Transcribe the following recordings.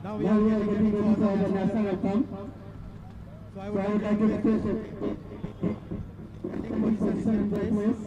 Now we are getting ready for the national anthem. So I would like to request taking position in their place.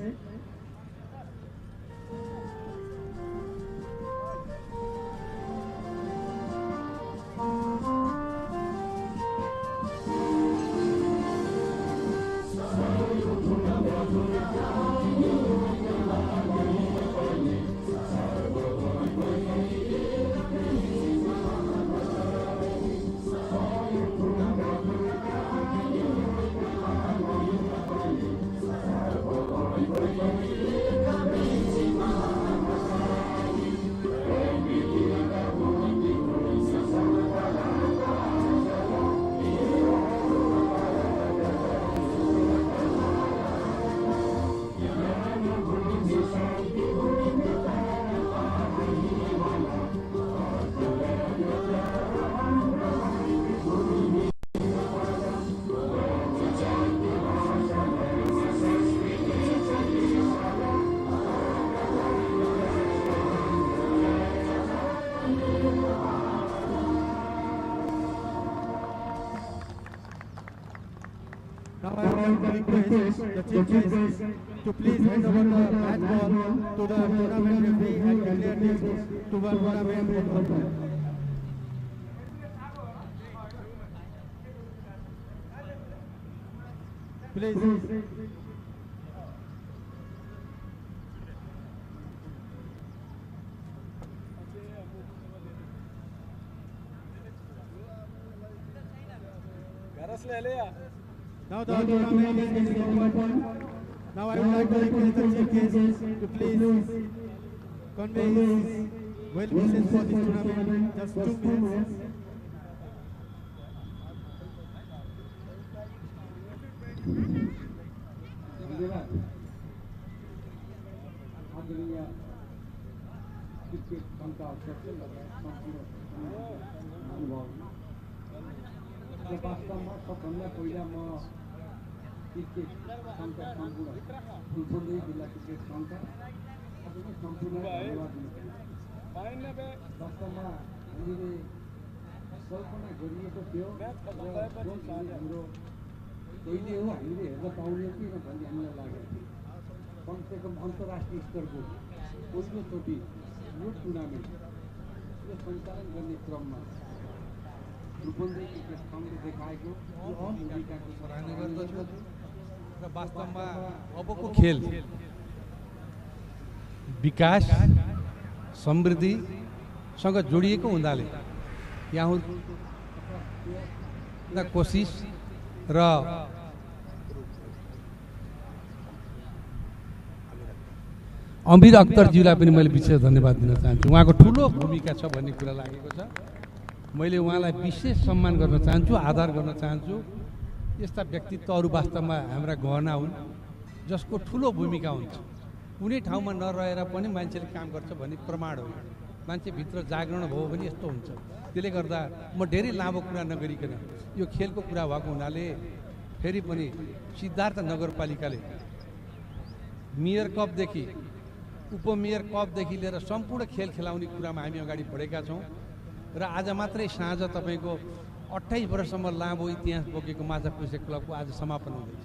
The chief judge to please hand over the match ball to the tournament referee and declare this to one tournament over. Please. Now the tournament is getting over. Now I would like to request the chief guest to please convey his well wishes for this tournament. Just 2 minutes. वास्तवमा सबभन्दा पहिला म cricket सङ्घका सम्पूर्ण फुलफुल्दै जिल्ला cricket सङ्घका सबै सम्पूर्ण धन्यवाद दिन चाहन्छु। वास्तवमा हामीले कल्पना गरिएको थियो हाम्रो कहिले हो हामीले हेर्न पाउने कि भन्ने हामीलाई लागेको थियो। कमसेकम अन्तर्राष्ट्रिय स्तरको पहिलोचोटि यो टुर्नामेन्ट यो सञ्चालन गर्ने क्रममा देखाएको भूमिकाको सराहना गर्दछु र वास्तवमा अबको खेल विकास समृद्धिसँग जोडिएको हुँदाले यहाँ कोसिस र अमीर अख्तरज्यूलाई पनि मैले विशेष धन्यवाद दिन चाहन्छु। उहाँको ठुलो भूमिका छ भन्ने कुरा लागेको छ। मैले उहाँलाई विशेष सम्मान गर्न चाहन्छु, आदर गर्न चाहन्छु। यस्ता व्यक्तित्वहरू वास्तवमा हाम्रा गहना हुन् जसको ठुलो भूमिका हुन्छ। कुनै ठाउँमा नरहेर पनि मान्छेले काम गर्छ भन्ने प्रमाण हो। मान्छेभित्र जागरण भयो भने यस्तो हुन्छ। त्यसले गर्दा म धेरै लामो कुरा नगरिकन यो खेलको कुरा भएको हुनाले फेरि पनि सिद्धार्थ नगरपालिकाले मेयर कपदेखि उपमेयर कपदेखि लिएर सम्पूर्ण खेल खेलाउने कुरामा हामी अगाडि बढेका छौँ र आज मात्रै साँझ तपाईँको 28 वर्षसम्म लामो इतिहास बोकेको माछापुच्छ्रे क्लबको आज समापन हुँदैछ।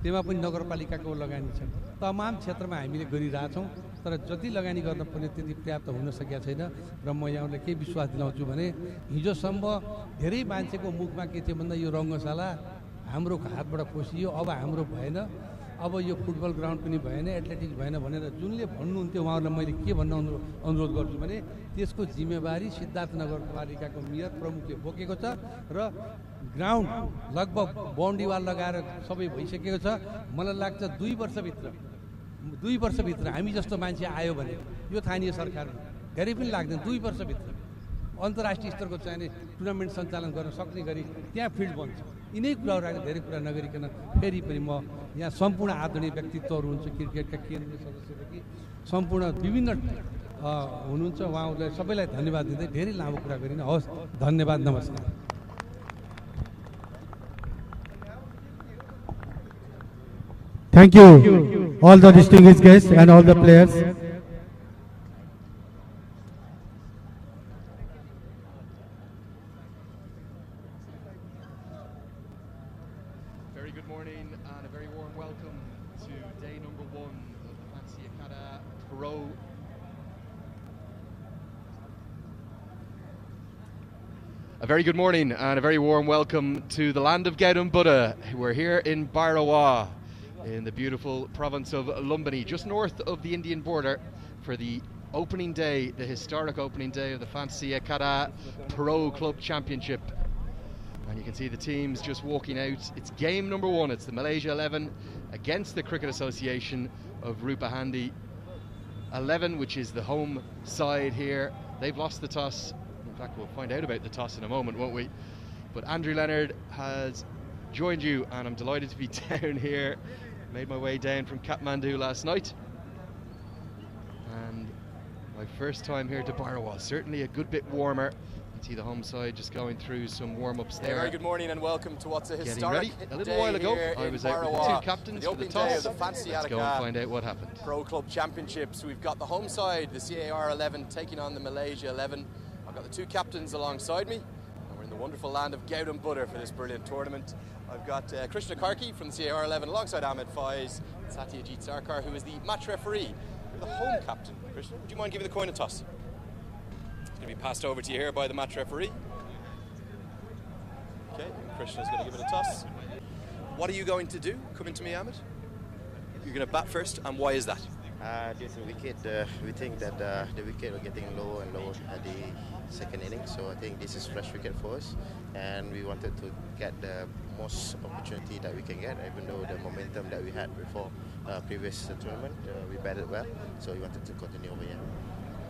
त्यसमा पनि नगरपालिकाको लगानी छ। तमाम क्षेत्रमा हामीले गरिरहेछौँ तर जति लगानी गर्नुपर्ने त्यति पर्याप्त हुन सकेका छैन र म यहाँलाई के विश्वास दिलाउँछु भने हिजोसम्म धेरै मान्छेको मुखमा के थियो भन्दा यो रङ्गशाला हाम्रो हातबाट खोसियो, अब हाम्रो भएन, अब यो फुटबल ग्राउन्ड पनि भएन, एथलेटिक्स भएन भनेर जुनले भन्नुहुन्थ्यो उहाँहरूलाई मैले के भन्न अनुरोध गर्छु भने त्यसको जिम्मेवारी सिद्धार्थ नगरपालिकाको मेयर प्रमुखले बोकेको छ र ग्राउन्ड लगभग बाउन्ड्री वाल लगाएर सबै भइसकेको छ। मलाई लाग्छ 2 वर्षभित्र 2 वर्षभित्र हामी जस्तो मान्छे आयो भने यो स्थानीय सरकार धेरै पनि लाग्दैन, 2 वर्षभित्र अन्तर्राष्ट्रिय स्तरको चाहिने टुर्नामेन्ट सञ्चालन गर्न सक्ने गरी त्यहाँ फिल्ड बन्छ। यिनै कुराहरू राख्दा धेरै कुरा नगरिकन फेरि पनि म यहाँ सम्पूर्ण आदरणीय व्यक्तित्वहरू हुन्छ क्रिकेटका केन्द्रीय सदस्यदेखि सम्पूर्ण विभिन्न हुनुहुन्छ, उहाँहरूलाई सबैलाई धन्यवाद दिँदै धेरै लामो कुरा गरिन। हवस्, धन्यवाद, नमस्कार। Thank you, all the distinguished guests and all the players. Very good morning and a very warm welcome to day number 1 of the Fancy Akhada Pro. A very good morning and a very warm welcome to the land of Gaudam Buddha. We're here in Bhairawa, in the beautiful province of Lumbini, just north of the Indian border, for the opening day, the historic opening day of the Fancy Akhada Pro Club Championship. And you can see the teams just walking out. It's game number 1. It's the Malaysia 11 against the Cricket Association of Rupahandi 11, which is the home side here. They've lost the toss. In fact, we'll find out about the toss in a moment, won't we? But Andrew Leonard has joined you, and I'm delighted to be down here. Made my way down from Kathmandu last night, and my first time here to Bhairawa. Certainly a good bit warmer. You can see the home side just going through some warm-ups there. Very good morning and welcome to what's a historic a little while ago, I was out with the 2 captains for the toss. Let's go and find out what happened. Pro Club Championships. We've got the home side, the CAR 11, taking on the Malaysia 11. I've got the 2 captains alongside me, and we're in the wonderful land of Gaudam Buddha for this brilliant tournament. I've got Krishna Karki from the CAR 11 alongside Ahmed Faiz, Satyajit Sarkar, who is the match referee. You're the home captain. Krishna, would you mind giving the coin a toss? It's going to be passed over to you here by the match referee. Okay, Krishna's going to give it a toss. What are you going to do? Coming to me, Ahmed. You're going to bat first, and why is that? Due to wicket, we think that the wicket are getting lower and lower at the second inning, so I think this is fresh wicket for us, and we wanted to get the most opportunity that we can get, even though the momentum that we had before previous tournament, we batted well, so we wanted to continue over here.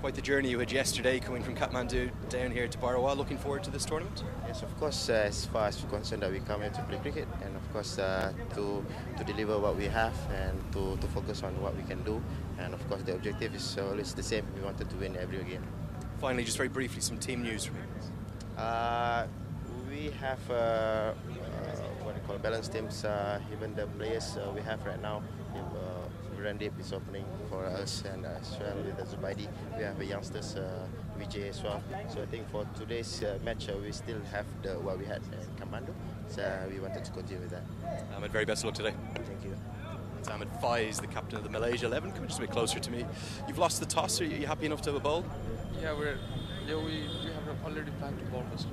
Quite the journey you had yesterday coming from Kathmandu down here to Bhairawa. Looking forward to this tournament? Yes, of course, as far as we're concerned that we come here to play cricket, and of course to deliver what we have and to focus on what we can do, and of course the objective is always the same. We wanted to win every game. Finally, just very briefly, some team news from you. We have what we call balanced teams. Even the players we have right now, Randip is opening for us, and as well with the Zubaidi, we have a youngsters Vijay as well. So I think for today's match, we still have what we had in Kathmandu. So we wanted to continue with that. Ahmed, very best of luck today. Thank you. It's Ahmed Faiz, the captain of the Malaysia 11. Come just a bit closer to me. You've lost the toss. Are you happy enough to have a bowl? Yeah, we have already planned to bowl first.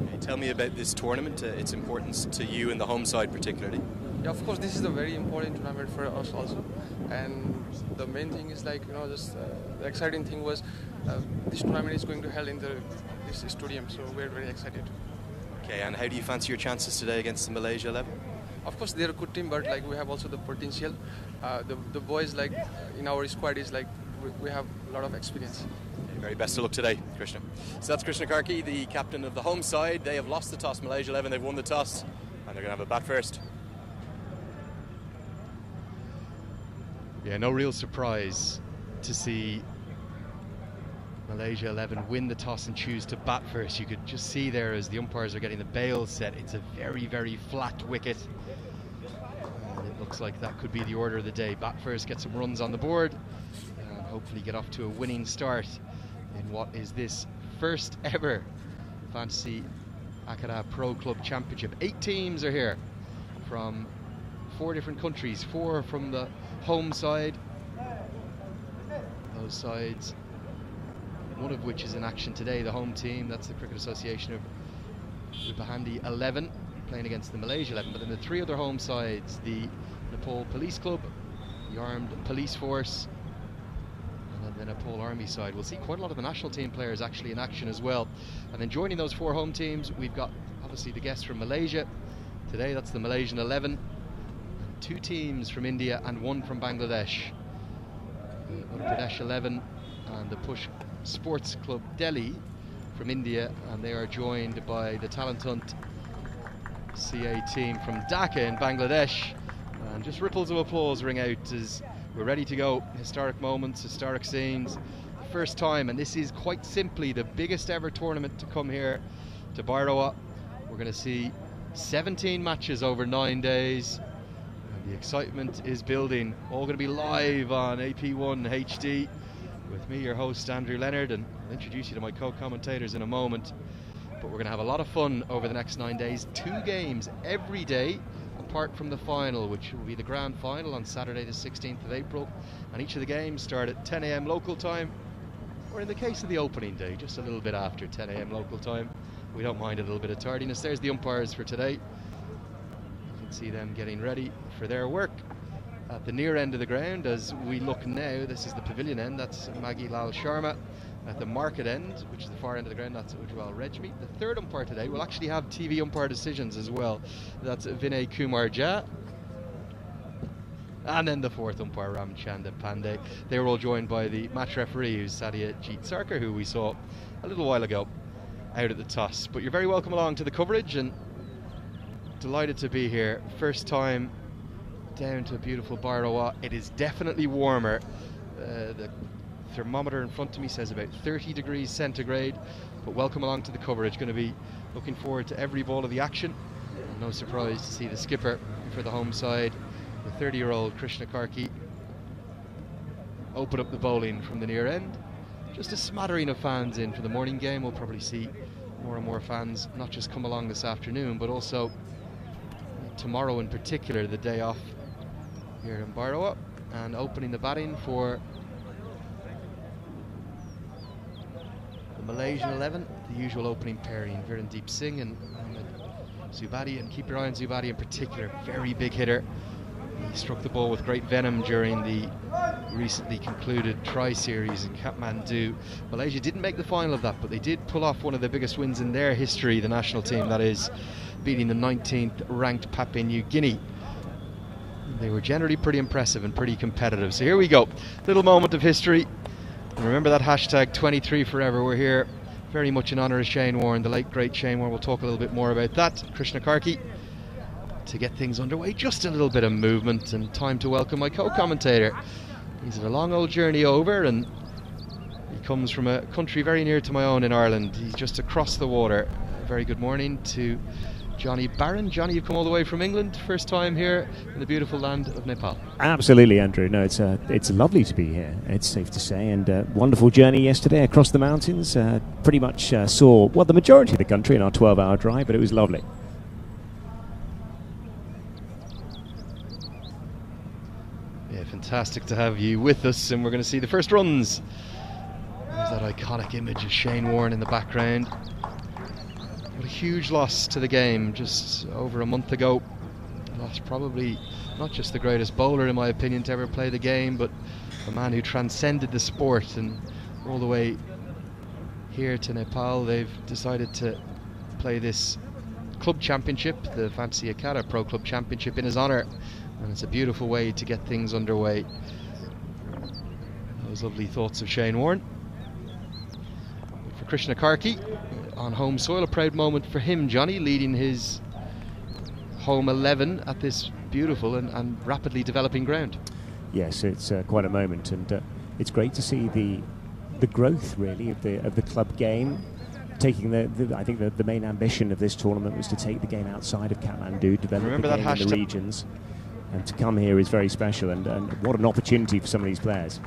Okay, tell me about this tournament, its importance to you and the home side particularly. Yeah, of course, this is a very important tournament for us also, and the main thing is like, just the exciting thing was this tournament is going to held in this stadium, so we're very excited. Okay, and how do you fancy your chances today against the Malaysia 11? Of course, they're a good team, but like we have also the potential. The boys like in our squad is like we have a lot of experience. Okay, very best of luck today, Krishna. So that's Krishna Karki, the captain of the home side. They have lost the toss. Malaysia 11, they've won the toss, and they're going to have a bat first. Yeah, no real surprise to see Malaysia 11 win the toss and choose to bat first. You could just see there as the umpires are getting the bails set. It's a very, very flat wicket. And it looks like that could be the order of the day. Bat first, get some runs on the board, and hopefully get off to a winning start in what is this first ever Fancy Akhada Pro Club Championship. 8 teams are here from 4 different countries, 4 from the home side. Those sides, one of which is in action today, the home team. That's the Cricket Association of Rupahandi 11 playing against the Malaysia 11. But then the 3 other home sides, the Nepal Police Club, the Armed Police Force, and then the Nepal Army side. We'll see quite a lot of the national team players actually in action as well. And then joining those 4 home teams, we've got obviously the guests from Malaysia today. That's the Malaysian 11. 2 teams from India and 1 from Bangladesh. Uttar Pradesh 11 and the Push Sports Club Delhi from India, and they are joined by the Talent Hunt CA team from Dhaka in Bangladesh. And just ripples of applause ring out as we're ready to go. Historic moments, historic scenes. First time, and this is quite simply the biggest ever tournament to come here to Bhairawa. We're going to see 17 matches over 9 days, and the excitement is building. All going to be live on AP1 HD with me, your host Andrew Leonard, and I'll introduce you to my co-commentators in a moment. But we're going to have a lot of fun over the next 9 days. 2 games every day, apart from the final, which will be the grand final on Saturday the 16th of April. And each of the games start at 10 AM local time, or in the case of the opening day, just a little bit after 10 AM local time. We don't mind a little bit of tardiness. There's the umpires for today. You can see them getting ready for their work. At the near end of the ground, as we look now, this is the pavilion end, that's Maggie Lal Sharma. At the market end, which is the far end of the ground, that's Ujwal Rejmi. The third umpire today will actually have TV umpire decisions as well. That's Vinay Kumar Jha. And then the fourth umpire, Ramchanda Pandey. They were all joined by the match referee, who's Sadia Jeet Sarkar, who we saw a little while ago out at the toss. But you're very welcome along to the coverage, and delighted to be here. First time down to beautiful Bhairawa. It is definitely warmer. The thermometer in front of me says about 30 degrees centigrade, but welcome along to the coverage. Going to be looking forward to every ball of the action. No surprise to see the skipper for the home side, the 30-year-old Krishna Karki, open up the bowling from the near end. Just a smattering of fans in for the morning game. We'll probably see more and more fans not just come along this afternoon, but also tomorrow in particular, the day off here in Bhairawa. And opening the batting for the Malaysian 11, the usual opening pairing, Virendeep Singh and Zubadi. And keep your eye on Zubadi in particular, very big hitter. He struck the ball with great venom during the recently concluded tri-series in Kathmandu. Malaysia didn't make the final of that, but they did pull off one of the biggest wins in their history, the national team, that is, beating the 19th ranked Papua New Guinea. They were generally pretty impressive and pretty competitive. So here we go, little moment of history. And remember that hashtag 23 forever. We're here very much in honour of Shane Warne, the late great Shane Warne. We'll talk a little bit more about that. Krishna Karki, to get things underway, just a little bit of movement, and time to welcome my co-commentator. He's had a long old journey over, and he comes from a country very near to my own in Ireland. He's just across the water. A very good morning to Johnny Barron. Johnny, you've come all the way from England, first time here in the beautiful land of Nepal. Absolutely, Andrew. No, it's lovely to be here, it's safe to say, and wonderful journey yesterday across the mountains. Pretty much saw, well, the majority of the country in our 12-hour drive, but it was lovely. Yeah, fantastic to have you with us, and we're going to see the first runs. There's that iconic image of Shane Warne in the background. What a huge loss to the game just over a month ago. Lost probably not just the greatest bowler, in my opinion, to ever play the game, but a man who transcended the sport. And all the way here to Nepal, they've decided to play this club championship, the fancy Akhada Pro Club Championship, in his honour. And it's a beautiful way to get things underway. Those lovely thoughts of Shane Warne. For Krishna Karki, on home soil, a proud moment for him, Johnny, leading his home 11 at this beautiful and rapidly developing ground. Yes, it's quite a moment, and it's great to see the growth, really, of the club game. Taking I think the main ambition of this tournament was to take the game outside of Kathmandu, develop the game in the regions, and to come here is very special, and what an opportunity for some of these players.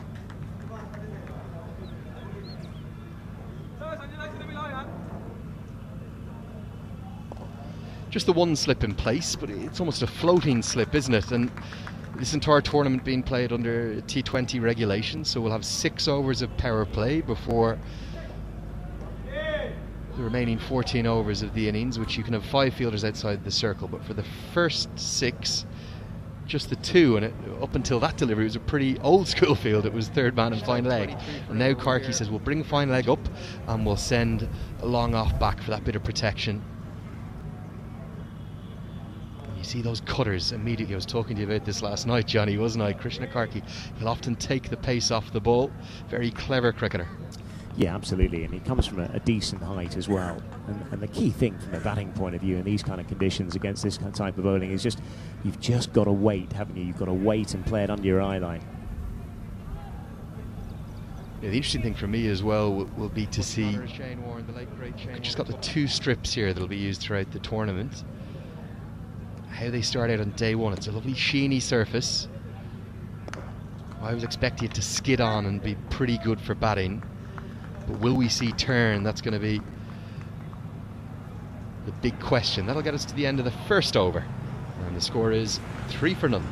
Just the one slip in place, but it's almost a floating slip, isn't it? And this entire tournament being played under T20 regulations, so we'll have 6 overs of power play before the remaining 14 overs of the innings, which you can have 5 fielders outside the circle. But for the first 6, just the 2, and up until that delivery, it was a pretty old school field. It was third man and fine leg. And now Karki says, we'll bring fine leg up and we'll send a long off back for that bit of protection. You see those cutters immediately. I was talking to you about this last night, Johnny, wasn't I? Krishna Karki, he'll often take the pace off the ball. Very clever cricketer. Yeah, absolutely, and he comes from a decent height as well. And the key thing from a batting point of view in these kind of conditions against this kind of type of bowling is just, you've just got to wait, haven't you? You've got to wait and play it under your eye line. Yeah, the interesting thing for me as well will be to see, I've just got the 2 strips here that'll be used throughout the tournament. How they start out on day 1. It's a lovely sheeny surface. I was expecting it to skid on and be pretty good for batting. But will we see turn? That's going to be the big question. That'll get us to the end of the first over. And the score is 3 for none.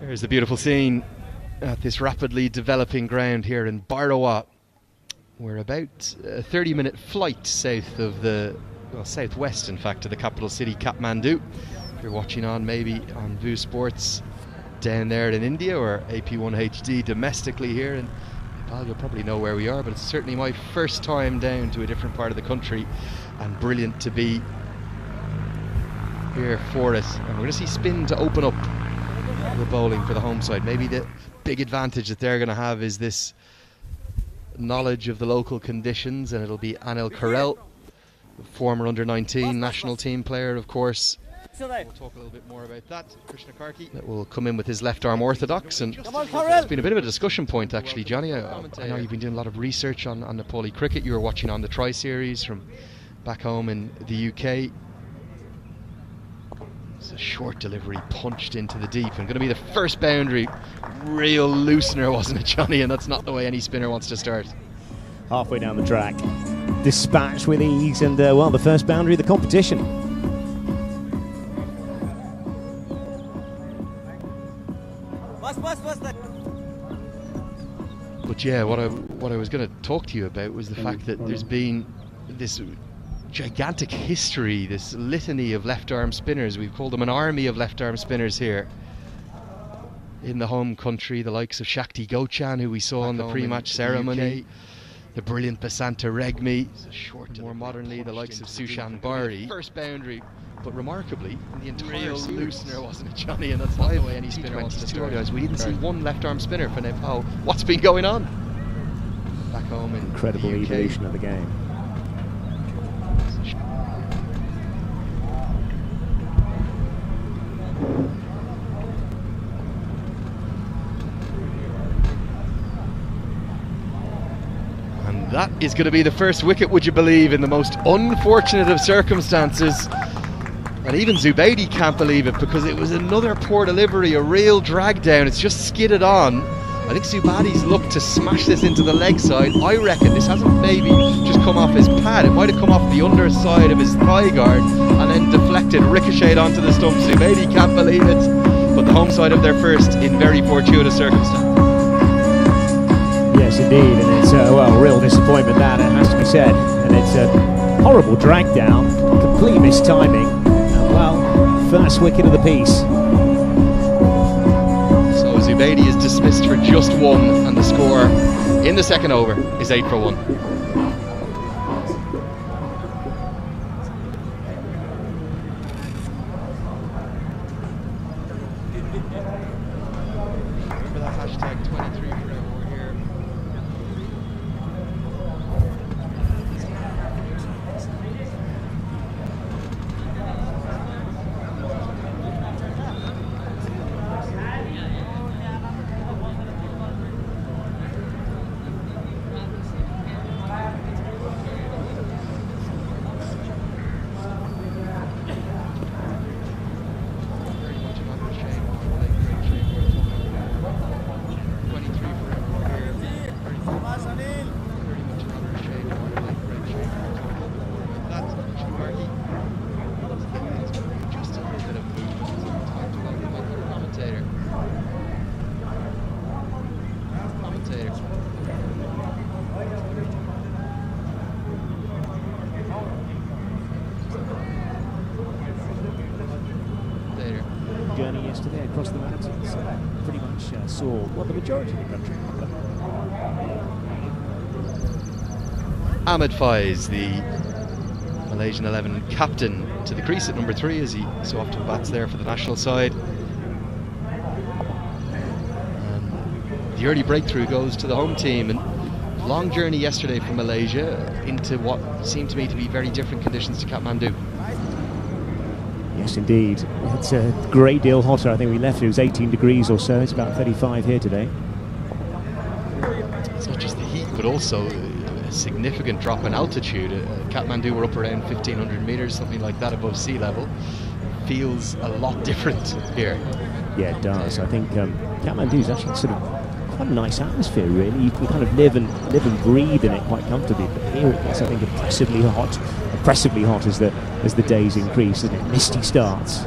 There's the beautiful scene at this rapidly developing ground here in Bairoa. We're about a 30-minute flight south of the, well, southwest in fact, of the capital city, Kathmandu. If you're watching on maybe on VU Sports down there in India, or AP1 HD domestically here in Nepal, you'll probably know where we are, but it's certainly my first time down to a different part of the country, and brilliant to be here for it. And we're going to see spin to open up the bowling for the home side. Maybe the big advantage that they're going to have is this knowledge of the local conditions, and it'll be Anil Karel, former under-19 national team player, of course. We'll talk a little bit more about that. Krishna Karki that will come in with his left arm orthodox, and it's been a bit of a discussion point actually, Johnny. I know you've been doing a lot of research on Nepali cricket. You were watching on the Tri-Series from back home in the UK. It's a short delivery punched into the deep, and going to be the first boundary. Real loosener, wasn't it, Johnny? And that's not the way any spinner wants to start. Halfway down the track, dispatched with ease, and well, the first boundary of the competition. But yeah, what I was going to talk to you about was the fact that there's been this gigantic history, this litany of left-arm spinners. We've called them an army of left-arm spinners here in the home country. The likes of Shakti Gochan, who we saw in the pre-match ceremony, the brilliant Basanta Regmi, more modernly the likes of Sushan Bari. First boundary, but remarkably, in the entire loosener, wasn't it, Johnny? And that's not the way any spinner wants to start. We didn't see one left-arm spinner for Nepal. What's been going on back home in incredible the UK? evolution of the game. And that is going to be the first wicket, would you believe, in the most unfortunate of circumstances. And even Zubaidi can't believe it, because it was another poor delivery, a real drag down. It's just skidded on. I think Zubaidi's looked to smash this into the leg side. I reckon this hasn't maybe just come off his pad. It might have come off the underside of his thigh guard and then deflected, ricocheted onto the stump. Zubaidi can't believe it, but the home side of their first in very fortuitous circumstance. Yes, indeed, and it's well, real disappointment that, it has to be said. And it's a horrible drag down, complete mistiming, and well, first wicket of the piece. So Zubaidi is dismissed for just one, and the score in the second over is 8 for 1. across the mountains, pretty much saw the majority of the country. Ahmed Faiz, the Malaysian 11 captain, to the crease at number 3 as he so often bats there for the national side. The early breakthrough goes to the home team, and long journey yesterday from Malaysia into what seemed to me to be very different conditions to Kathmandu. Yes, indeed. It's a great deal hotter. I think we left, it was 18 degrees or so. It's about 35 here today. It's not just the heat, but also a significant drop in altitude. Kathmandu were up around 1,500 metres, something like that, above sea level. Feels a lot different here. Yeah, it does. I think Kathmandu is actually sort of quite a nice atmosphere, really. You can kind of live and breathe in it quite comfortably. But here it gets, I think, oppressively hot as the days increase, and it misty starts.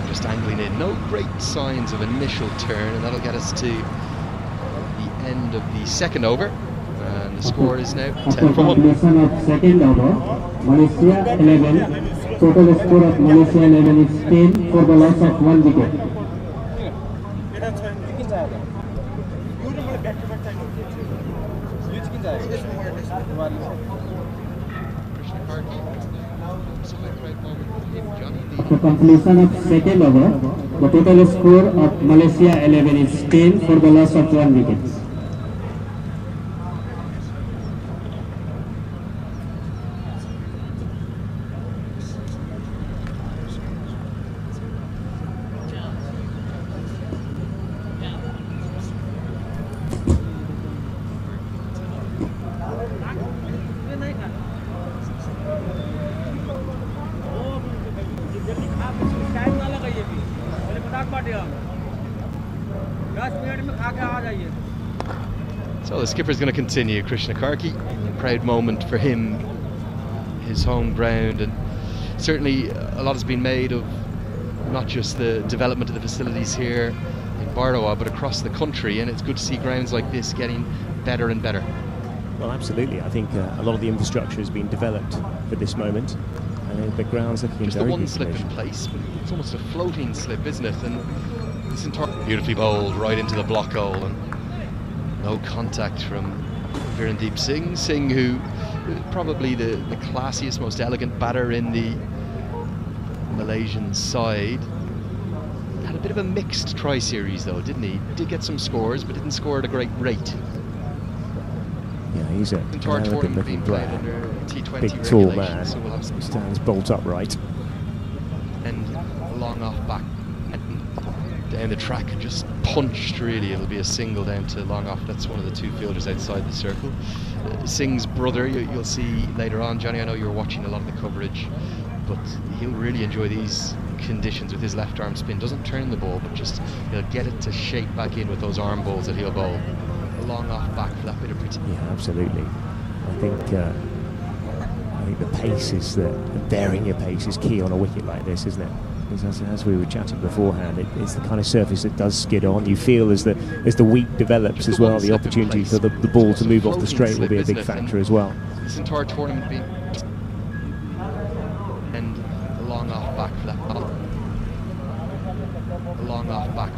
Just angling in, no great signs of initial turn, and that'll get us to the end of the second over, and the score is now 10 for 1. Of second over, Malaysia 11. Total score of Malaysia 11 is 10 for the loss of 1 wicket. After completion of second over, the total score of Malaysia 11 is 10 for the loss of 1 wicket. So the skipper's going to continue, Krishna Karki. A proud moment for him, his home ground, and certainly a lot has been made of not just the development of the facilities here in Barawa, but across the country, and it's good to see grounds like this getting better and better. Well, absolutely. I think a lot of the infrastructure has been developed for this moment, and the ground's looking in just the very one good slip condition. in place, but it's almost a floating slip, isn't it? And this entire beautifully bowled right into the block hole, and no contact from Virendeep Singh. Singh, who probably the classiest, most elegant batter in the Malaysian side. Had a bit of a mixed tri-series though, didn't he? Did get some scores, but didn't score at a great rate. Yeah, he's a Entire tournament being played under T20 big, tall regulations, man. so we'll have He stands bolt upright. and long off back down the track and just punched, really. It'll be a single down to long off. That's one of the two fielders outside the circle. Singh's brother, you'll see later on. Johnny, I know you were watching a lot of the coverage, but he'll really enjoy these conditions with his left arm spin. Doesn't turn the ball, but just he'll get it to shape back in with those arm balls that he'll bowl. A long off back for that bit of pretty. Yeah, absolutely. I think the pace is varying your pace is key on a wicket like this, isn't it? Because as we were chatting beforehand, it's the kind of surface that does skid on. You feel as the week develops as well, the opportunity for the ball to move off the straight will be a big factor as well. This entire tournament being and a long off back for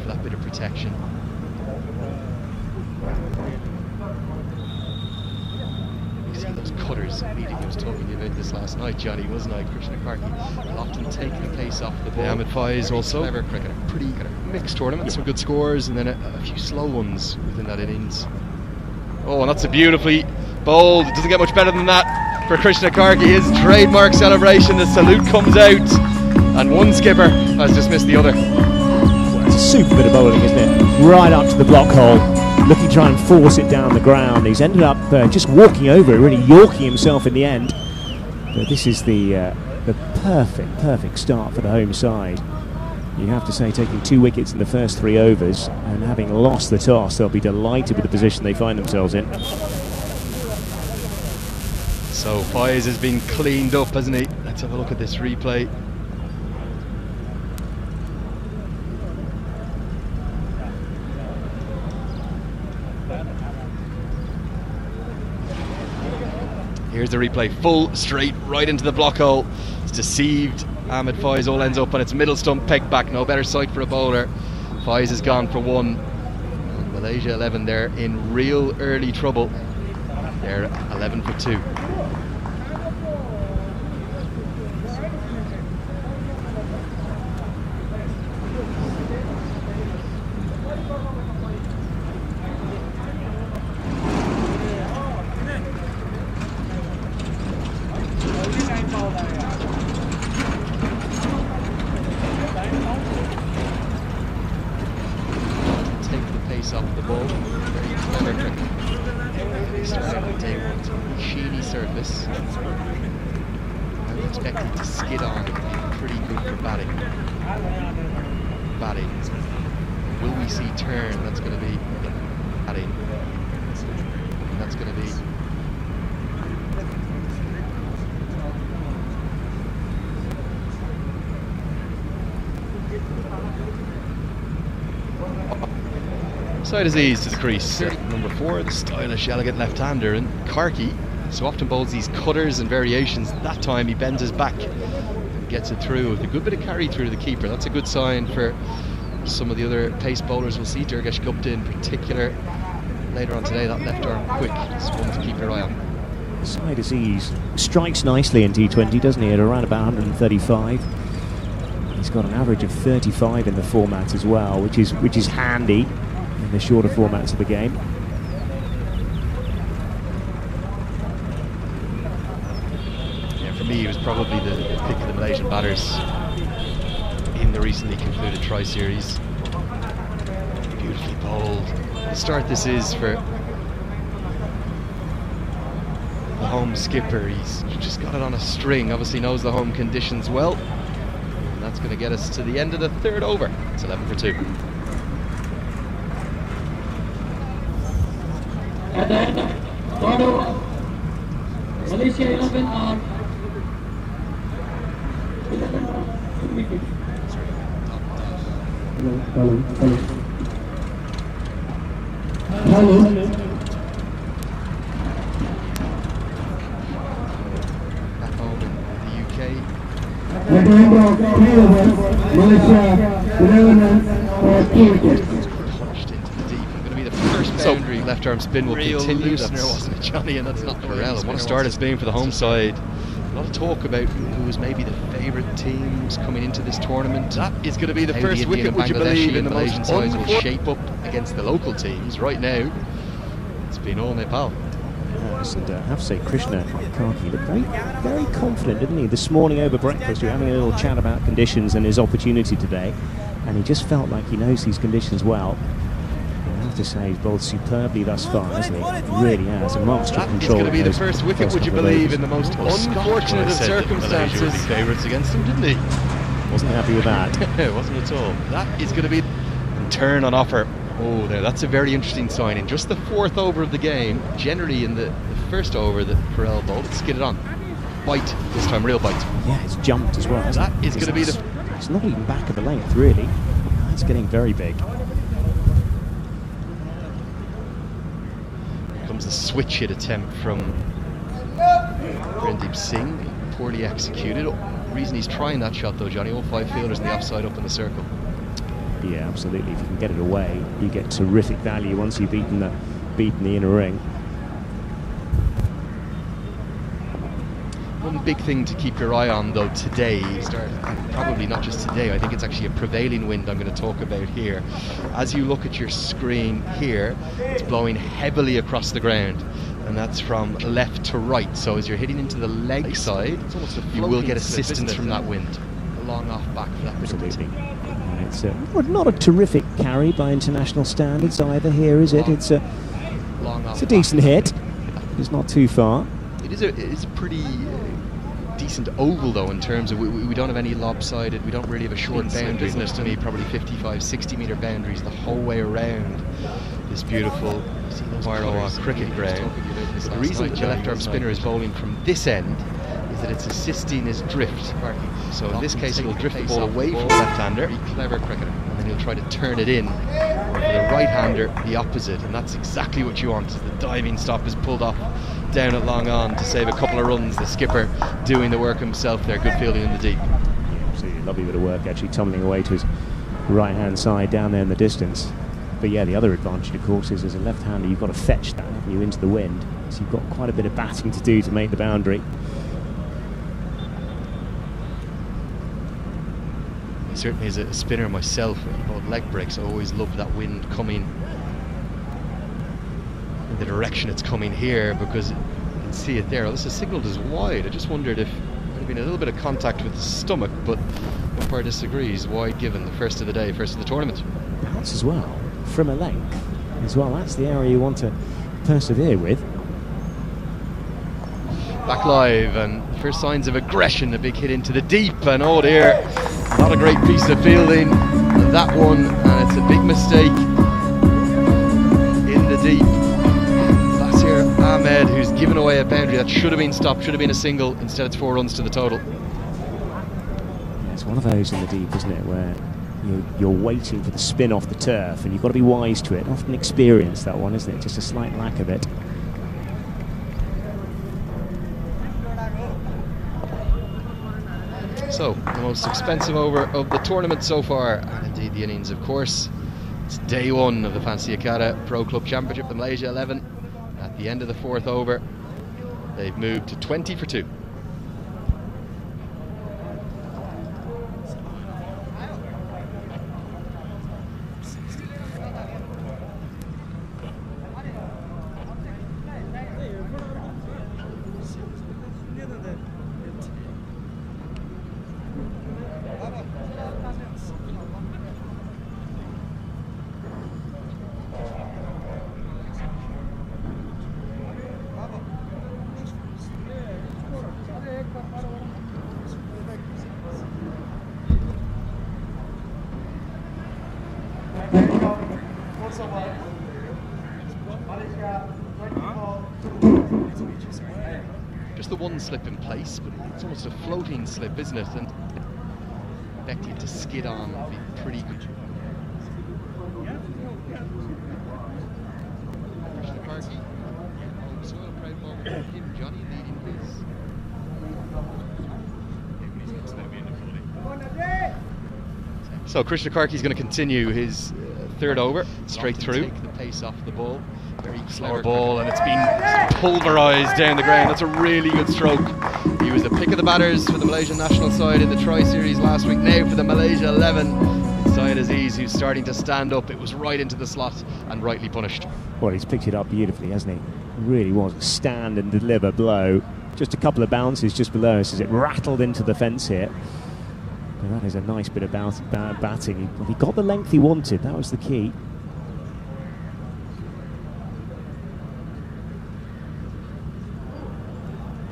that bit of protection. You see those cutters meeting. He was talking about this last night, Johnny, wasn't I? Krishna Karki will often take the pace off the ball. Ahmed Faiz also. Clever cricketer. Pretty mixed tournament, some good scores, and then a few slow ones within that innings. Oh, and that's a beautifully bowled. It doesn't get much better than that for Krishna Karki. His trademark celebration, the salute comes out, and one skipper has just missed the other. It's a super bit of bowling, isn't it? Right up to the block hole, looking to try and force it down the ground. He's ended up just walking over it, really yorking himself in the end. But this is the perfect start for the home side. You have to say, taking 2 wickets in the first 3 overs and having lost the toss, they'll be delighted with the position they find themselves in. So Faiz has been cleaned up, hasn't he? Let's have a look at this replay. Here's the replay, full straight right into the block hole. It's deceived Ahmed Faiz all ends up on its middle stump, pegged back. No better sight for a bowler. Faiz is gone for one. And Malaysia 11, they're in real early trouble. They're 11 for 2. Off the ball, very clever cricket. He started on day one to a sheeny surface. I would expect it to skid on and be pretty good for batting. Will we see turn? That's going to be batting. And that's going to be Side Aziz to the crease. Number 4, the stylish, elegant left-hander, and Karki so often bowls these cutters and variations. That time he bends his back and gets it through with a good bit of carry through to the keeper. That's a good sign for some of the other pace bowlers. We'll see Durgesh Gupta in particular later on today. That left arm quick, just one to keep your eye on. Side Aziz strikes nicely in T20, doesn't he? At around about 135. He's got an average of 35 in the format as well, which is handy in the shorter formats of the game. Yeah, for me, he was probably the pick of the Malaysian batters in the recently concluded Tri-Series. Beautifully bowled. The start this is for the home skipper. He's just got it on a string, obviously knows the home conditions well. And that's going to get us to the end of the 3rd over. It's 11 for 2. At the end of third over, Malaysia 11 are 11 wickets. Hello. Back home in the UK. At the end of 3 overs, Malaysia 11 runs for 2 wickets. Punched into the deep. Going to be the first boundary. Left arm spin will continue. Loosener, wasn't it, Johnny? And that's not Corell. What a start it's been for the home side. A lot of talk about who was maybe the favourite teams coming into this tournament. That is going to be the first wicket, would you believe, in the Malaysian sides will shape up against the local teams. Right now, it's been all Nepal. Yes, and I have to say, Krishna Karki looked very, very confident, didn't he? This morning over breakfast, we were having a little chat about conditions and his opportunity today, and he just felt like he knows these conditions well. I have to say, he's bowled superbly thus far, hasn't he? He really has. A master of control. It's going to be the first wicket, would you believe, in the most unfortunate of circumstances. Would be favourites against him, didn't he? Wasn't happy with that. Wasn't at all. That is going to be turn on offer. Oh, there. That's a very interesting sign. In just the 4th over of the game, generally in the first over that Corell bowled, it skidded on. Bite this time, real bite. Yeah, it's jumped as well. That is going to be the. It's not even back of the length, really. It's getting very big. Comes the switch hit attempt from Randeep Singh, poorly executed. The reason he's trying that shot though, Johnny, all 5 fielders in the offside up in the circle. Yeah, absolutely. If you can get it away, you get terrific value once you've beaten the inner ring. One big thing to keep your eye on though today, probably not just today, I think it's actually a prevailing wind I'm going to talk about here. As you look at your screen here, it's blowing heavily across the ground, and that's from left to right. So as you're hitting into the leg side, you will get assistance from that wind. A long off back for that. Absolutely. It's not a terrific carry by international standards either here, is it? It's a decent hit. It's not too far. It is a pretty decent oval though, in terms of we don't have any lopsided, we don't really have a short boundary, isn't it? To me, probably 55-60 metre boundaries the whole way around this beautiful Bairoa cricket ground. The reason the left arm spinner is bowling from this end is that it's assisting his drift. So in this case, he'll drift the ball away from the left-hander. Clever cricketer, and then he'll try to turn it in. Or for the right-hander, the opposite, and that's exactly what you want. The diving stop is pulled off down at long on to save a couple of runs. The skipper doing the work himself there. Good fielding in the deep. Absolutely lovely bit of work, actually tumbling away to his right-hand side down there in the distance. But yeah, the other advantage, of course, is as a left-hander, you've got to fetch that, haven't you, into the wind. So you've got quite a bit of batting to do to make the boundary. Certainly as a spinner myself, about leg breaks, I always love that wind coming in the direction it's coming here, because you can see it there. Well, this is signalled as wide. I just wondered if there had been a little bit of contact with the stomach, but umpire disagrees. Wide given, the first of the day, first of the tournament. Bounce as well, from a length as well. That's the area you want to persevere with. Back live, and first signs of aggression, a big hit into the deep, and oh dear, not a great piece of fielding, that one, and it's a big mistake in the deep. Basir Ahmed, who's given away a boundary that should have been stopped, should have been a single, instead it's 4 runs to the total. Yeah, it's one of those in the deep, isn't it, where you're waiting for the spin off the turf, and you've got to be wise to it. Often experience, that one, isn't it? Just a slight lack of it. So, the most expensive over of the tournament so far, and indeed the innings, of course. It's day 1 of the Fancy Akhada Pro Club Championship, the Malaysia XI. At the end of the 4th over, they've moved to 20 for 2. Just the one slip in place, but it's almost a floating slip, isn't it? And expected to skid on, be pretty good. Krishna Karki, so a proud moment for him, Johnny leading his. So Krishna Karki's going to continue his 3rd over, straight through. Take the pace off the ball. Very slower ball, and it's been pulverised down the ground. That's a really good stroke. He was the pick of the batters for the Malaysian national side in the Tri-Series last week. Now for the Malaysia XI, Syed Aziz, who's starting to stand up. It was right into the slot and rightly punished. Well, he's picked it up beautifully, hasn't he? It really was a stand and deliver blow. Just a couple of bounces just below us as it rattled into the fence here. And that is a nice bit of batting. He got the length he wanted, that was the key.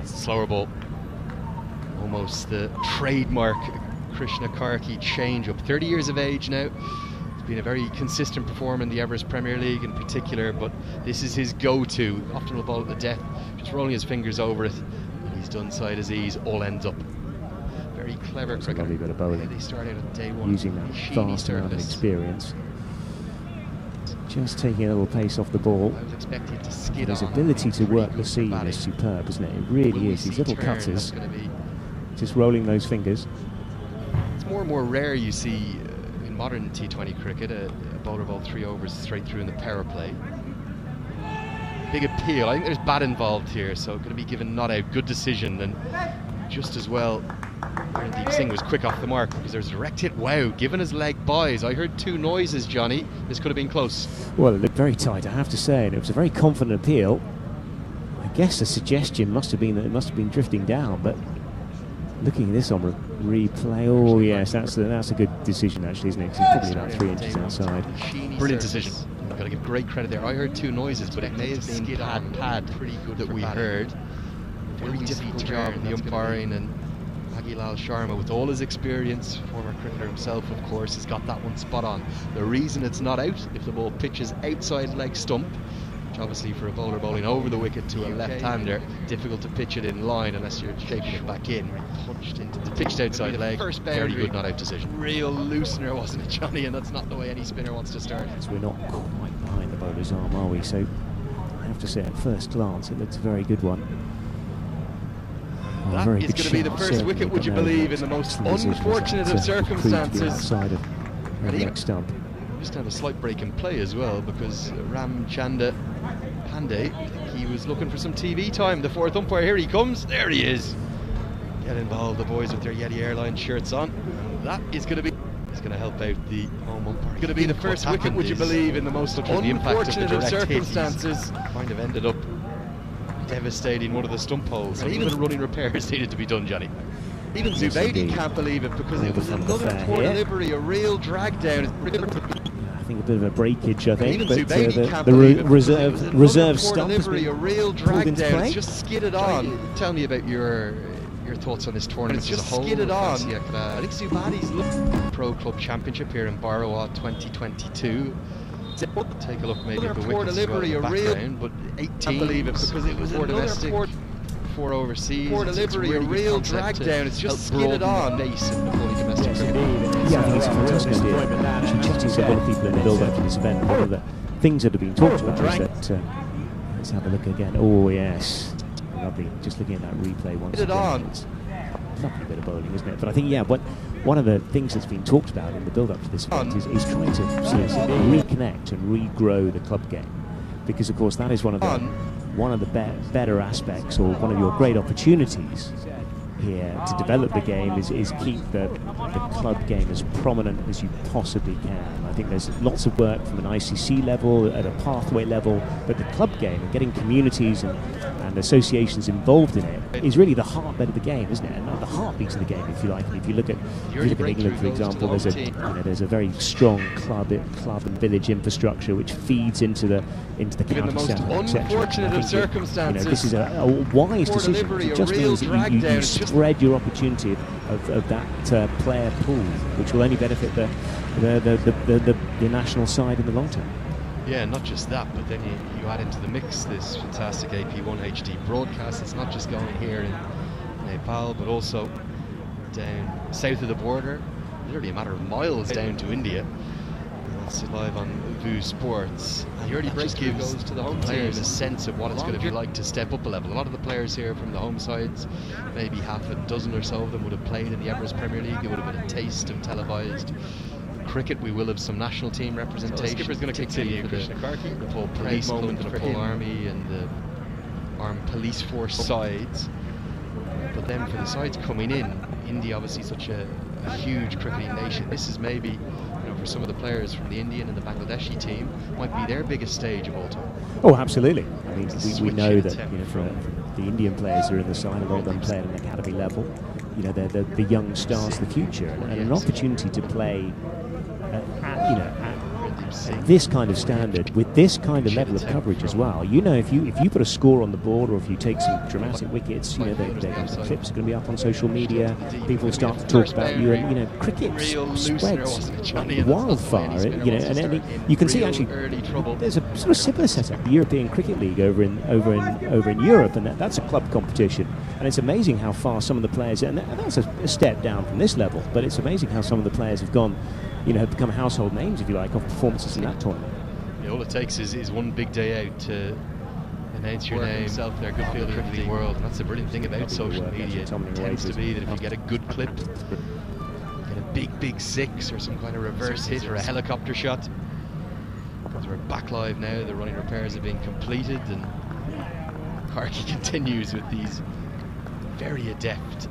Slower ball. Almost the trademark Krishna Karki change-up. 30 years of age now. He's been a very consistent performer in the Everest Premier League in particular, but this is his go-to. Often will bowl at the death, just rolling his fingers over it. And he's done Syed Aziz, all ends up. Very clever cricketer. A lovely bit of bowling. They started at day 1. Using that vast amount of experience. Just taking a little pace off the ball. I was expecting to skid his on. ability to work the seam is superb, isn't it? It really is. These little cutters, just rolling those fingers. It's more and more rare you see in modern T20 cricket a bowler bowl 3 overs straight through in the power play. Big appeal. I think there's bat involved here, so going to be given not out. Good decision, and just as well. Deep Singh was quick off the mark because there's a direct hit. Wow, given his leg buys. I heard 2 noises, Johnny. This could have been close. Well, it looked very tight, I have to say, and it was a very confident appeal. I guess the suggestion must have been that it must have been drifting down, but looking at this on replay, oh yes, that's a good decision actually, isn't it? 'Cause he's probably about 3 inches outside. Brilliant decision. I've got to give great credit there. I heard 2 noises, but it may have been pad pretty good that we heard. Very difficult job in the umpiring, and Lal Sharma, with all his experience, former cricketer himself of course, has got that one spot on. The reason it's not out, if the ball pitches outside leg stump, which obviously for a bowler bowling over the wicket to a left-hander, difficult to pitch it in line unless you're shaping it back in. Punched into the pitched outside the leg. First very good not out decision. Real loosener, wasn't it, Johnny? And that's not the way any spinner wants to start. So we're not quite behind the bowler's arm, are we? So I have to say, at first glance, it looks a very good one. That is going to be the first wicket, would you believe, in the most unfortunate of circumstances. Outside of the leg stump. Just had a slight break in play as well, because Ramchanda Pandey, he was looking for some TV time. The fourth umpire, here he comes. There he is. Get involved, the boys with their Yeti Airlines shirts on. That is going to be... It's going to help out the home umpire. It's going to be the first wicket, would you believe, in the most unfortunate of circumstances. Kind of ended up devastating one of the stump holes. So even the running repairs needed to be done, Johnny. Even Zubaydi can't believe it, because it was another poor delivery, a real drag down. I think a bit of a breakage, I think, even but Zubaydi can't the believe it, reserve stump poor delivery, a real drag down. play. It's just skidded on. Tell me about your thoughts on this tournament as a whole. Skidded on. I think Zubaydi's Pro Club Championship here in Barawa 2022. Take a look maybe at the wickets as well in the background, but 18, believe it, because it was 4 domestic, 4 overseas. Poor delivery, a real drag down. It's just skidded on. Base in the fully domestic cricket. Yeah, I think it's a fantastic idea. Actually, chatting to a lot of people in the build-up to this event, one of the things that have been talked about is that, let's have a look again. Oh yes, lovely. Just looking at that replay once again. It's a lovely bit of bowling, isn't it? But I think, yeah, one of the things that's been talked about in the build-up to this event is trying to sort of reconnect and regrow the club game, because of course that is one of the better aspects, or one of your great opportunities here to develop the game is keep the club game as prominent as you possibly can. I think there's lots of work from an ICC level, at a pathway level, but the club game and getting communities and associations involved in it is really the heartbeat of the game, isn't it? And the heartbeat of the game, if you like. And if you look at England, for example, there's a very strong club and village infrastructure which feeds into the county centre. Unfortunate of circumstances. This is a wise decision. It just means that you spread your opportunity of that player pool, which will only benefit the national side in the long term. Yeah, not just that, but then you add into the mix this fantastic AP1 HD broadcast. It's not just going here in Nepal, but also down south of the border, literally a matter of miles down to India. It's live on VU Sports. And the early break gives to the home players a sense of what it's going to be like to step up a level. A lot of the players here from the home sides, maybe half a dozen or so of them would have played in the Everest Premier League. It would have been a taste of televised cricket. We will have some national team representation. So the skipper's going to continue for the Nepal Police Club, the Nepal Army and the Armed Police Force sides. But then for the sides coming in, India obviously such a huge cricketing nation. This is maybe, for some of the players from the Indian and the Bangladeshi team, might be their biggest stage of all time. Oh, absolutely. I mean, we know that from the Indian players who are in the side, a lot of them play at an academy level. They're the young stars of the future, and an opportunity to play at this kind of standard with this kind of level of coverage as well. If you put a score on the board, or if you take some dramatic wickets, the clips are going to be up on social media. People start to talk about you, and cricket spreads like wildfire. And you can see actually there's a sort of similar setup, the European Cricket League over in Europe, and that's a club competition. And it's amazing how far some of the players, and that's a step down from this level, but it's amazing how some of the players have gone. Have become household names, if you like, of performances in that tournament. Yeah, all it takes is one big day out to announce your name, yourself there, good field of the world. And that's the brilliant thing about social media. It tends to be that if you get a good clip, get a big six, or some kind of reverse hit, or a helicopter shot. Because we're back live now, the running repairs are being completed, and Karki continues with these very adept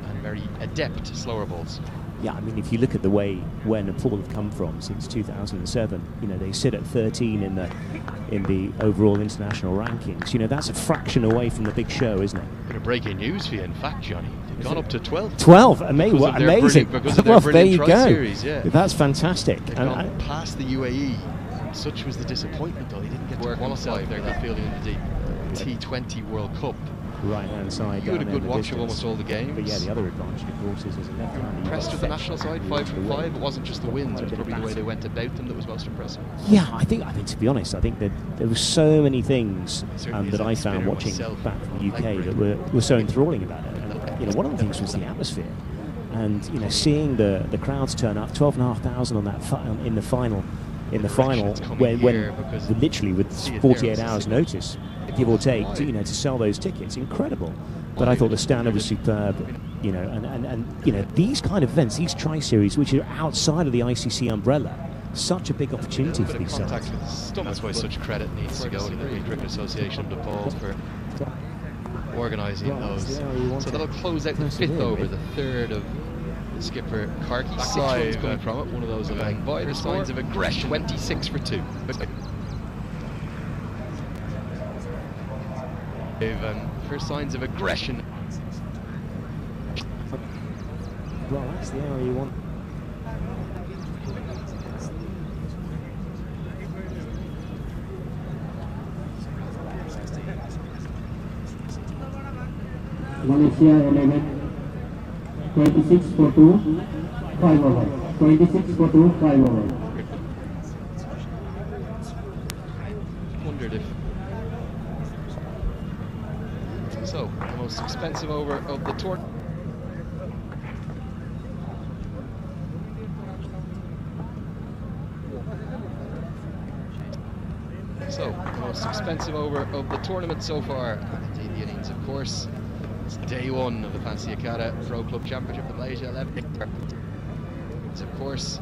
slower balls. Yeah, I mean, if you look at the way where Nepal have come from since 2007, they sit at 13 in the overall international rankings. That's a fraction away from the big show, isn't it? Bit of breaking news for you, in fact, Johnny. They've gone up to 12. 12, amazing. Because of their there you go. Series, yeah. That's fantastic. They've gone past the UAE. Such was the disappointment, though. They didn't get to qualify their good fielding in the T20 World Cup. Right-hand side. You had a good watch of almost all the games. But yeah, the other advantage, of course, is as a left-hander. Impressed with the national side, 5 from 5. It wasn't just the wins; it was probably the way they went about them that was most impressive. Yeah, I think to be honest, I think that there were so many things that I found watching back from the UK that were so enthralling about it. And, one of the things was the atmosphere, and seeing the crowds turn up, 12,500 on that in the final. in the final, when literally with 48 hours notice, give or take, to sell those tickets. Incredible. But I thought the standard was superb, and these kind of events, these tri-series, which are outside of the ICC umbrella, such a big opportunity for these sides. That's why such credit needs to go to the Cricket Association of Nepal for organising those. So that'll close out the fifth over, the third of the skipper Karki. 6 runs coming from it. One of those along by the signs of aggression. 26 for 2. And first signs of aggression. Well, that's the area you want. Malaysia 11, 26 for 2, 5 over. 26 for 2, 5 over. Wondered if. So, the most expensive over of the tour. So, the most expensive over of the tournament so far. Indeed, the innings, of course. It's day one of the Fancy Akhada Pro Club Championship, the Malaysia XI. It's, of course,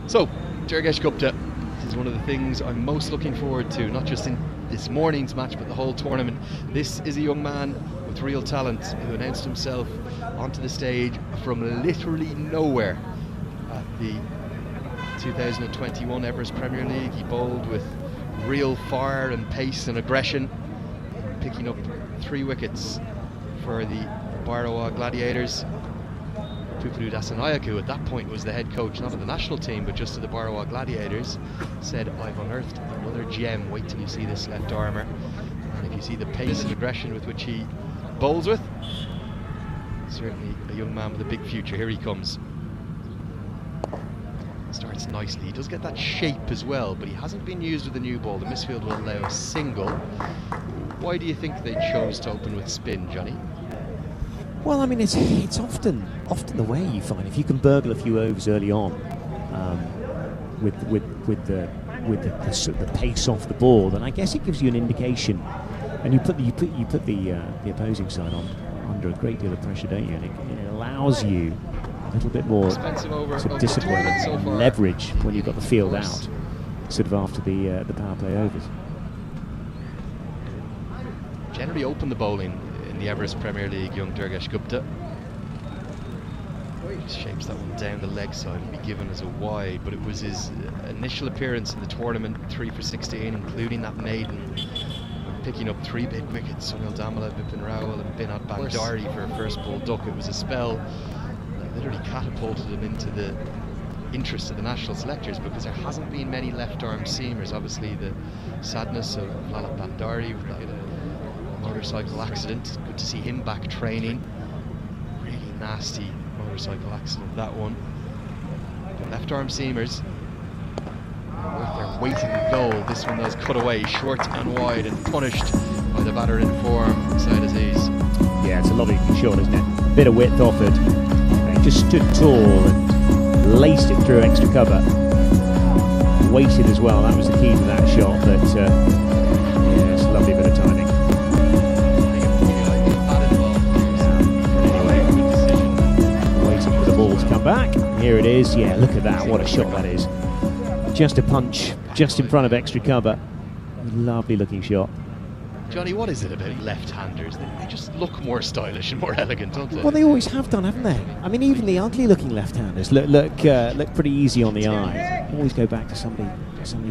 so, Durgesh Gupta. This is one of the things I'm most looking forward to, not just in this morning's match, but the whole tournament. This is a young man with real talent who announced himself onto the stage from literally nowhere at the 2021 Everest Premier League. He bowled with real fire and pace and aggression, picking up 3 wickets for the Bhairawa Gladiators. Pupadu Dasanayak, who at that point was the head coach, not of the national team, but just of the Bhairawa Gladiators, said, "I've unearthed another gem. Wait till you see this left armour." And if you see the pace and aggression with which he bowls with, certainly a young man with a big future. Here he comes. Starts nicely. He does get that shape as well, but he hasn't been used with the new ball. The misfield will allow a single. Why do you think they chose to open with spin, Johnny? Well, I mean, it's often the way you find if you can burgle a few overs early on with the pace off the ball, then I guess it gives you an indication, and you put the opposing side on under a great deal of pressure, don't you? And it allows you a little bit more sort of discipline and leverage when you've got the field out, sort of after the power play overs. Generally open the bowling in the Everest Premier League, young Durgesh Gupta. Shapes that one down the leg side and be given as a wide, but it was his initial appearance in the tournament, 3 for 16, including that maiden, picking up 3 big wickets. Sunil Damala, Bipin Rawal and Binod Bandari for a first ball duck. It was a spell that literally catapulted him into the interest of the national selectors, because there hasn't been many left-arm seamers. Obviously the sadness of Lalit Bandari with that motorcycle accident. Good to see him back training. Really nasty motorcycle accident, that one. But left-arm seamers are worth their weight in gold. This one does cut away, short and wide, and punished by the batter in form, Saeed Aziz. Yeah, it's a lovely shot, isn't it? Bit of width offered. He just stood tall and laced it through extra cover. Weighted as well, that was the key to that shot, but yeah, it's a lovely bit of timing. To come back. Here it is. Yeah, look at that. What a shot that is. Just a punch, just in front of extra cover. Lovely looking shot. Johnny, what is it about left-handers? They just look more stylish and more elegant, don't they? Well, they always have done, haven't they? I mean, even the ugly looking left-handers look pretty easy on the eye. Always go back to somebody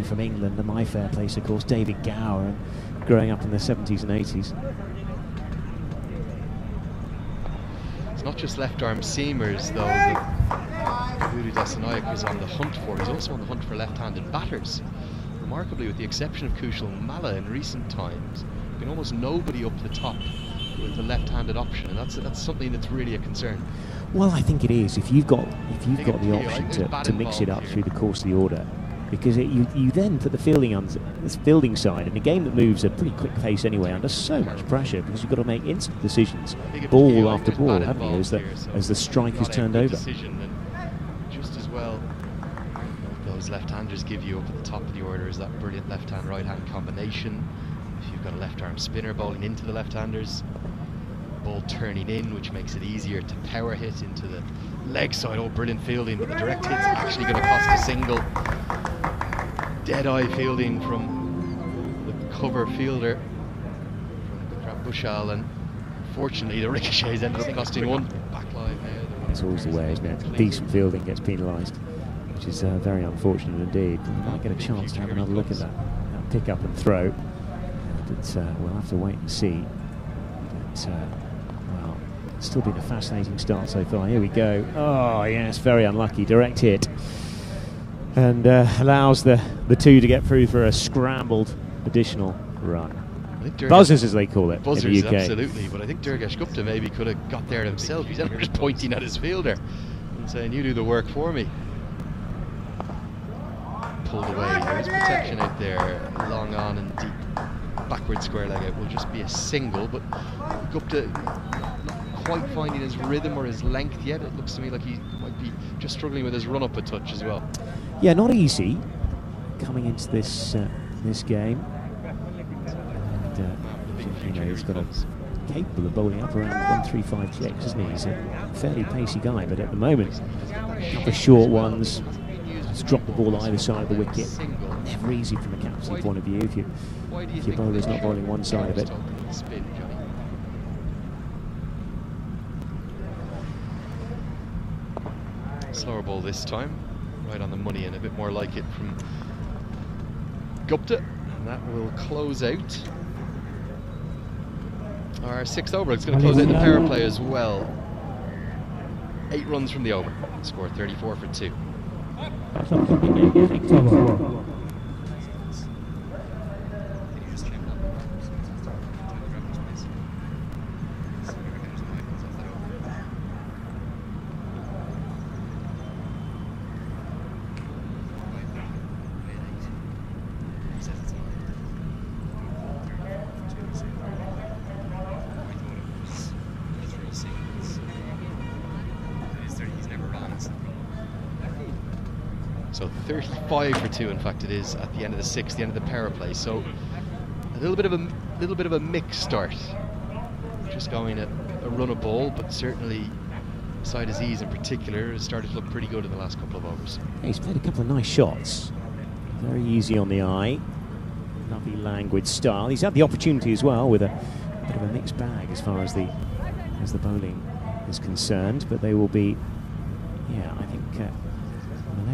from England, and my fair place, of course, David Gower, and growing up in the 70s and 80s. Not just left-arm seamers, though, that Pupadu Dasanayak is on the hunt for. He's also on the hunt for left-handed batters. Remarkably, with the exception of Kushal Malla in recent times, been almost nobody up the top with a left-handed option, and that's something that's really a concern. Well, I think it is. If you've got the option to mix it up through the course of the order, because you then put the fielding side in a game that moves at a pretty quick pace anyway, under so much pressure, because you've got to make instant decisions, ball after ball, haven't you, as the strike is turned over. Just as well, those left-handers give you up at the top of the order is that brilliant left-hand right-hand combination. If you've got a left-arm spinner bowling into the left-handers, ball turning in, which makes it easier to power hit into the leg side. Oh, brilliant fielding, but the direct hit's actually going to cost a single. Dead-eye fielding from the cover fielder from Vikram Bushal, and unfortunately the ricochets ended up costing one. Backline there. It's always the way, isn't it? Decent fielding gets penalised, which is very unfortunate indeed. We might get a chance to have another look at that pick up and throw, but we'll have to wait and see. But, well, it's still been a fascinating start so far. Here we go. Oh yes, very unlucky. Direct hit. And allows the two to get through for a scrambled additional run. Buzzers, as they call it, buzzers, in the UK. Absolutely, but I think Durgesh Gupta maybe could have got there himself. He's just pointing at his fielder and saying, you do the work for me. Pulled away. There's protection out there, long on and deep. Backward square leg out will just be a single, but Gupta not quite finding his rhythm or his length yet. It looks to me like he might be just struggling with his run-up a touch as well. Yeah, not easy coming into this this game. And he's got capable of bowling up around 135 clicks, isn't he? He's a fairly pacey guy, but at the moment, a couple of short ones. He's dropped the ball either side of the wicket. Never easy from a captaincy point of view if your bowler's not bowling one side of it. Slower ball this time, right on the money, and a bit more like it from Gupta, and that will close out our sixth over. It's going to close out the power play as well. 8 runs from the over, score 34 for 2. So 35 for 2, in fact, it is at the end of the 6th, the end of the power play. So a little bit of a mixed start. Just going at a run of ball, but certainly Side Aziz in particular has started to look pretty good in the last couple of overs. Yeah, he's played a couple of nice shots. Very easy on the eye. Lovely languid style. He's had the opportunity as well with a bit of a mixed bag as far as the bowling is concerned, but they will be, yeah, I think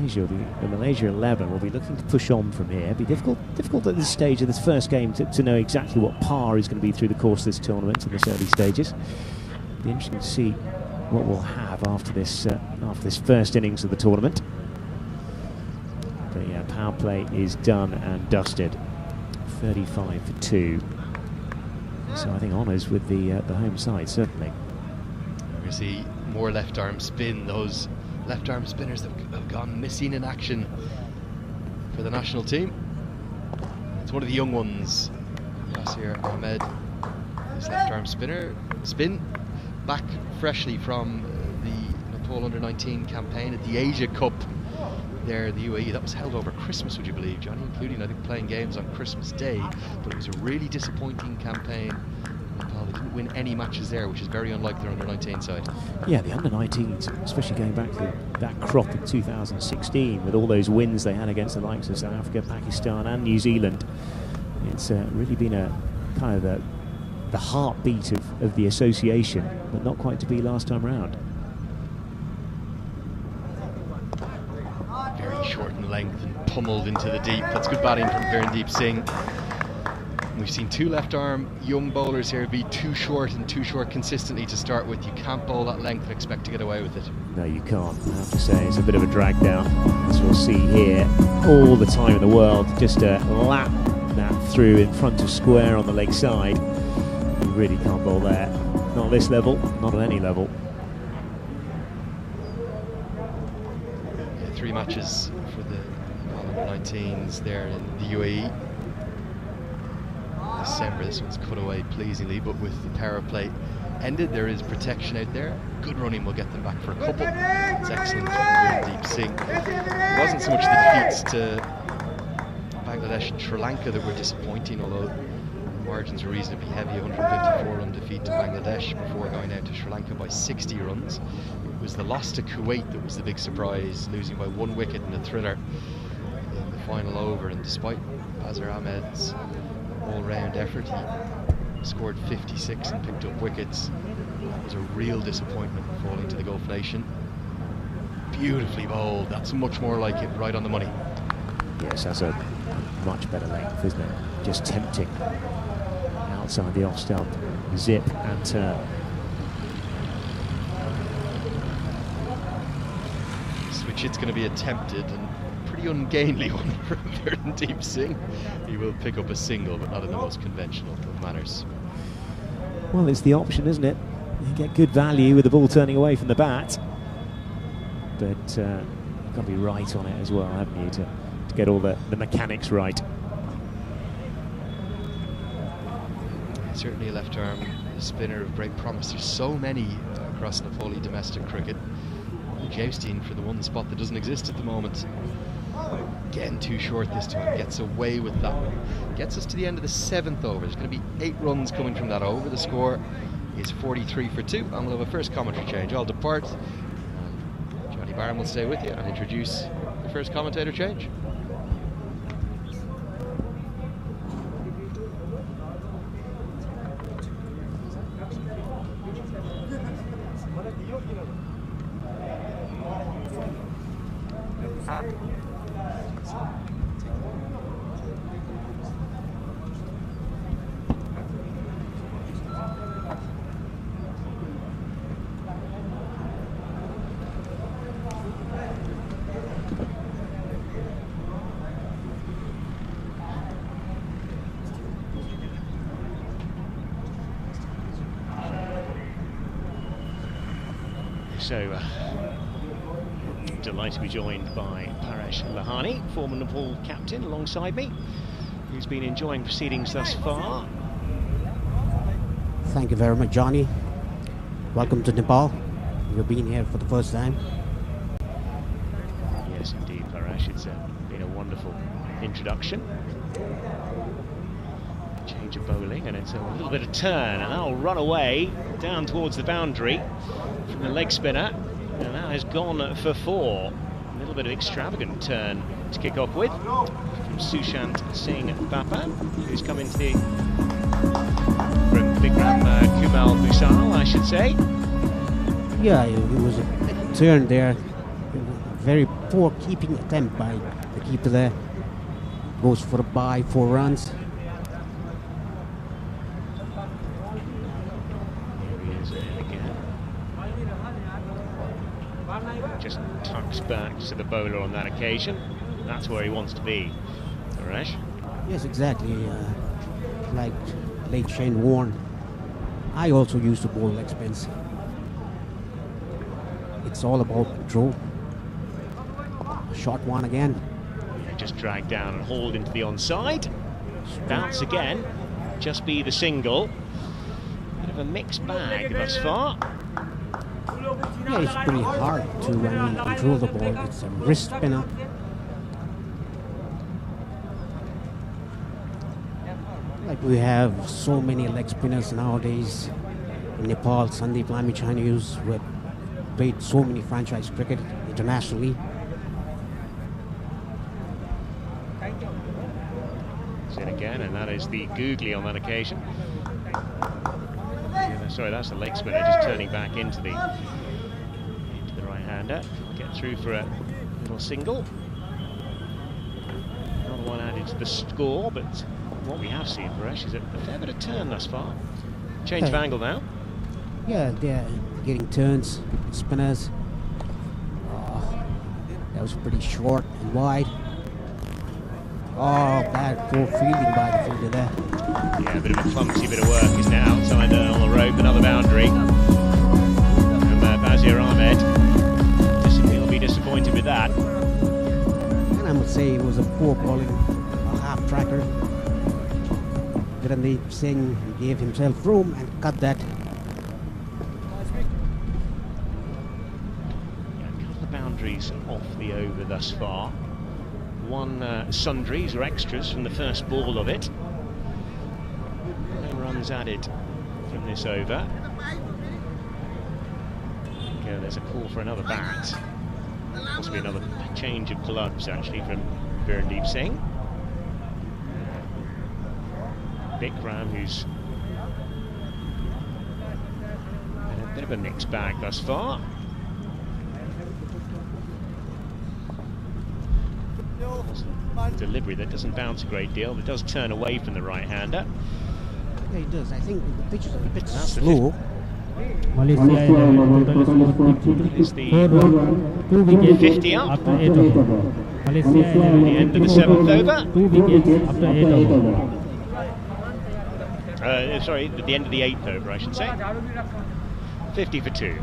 the Malaysia 11 will be looking to push on from here. It'll be difficult at this stage of this first game to know exactly what par is going to be through the course of this tournament in this early stages. It'll be interesting to see what we'll have after this first innings of the tournament. But yeah, power play is done and dusted. 35 for 2. So I think honours with the home side, certainly. We're going to see more left arm spin. Those left arm spinners that have gone missing in action for the national team. It's one of the young ones, Yasir Ahmed, his left arm spin back freshly from the Nepal under-19 campaign at the Asia Cup there in the UAE. That was held over Christmas, would you believe, Johnny, including I think playing games on Christmas Day, but it was a really disappointing campaign. Nepal, they didn't win any matches there, which is very unlike their under-19 side. Yeah, the under-19s, especially going back to that crop in 2016 with all those wins they had against the likes of South Africa, Pakistan and New Zealand. It's really been a kind of the heartbeat of the association, but not quite to be last time round. Very short in length and pummeled into the deep. That's good batting from Virendeep Singh. We've seen 2 left-arm young bowlers here be too short consistently to start with. You can't bowl that length and expect to get away with it. No, you can't. I have to say, it's a bit of a drag down, as we'll see here. All the time in the world, just lap that through in front of square on the leg side. You really can't bowl there. Not at this level, not at any level. Yeah, 3 matches for the under-19s there in the UAE. December, this one's cut away pleasingly, but with the power play ended, there is protection out there. Good running will get them back for a couple. It's excellent from Deep Singh. It wasn't so much the defeats to Bangladesh and Sri Lanka that were disappointing, although the margins were reasonably heavy. 154 run defeat to Bangladesh before going out to Sri Lanka by 60 runs. It was the loss to Kuwait that was the big surprise, losing by 1 wicket in a thriller in the final over. And despite Azhar Ahmed's all-round effort, he scored 56 and picked up wickets. That was a real disappointment, falling to the Gulf nation. Beautifully bowled. That's much more like it, right on the money. Yes, that's a much better length, isn't it? Just tempting. Outside the off-stump, zip and turn. Switch hit's going to be attempted, and pretty ungainly one from Deep Singh. He will pick up a single, but not in the most conventional of manners. Well, it's the option, isn't it? You get good value with the ball turning away from the bat, but you've got to be right on it as well, haven't you, to get all the mechanics right. Certainly a left-arm spinner of great promise. There's so many across Nepali domestic cricket. Jousting for the one spot that doesn't exist at the moment. Again, too short this time. Gets away with that one. Gets us to the end of the 7th over. There's going to be 8 runs coming from that over. The score is 43 for 2. And we'll have a first commentary change. I'll depart. Johnny Barham will stay with you and introduce the first commentator change. So, delighted to be joined by Paresh Lahani, former Nepal captain, alongside me, who's been enjoying proceedings thus far. Thank you very much, Johnny. Welcome to Nepal. You've been here for the first time. Yes, indeed, Paresh. It's been a wonderful introduction. Change of bowling, and it's a little bit of turn, and that'll run away down towards the boundary from the leg spinner, and that has gone for 4. A little bit of extravagant turn to kick off with from Sushant Singh Bappa, who's come into the from Vikram Kumal Bhusal, I should say. Yeah, it was a turn there. Very poor keeping attempt by the keeper there. Goes for a bye, 4 runs. Just tucks back to the bowler on that occasion. That's where he wants to be, Paresh. Yes, exactly. Like late Shane Warne, I also used to bowl leg spins. It's all about control. Short one again. Yeah, just drag down and hauled into the onside. Bounce again. Just be the single. Bit of a mixed bag thus far. Yeah, it's pretty hard to control the ball. It's a wrist spinner. Like we have so many leg spinners nowadays in Nepal. Sandeep Lamichanus, who have played so many franchise cricket internationally. It's in again, and that is the googly on that occasion. Yeah, sorry, that's the leg spinner just turning back into the right-hander. Get through for a little single. Another one added to the score, but what we have seen, Paresh, is a fair bit of turn thus far. Change of angle now. Yeah, they're getting turns, spinners. That was pretty short and wide. Oh, bad poor fielding by the fielder there. Yeah, a bit of a clumsy bit of work, isn't it? Outside on the rope, another boundary. And Bazir Ahmed, he'll be disappointed with that. And I must say it was a poor bowling, a half tracker. Virendeep Singh gave himself room and cut that. Yeah, a couple of boundaries off the over thus far. One sundries or extras from the first ball of it. No runs added from this over. There's a call for another bat. Possibly another change of gloves actually from Virendeep Singh. Bikram, who's had a bit of a mixed bag thus far. Delivery that doesn't bounce a great deal, but does turn away from the right-hander. Yeah, it does. I think the pitch is a bit slow. Malaysia 11, total score 42. Is the 2 wickets 50 up after 8 overs. Malaysia 11, the end of the 7th over. 2 wickets after 8 overs. Sorry, at the end of the 8th over, I should say. 50 for 2.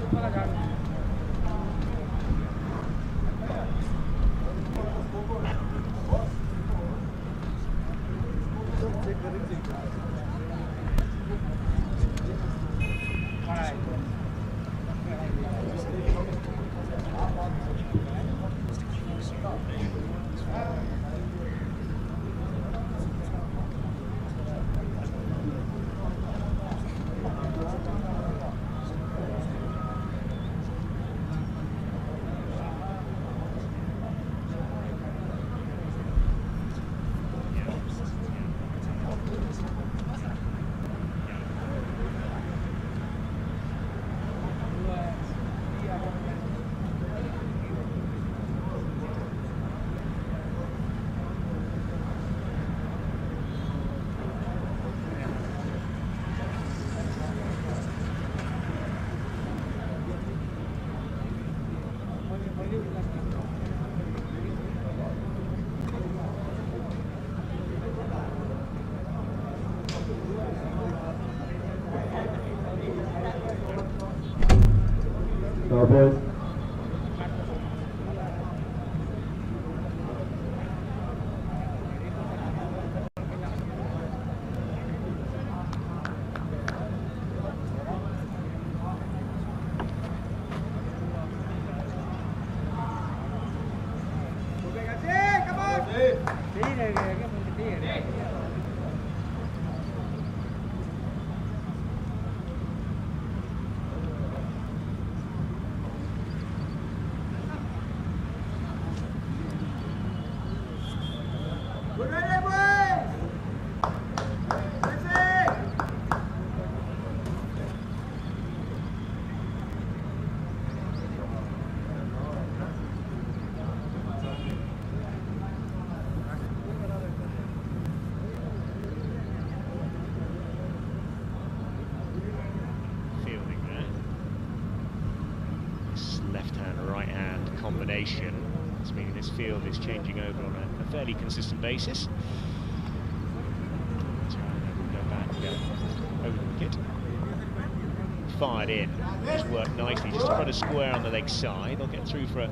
Double. Combination. It's meaning this field is changing over on a fairly consistent basis. So we'll go back over the wicket. Fired in. Just worked nicely. Just to put a square on the leg side. They'll get through for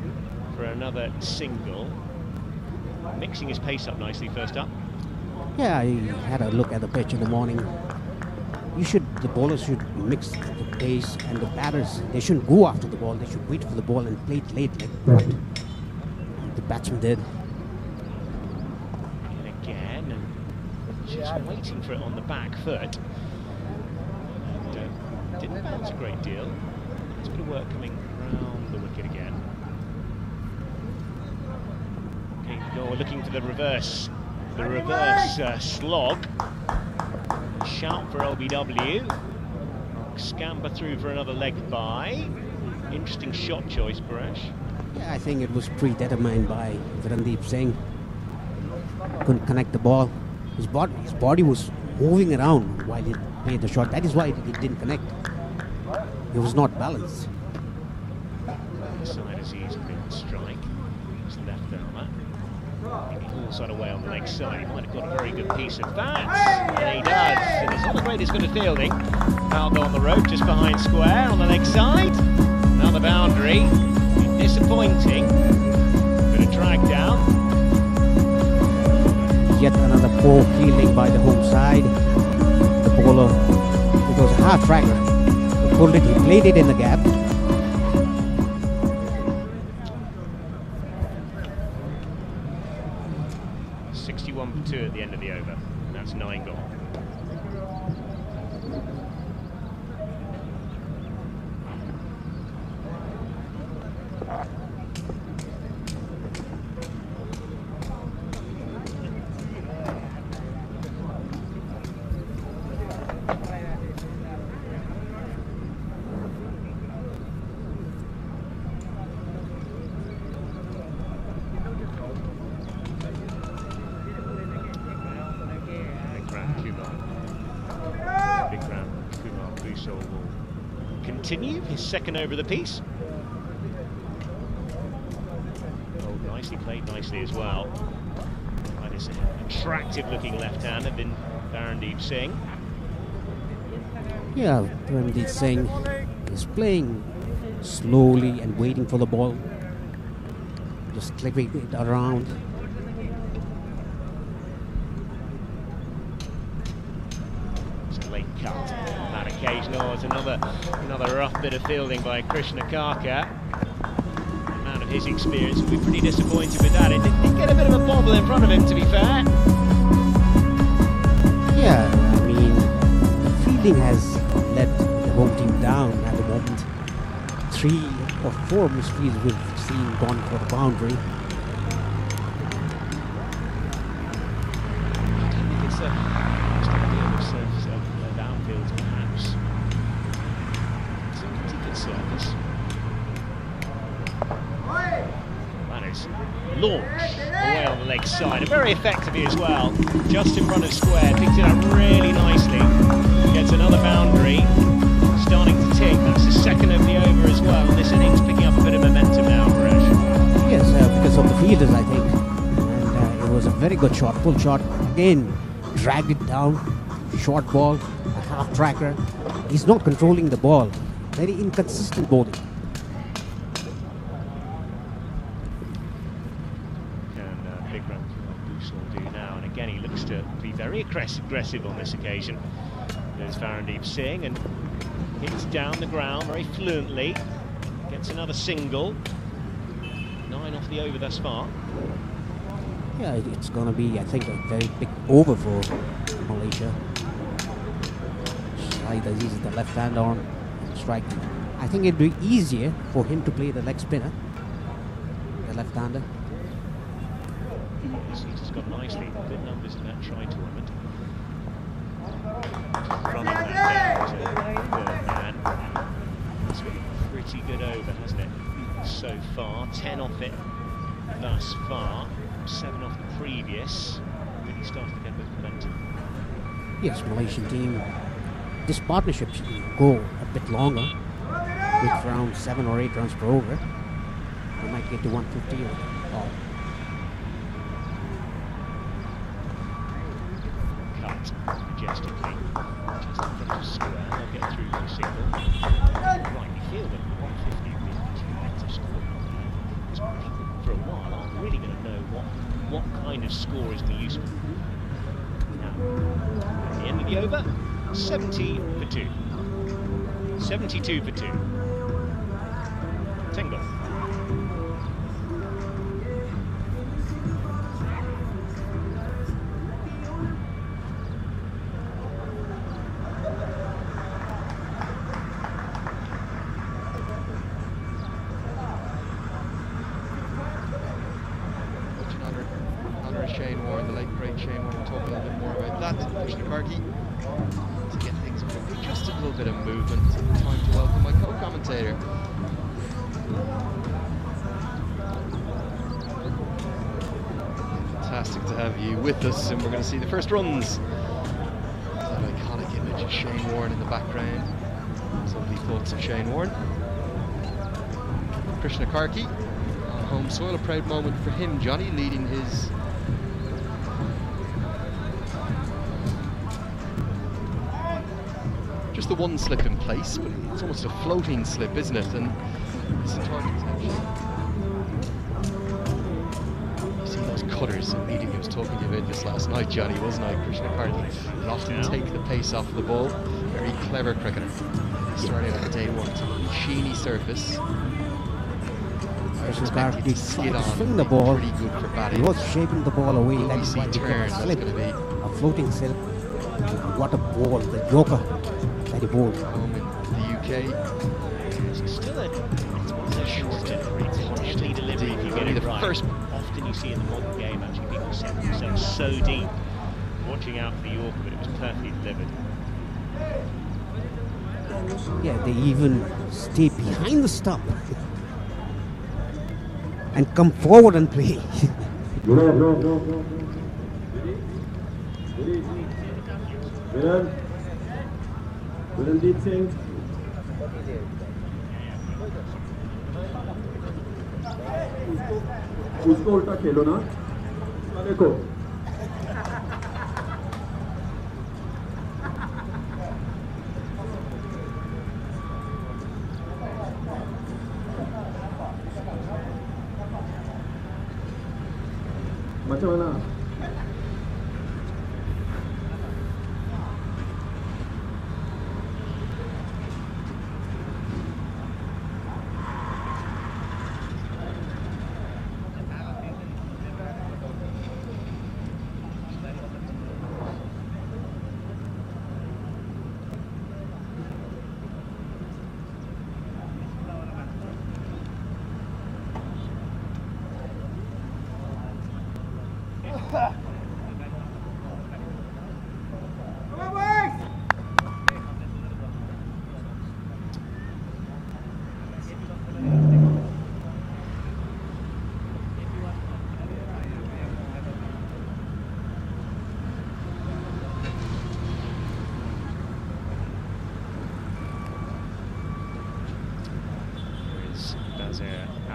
another single. Mixing his pace up nicely first up. Yeah, I had a look at the pitch in the morning. The bowlers should mix the pace, and the batters, they shouldn't go after the ball. They should wait for the ball and play it late, like what the batsman did. And again, and just waiting for it on the back foot. And didn't bounce a great deal. There's a bit of work coming round the wicket again. Okay, you're looking for the reverse. The reverse slog. Shout for LBW. Scamper through for another leg by. Interesting shot choice, Paresh. Yeah, I think it was predetermined by Virendeep Singh. Couldn't connect the ball. His body was moving around while he made the shot. That is why it didn't connect. He was not balanced. Side as he's been strike. His left armour. He pulls that away on the leg side. He might have got a very good piece of that. And he does. And it's not the greatest bit of fielding. Aldo on the rope just behind square on the leg side. Another boundary. Disappointing. Bit of drag down. Yet another poor fielding by the home side. The bowler, it was a half tracker. He pulled it, he played it in the gap. 61 for 2 at the end of the over. And that's 9 gone. Continue his second over of the piece. Oh, nicely played, nicely as well. By this attractive looking left-hander, been Barandeep Singh. Yeah, Barandeep Singh is playing slowly and waiting for the ball. Just clipping it around. It's a late cut on that occasion. Oh, it's another rough bit of fielding by Krishna Karka. The man of his experience will be pretty disappointed with that. It did get a bit of a bobble in front of him, to be fair. Yeah, I mean, the fielding has let the home team down at the moment. 3 or 4 misfields we've seen gone for the boundary. I don't think it's a surface of downfields, perhaps. It's a pretty good surface. That is launched away on the leg side, and very effectively as well. Just in front of square, picked it up really nicely. Gets another boundary, starting to tick. That's the second of the over as well, and this innings picking up a bit of momentum now, Paresh. Yes, because of the fielders, I think. And it was a very good shot, full shot. Again, dragged it down, short ball, a half tracker. He's not controlling the ball. Very inconsistent bowling. And big run for Bush will do now. And again, he looks to be very aggressive on this occasion. There's Barandeep Singh and hits down the ground very fluently. Gets another single. 9 off the over thus far. Yeah, it's going to be, I think, a very big over for Malaysia. Shahid Aziz is the left-hand arm strike. I think it'd be easier for him to play the leg spinner, the left-hander. He's just got nicely good numbers in that try tournament. Running that down to third man. It's been a pretty good over, hasn't it? So far, 10 off it thus far, 7 off the previous. Really started to get a bit of momentum. Yes, Malaysian team. This partnership should go a bit longer, with around 7 or 8 runs per over. We might get to 150 or all. Cut majestically, just in front of square. They'll get through the single. Rightly fielded, 150 would be a much better score. Because people for a while aren't really going to know what kind of score is going to be useful. Now, at the end of the over, 70 for 2. 72 for 2. Tingle. Shane Warren, the late great Shane Warren. We'll talk a little bit more about that. Krishna Karki to get things moving. Just a little bit of movement. Time to welcome my co-commentator. Fantastic to have you with us, and we're going to see the first runs. That iconic image of Shane Warren in the background. Lovely thoughts of Shane Warren. Krishna Karki on home soil. A proud moment for him, Johnny, leading his just the one slip in place, but it's almost a floating slip, isn't it? And this tournament's actually, you see those cutters immediately. I was talking to you about this last night, Johnny, wasn't I? Krishna Karthi will often take the pace off the ball. Very clever cricketer. Starting out day one, it's a sheeny surface. Krishna Karthi tried to swing the ball. Pretty good for batting. He was shaping the ball away. Will we That's see why it became turn? a That's slip, going to be a floating slip. What a ball, the joker that he bowled. home in the UK. It's still a short delivery. It's a deadly delivery if you get it right. Often you see in the modern game actually people set themselves so deep, watching out for the Yorker, but it was perfectly delivered. Yeah, they even stay behind the stump and come forward and play. Virendeep Singh. उसको उल्टा खेलो ना, देखो। बचाना।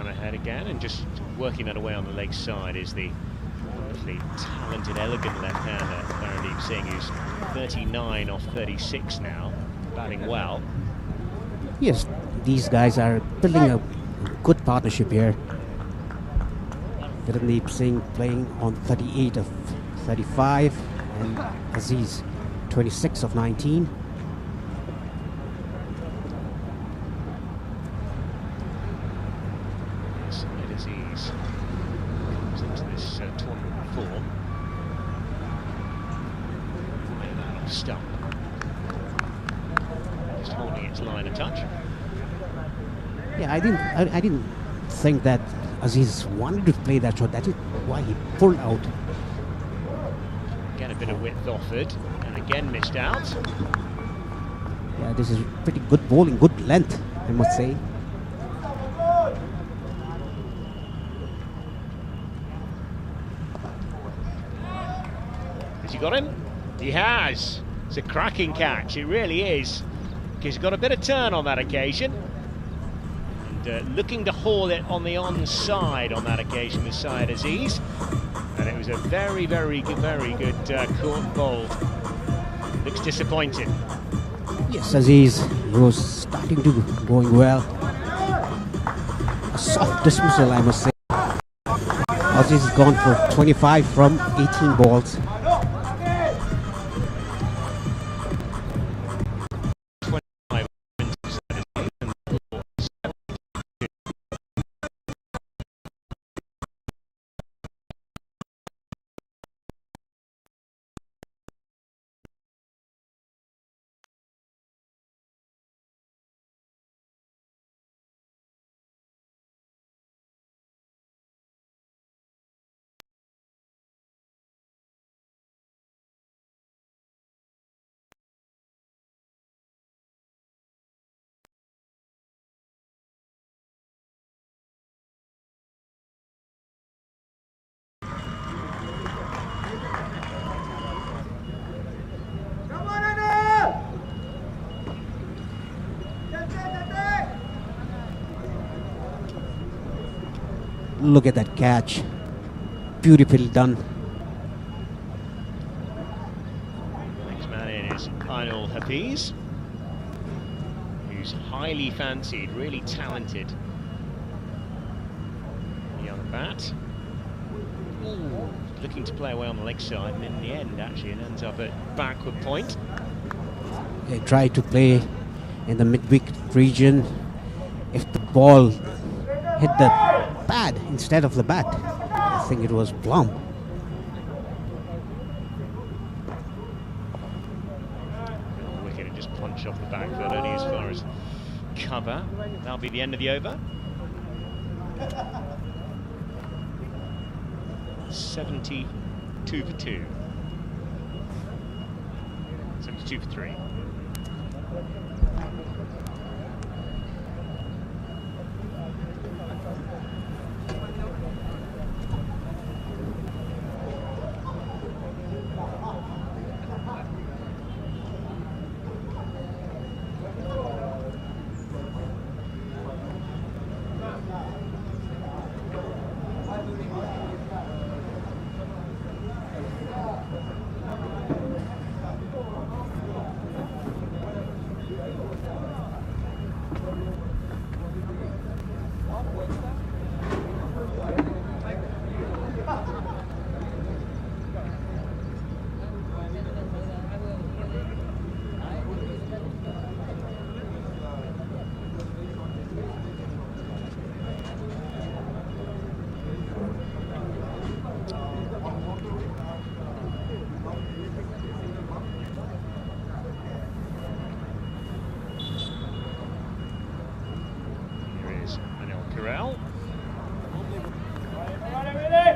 Ahead again, and just working that away on the leg side is the wonderfully talented, elegant left-hander Virendeep Singh, who's 39 off 36 now, batting well. Yes, these guys are building a good partnership here. Virendeep Singh playing on 38 of 35 and Aziz 26 of 19. Stump. Just holding its line a touch. Yeah, I didn't think that Aziz wanted to play that shot. That is why he pulled out. Again, a bit of width offered, and again missed out. Yeah, this is pretty good bowling, good length, I must say. Has he got him? He has. It's a cracking catch, it really is. He's got a bit of turn on that occasion. And looking to haul it on the onside on that occasion with Syed Aziz. And it was a very, very good caught bowled. Looks disappointed. Yes, Aziz was starting to going well. A soft dismissal, I must say. Aziz has gone for 25 from 18 balls. Look at that catch. Beautifully done. Next man in is Ainul Hafiz, who's highly fancied, really talented young bat. Ooh, looking to play away on the leg side, and in the end actually it ends up at backward point. They tried to play in the mid-wicket region. If the ball hit the pad instead of the bat, I think it was plumb. Wicket and just punch off the back foot only as far as cover. That'll be the end of the over. 72 for 2. 72 for 3.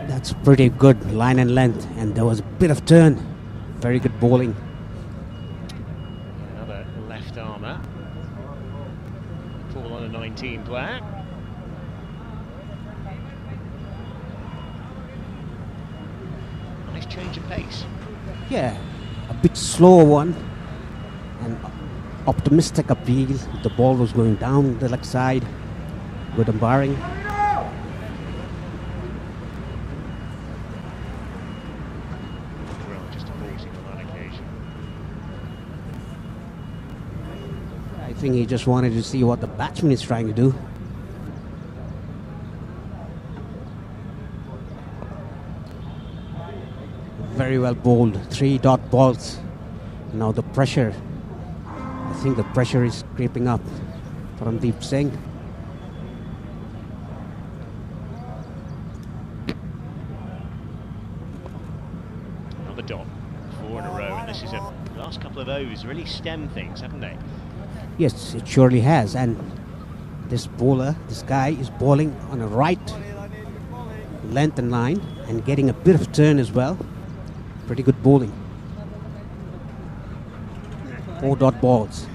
That's pretty good line and length, and there was a bit of turn. Very good bowling. Another left armour. Fall on a 19 player. Nice change of pace. Yeah, a bit slower one, and optimistic appeal. The ball was going down the leg side. Good umpiring. I think he just wanted to see what the batsman is trying to do. Very well bowled. 3 dot balls. Now the pressure. I think the pressure is creeping up from Deep Singh. Another dot. 4 in a row, and this is the last couple of overs really stem things, haven't they? Yes, it surely has. And this bowler, this guy is bowling on a right length and line and getting a bit of turn as well. Pretty good bowling. 4 dot balls.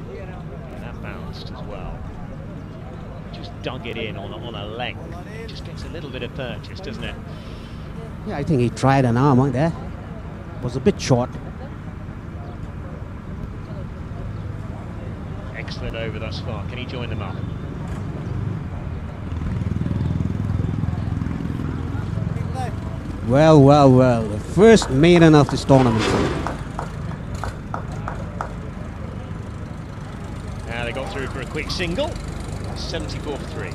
And that bounced as well. Just dug it in on a length. It just gets a little bit of purchase, doesn't it? Yeah, I think he tried an arm on there. Was a bit short. Excellent over thus far. Can he join them up? Well, well, well. The first maiden of this tournament. Now they got through for a quick single. 74 for 3.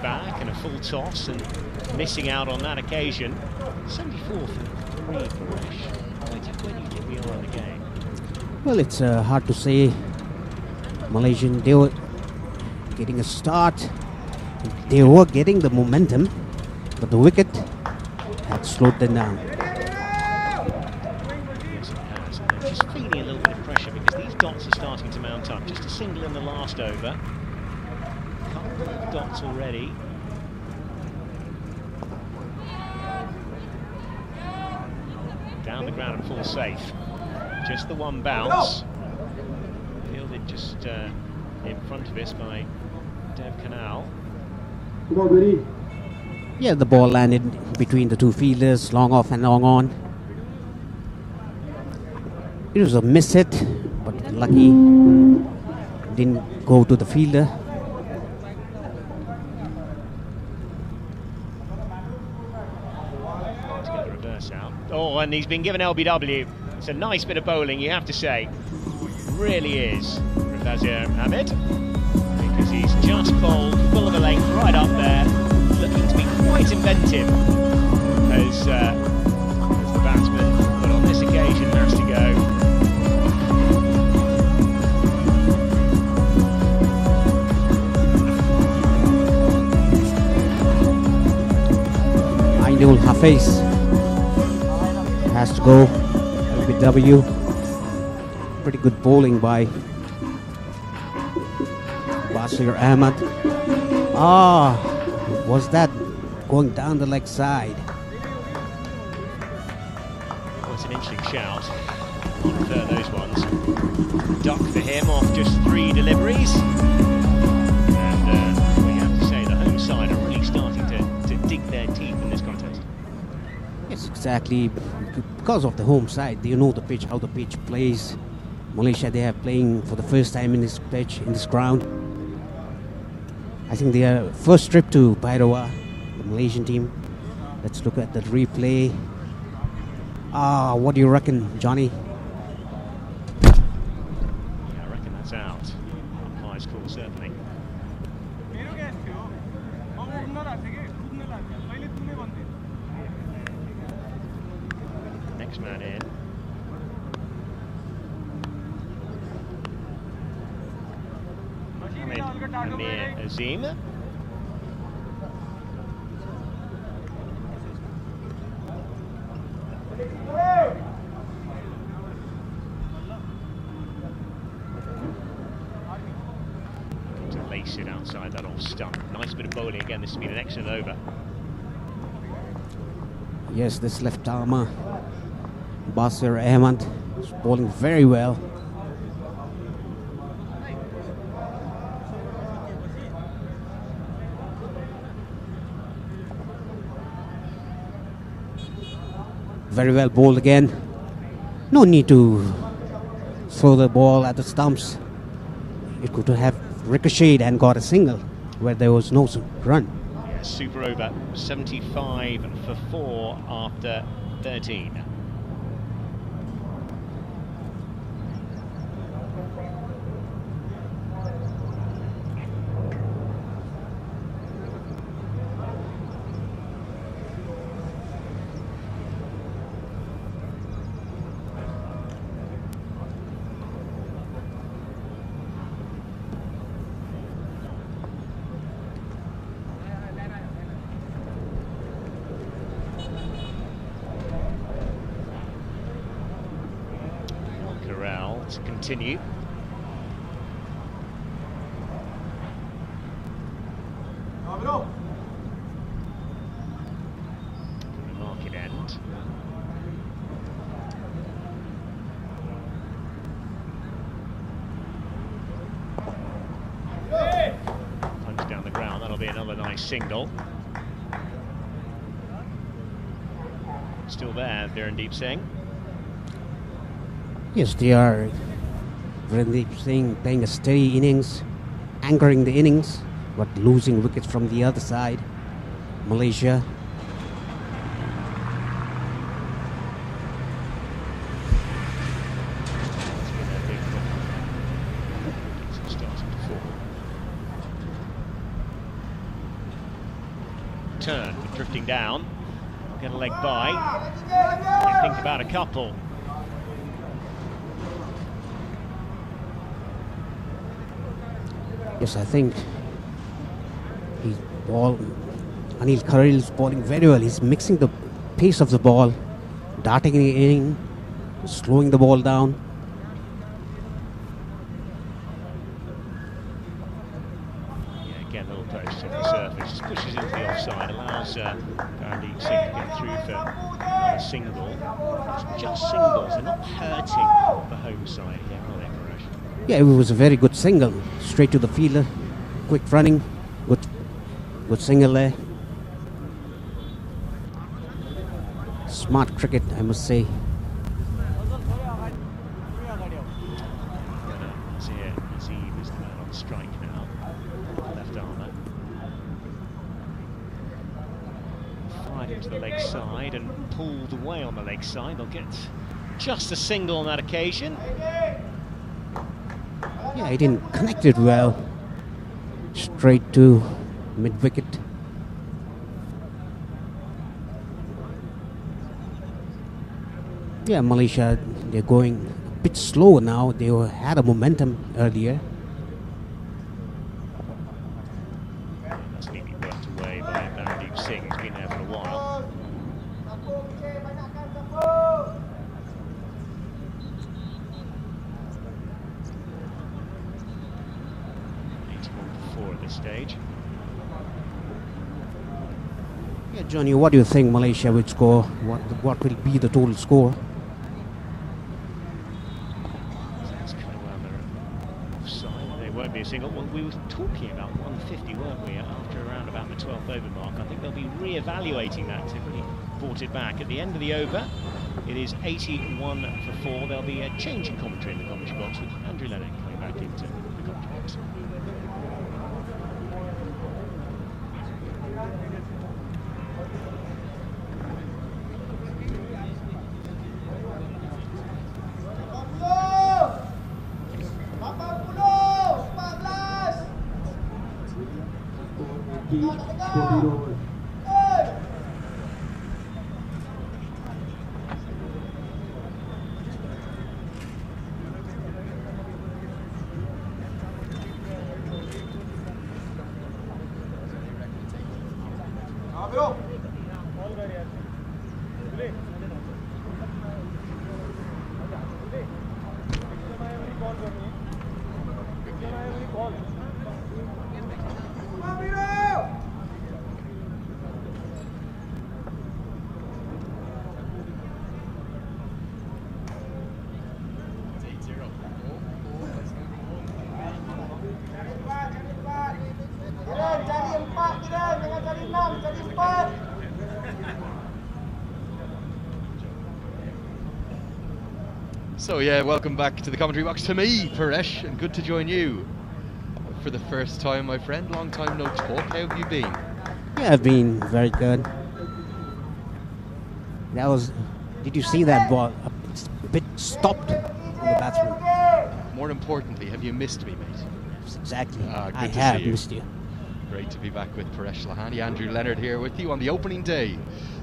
Back and a full toss and missing out on that occasion. 74 for 3 fresh. Where do you think we are in the game? Well, it's hard to say. Malaysian, they were getting a start. They were getting the momentum, but the wicket had slowed them down. dots are starting to mount up. Just a single in the last over. A couple of dots already. Down the ground and full safe. Just the one bounce. Fielded just in front of us by Dev Canal. Yeah, the ball landed between the two fielders, long off and long on. It was a miss hit, but lucky didn't go to the fielder. Let's get the reverse out. Oh, and he's been given LBW. It's a nice bit of bowling, you have to say. Really is, Ravazir Hamid, because he's just bowled full of the length right up there, looking to be quite inventive as the batsman, but on this occasion has to go. Ainul Hafiz has to go. LBW. Pretty good bowling by Basir Ahmad. Was that going down the leg side? Well, it's an interesting shout. I prefer those ones. Duck for him off just 3 deliveries. And we have to say the home side are really starting to dig their teeth in this contest. Yes, exactly. Because of the home side, they know the pitch, how the pitch plays. Malaysia, they are playing for the first time in this pitch, in this ground. I think their first trip to Bairoa, the Malaysian team. Let's look at the replay. What do you reckon, Johnny? Yeah, I reckon that's out. Umpire's call, certainly. Next man in. Amir Azim. To lace it outside that off stump. Nice bit of bowling again. This has been an excellent over. Yes, this left armer, Basir Ahmad, is bowling very well. Very well bowled again. No need to throw the ball at the stumps. It could have ricocheted and got a single where there was no run. Yeah, super over. 75 for 4 after 13. To continue. Market end. Punch down the ground, that'll be another nice single. Still there, Virendeep Singh. Yes, they are Virendeep Singh playing a steady innings, anchoring the innings, but losing wickets from the other side. Malaysia. Turn, drifting down, get a leg by, I think about a couple. Yes, I think Anil Kharil is bowling very well. He's mixing the pace of the ball, darting in, slowing the ball down. again, little approach to the surface, just pushes into the offside, allows Paramdeep Singh to get through for another single. It's just singles, they're not hurting the home side here, are they, Paresh? Yeah, it was a very good single, straight to the fielder, quick running, good single there. Smart cricket, I must say. Azim is the man on strike now, left armour. Fired into the leg side and pulled away on the leg side. They'll get just a single on that occasion. Yeah, he didn't connect it well. Straight to mid-wicket. Yeah, Malaysia, they're going a bit slow now. They had a momentum earlier. That's neatly worked away by Paramdeep Singh, who's been there for a while. At this stage. Yeah, Johnny, what do you think Malaysia would score? What will be the total score? That's kind of well, they're offside. They won't be a single. Well, we were talking about 150, weren't we, after around about the 12th over mark. I think they'll be re-evaluating that to really brought it back. At the end of the over, it is 81 for 4. There'll be a change in commentary in the commentary box with Andrew Lennon coming back into the commentary box. So yeah, welcome back to the commentary box to me, Paresh, and good to join you for the first time, my friend. Long time no talk. How have you been? Yeah, I've been very good. That was, did you see that ball? A bit stopped on the batsman. More importantly, have you missed me, mate? Yes, exactly. I Good to have see you. missed you. Great to be back with Paresh Lahani. Andrew Leonard here with you on the opening day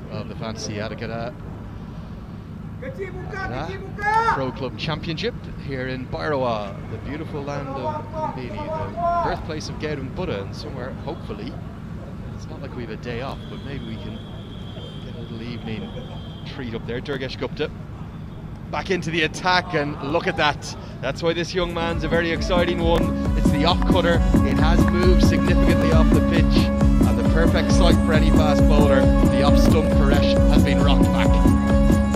of the Fancy Akhada Pro Club Championship here in Bairawa, the beautiful land of Lumbini, the birthplace of Gautam Buddha, and somewhere, hopefully, it's not like we have a day off, but maybe we can get a little evening treat up there. Durgesh Gupta back into the attack, and look at that. That's why this young man's a very exciting one. It's the off-cutter. It has moved significantly off the pitch, and the perfect site for any fast bowler. The off-stump Paresh has been rocked back.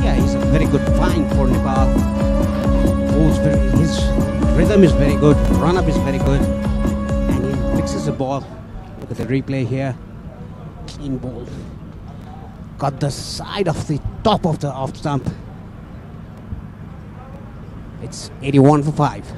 Yeah, he's a very good find for Nepal. His rhythm is very good, run-up is very good, and he mixes the ball. Look at the replay here. Clean ball. Got the side of the top of the off stump. It's 81 for 5.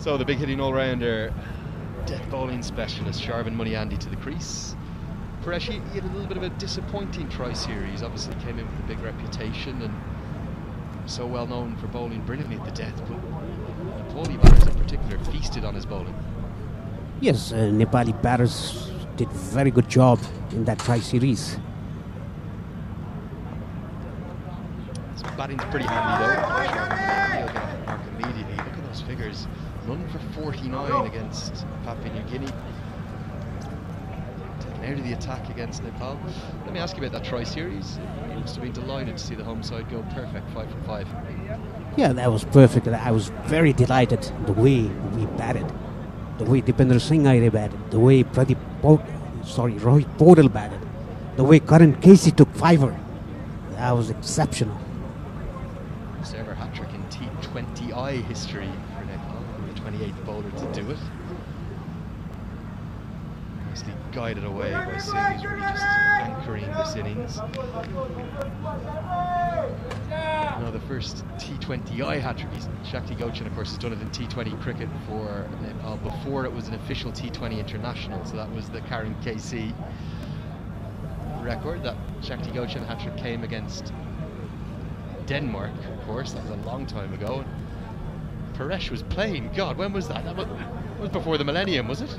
So the big hitting all-rounder, death bowling specialist, Sharvin Muniandi to the crease. Paresh, he had a little bit of a disappointing tri-series, obviously came in with a big reputation and so well known for bowling brilliantly at the death, but Nepali batters in particular feasted on his bowling. Yes, Nepali batters did a very good job in that tri-series. His batting's pretty handy though. He'll get off the mark immediately. Look at those figures. None for 49 against Papua New Guinea. Taken out of the attack against Nepal. Let me ask you about that tri-series. You must have been delighted to see the home side go perfect, 5 from 5. Yeah, that was perfect. I was very delighted the way we batted, the way Dipender Singh Aire batted, the way Rohit Paudel batted, the way Karan Casey took fiver. That was exceptional. First ever hat-trick in T20I history for Nepal, the 28th bowler to do it. Nicely guided away by Singh, who's really just anchoring this innings. Now the first T20I hat-trick, Shakti Gochan of course has done it in T20 cricket for Nepal before it was an official T20 international, so that was the Karan KC record. That Shakti Gochan hat-trick came against Denmark, of course, that was a long time ago. Paresh was playing, God, when was that? That was before the millennium, was it?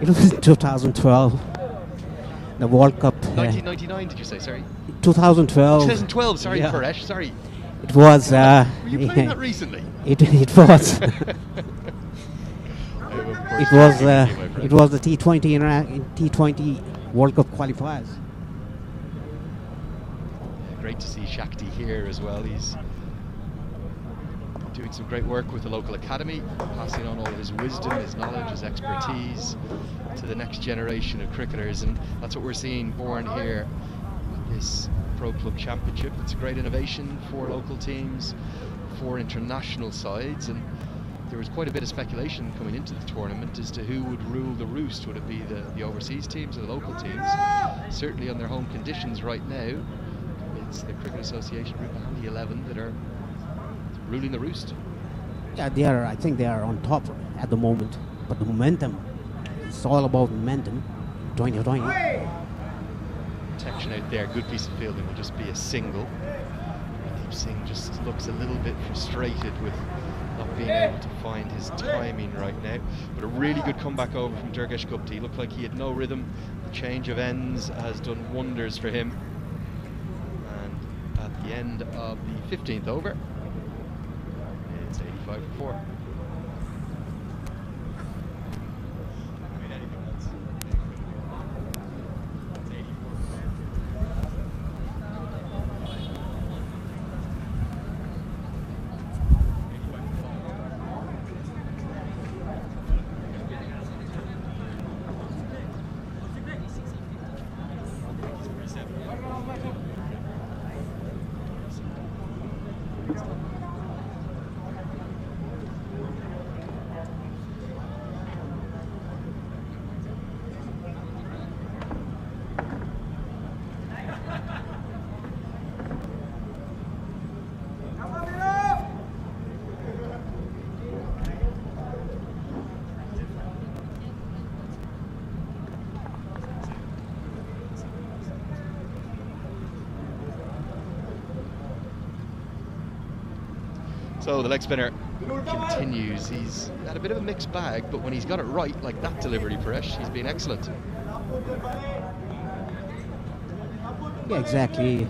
It was 2012, the World Cup. 1999, did you say? Sorry. 2012. 2012. Sorry, yeah. Paresh. Sorry. It was. Were you playing that recently? It was. It was the T20 World Cup qualifiers. Great to see Shakti here as well. He's doing some great work with the local academy, passing on all of his wisdom, his knowledge, his expertise to the next generation of cricketers, and that's what we're seeing born here at this Pro Club Championship. It's a great innovation for local teams, for international sides, and there was quite a bit of speculation coming into the tournament as to who would rule the roost. Would it be the overseas teams or the local teams? Certainly on their home conditions right now, it's the Cricket Association Rupahandy 11 that are ruling the roost. Yeah, they are. I think they are on top at the moment. But the momentum, it's all about momentum. 2020. Protection out there, good piece of fielding, will just be a single. Deep Singh just looks a little bit frustrated with not being able to find his timing right now. But a really good comeback over from Durgesh Gupta. He looked like he had no rhythm. The change of ends has done wonders for him. And at the end of the 15th over, it's 85 for 4. So the leg spinner continues. He's had a bit of a mixed bag, but when he's got it right, like that delivery, Paresh, he's been excellent. Yeah, exactly.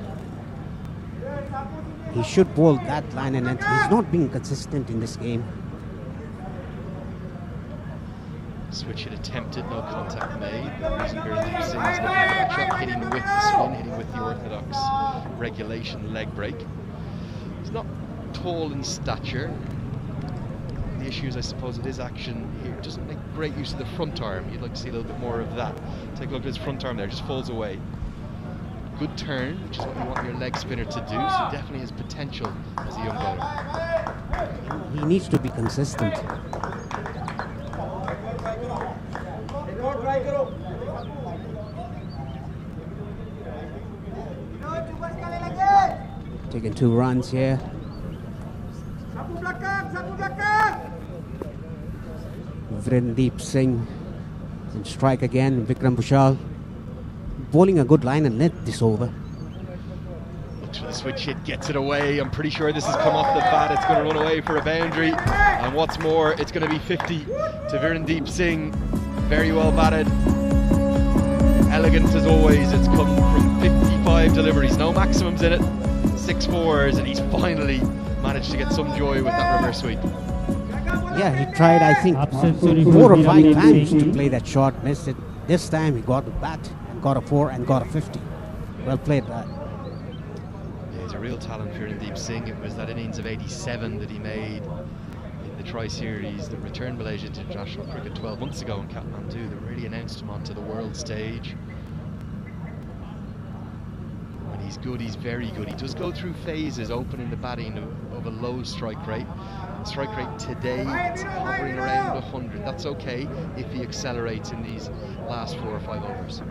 He should bowl that line, and he's not being consistent in this game. Switch it attempted, no contact made. The reason here Deep Singh's looking for that shot, hitting with the spin, hitting with the orthodox regulation leg break. He's not tall in stature. The issue is, I suppose, with his action here, doesn't make great use of the front arm. You'd like to see a little bit more of that. Take a look at his front arm there, just falls away. Good turn, which is what you want your leg spinner to do, so definitely has potential as a young bowler. He needs to be consistent. Taking 2 runs here. Virendeep Singh in strike again. Vikram Bhushal bowling a good line and length this over. Looks for the switch hit, gets it away. I'm pretty sure this has come off the bat. It's going to run away for a boundary. And what's more, it's going to be 50 to Virendeep Singh. Very well batted. Elegant as always. It's come from 55 deliveries. No maximums in it. 6 fours, and he's finally managed to get some joy with that reverse sweep. Yeah, he tried, I think, 4 or 5 times to play that shot. Missed it. This time he got the bat and got a 4 and got a 50. Well played, lad. Yeah, he's a real talent for Virendeep Singh. It was that innings of 87 that he made in the Tri-Series that returned Malaysia to international cricket 12 months ago in Kathmandu, that really announced him onto the world stage. When he's good, he's very good. He does go through phases, opening the batting of a low strike rate. Strike rate today, it's hovering around 100. That's okay if he accelerates in these last 4 or 5 overs.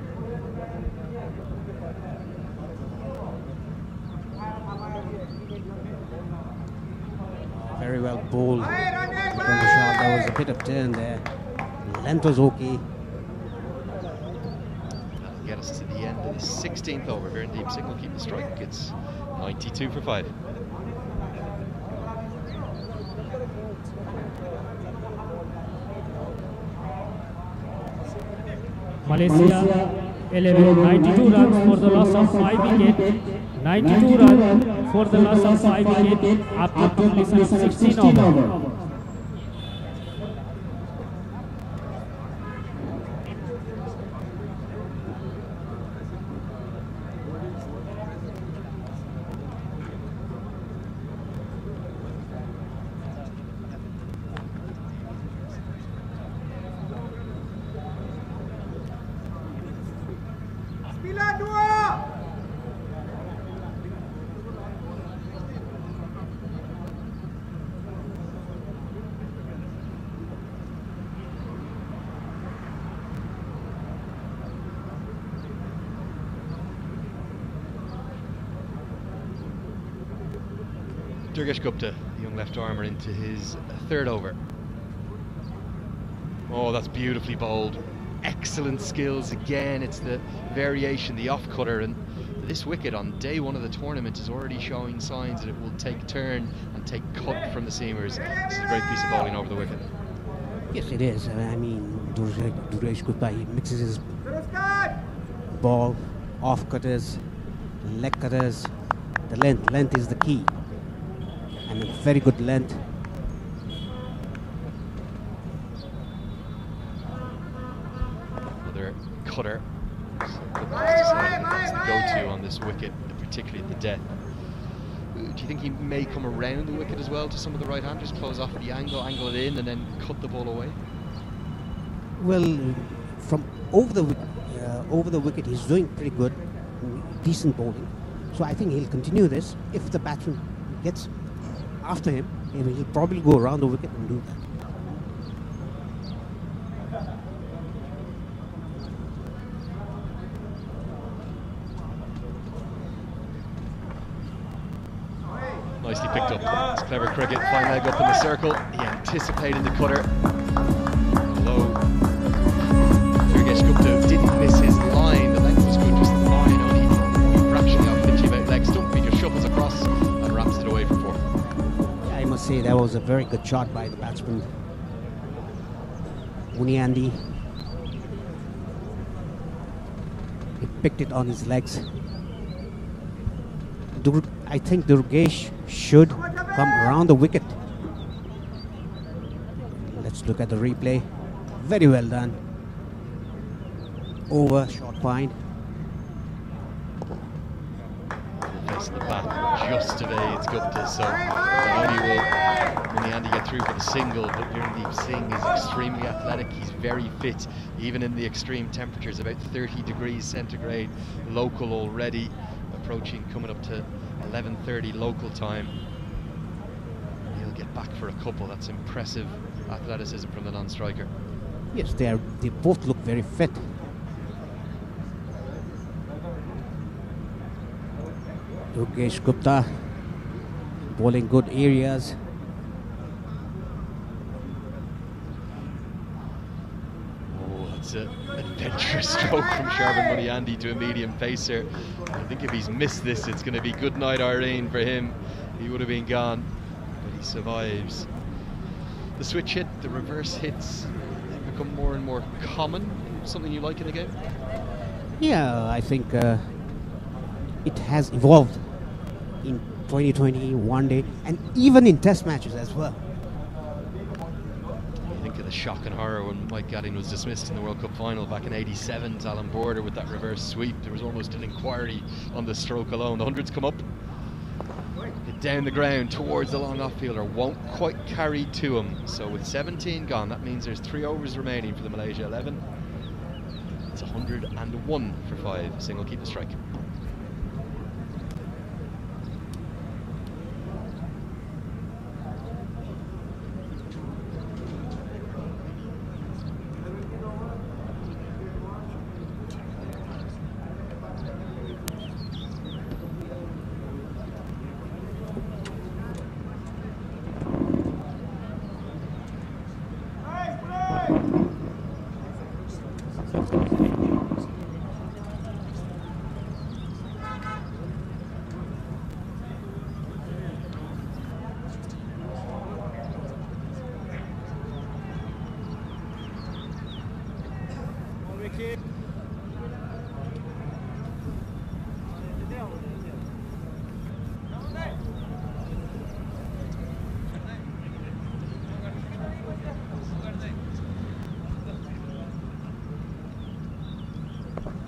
Very well bowled. There was a bit of turn there. Length was okay. That'll get us to the end of the 16th over. Virendeep Singh will keep the strike. It's 92 for 5. Malaysia 11, 92 runs for the loss of 5 wickets. 92 runs for the loss of 5 wickets after completion of 16 overs. Durgesh Gupta, the young left armer, into his 3rd over. Oh, that's beautifully bowled. Excellent skills again. It's the variation, the off cutter, and this wicket on day 1 of the tournament is already showing signs that it will take turn and take cut from the seamers. This is a great piece of bowling over the wicket. Yes, it is. I mean, Durgesh Gupta, he mixes his ball, off cutters, leg cutters. The length is the key. And a very good length. Another cutter. That's the go-to on this wicket, particularly at the death. Do you think he may come around the wicket as well to some of the right-handers, close off at the angle it in, and then cut the ball away? Well, from over the wicket, he's doing pretty good, decent bowling. So I think he'll continue this. If the batsman gets after him, he'll probably go around the wicket and do that. Nicely picked up. It's clever cricket. Fine leg up in the circle. He anticipated the cutter. Although Durgesh Gupta didn't miss his line, the length was good, just the line. Only fractionally off pitching about leg stump. He just shuffles across and raps it away for 4. I must say that was a very good shot by the batsman. Muniandi. He picked it on his legs. I think Durgesh should come around the wicket. Let's look at the replay. Very well done. Over, short fine. Face the bat just evades Gupta, so not only will Muniandi get through for the single, but Virendeep Singh is extremely athletic. He's very fit, even in the extreme temperatures, about 30 degrees centigrade local already, coming up to 11:30 local time. He'll get back for a couple. That's impressive athleticism from the non-striker. Yes, they both look very fit. Durgesh Gupta bowling good areas. dangerous stroke from Sharban Muniandi to a medium pacer. I think if he's missed this, it's going to be good night Irene for him. He would have been gone, but he survives. The switch hit, the reverse hits, they become more and more common. Something you like in the game? Yeah, I think it has evolved in 2020, one day, and even in test matches as well. You think of the shock and horror when Mike Gadding was dismissed in the World Cup final back in '87, Alan Border with that reverse sweep. There was almost an inquiry on the stroke alone. The hundreds come up, hit down the ground towards the long off-fielder, won't quite carry to him. So with 17 gone, that means there's 3 overs remaining for the Malaysia XI. It's 101 for 5, single keep the strike.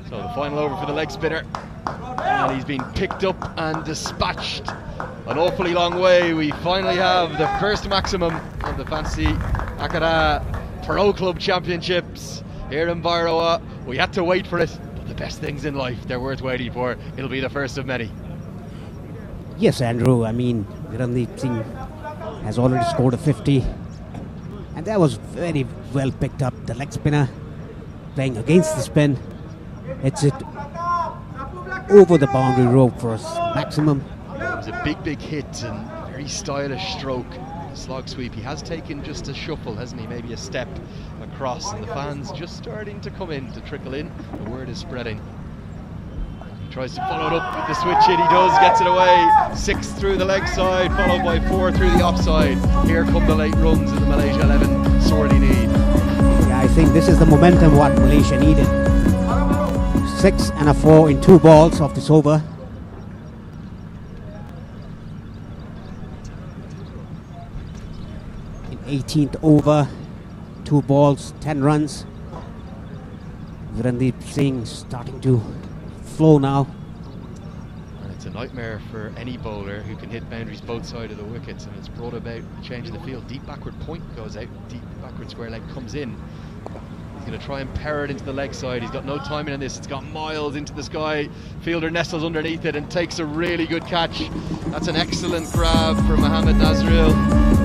So the final over for the leg spinner, and he's been picked up and dispatched an awfully long way. We finally have the first maximum of the fancy Akhada Pro Club Championships here in Bairoa. We had to wait for it, but the best things in life, they're worth waiting for. It'll be the first of many. Yes, Andrew, I mean, Virandeep Singh has already scored a 50, and that was very well picked up. The leg spinner playing against the spin. It's it over the boundary rope for a maximum. It was a big hit and very stylish stroke. The slog sweep. He has taken just a shuffle, hasn't he? Maybe a step across, and the fans just starting to come in, to trickle in. The word is spreading. He tries to follow it up with the switch hit. He does, gets it away. 6 through the leg side, followed by 4 through the offside. Here come the late runs that the Malaysia XI sorely need. Yeah, I think this is the momentum what Malaysia needed. 6 and a 4 in 2 balls of this over. In 18th over, 2 balls, 10 runs. Virandeep Singh starting to flow now. And it's a nightmare for any bowler who can hit boundaries both sides of the wickets, and it's brought about a change in the field. Deep backward point goes out, deep backward square leg comes in. He's going to try and power it into the leg side. He's got no timing on this. It's got miles into the sky. Fielder nestles underneath it and takes a really good catch. That's an excellent grab for Mohammad Nazril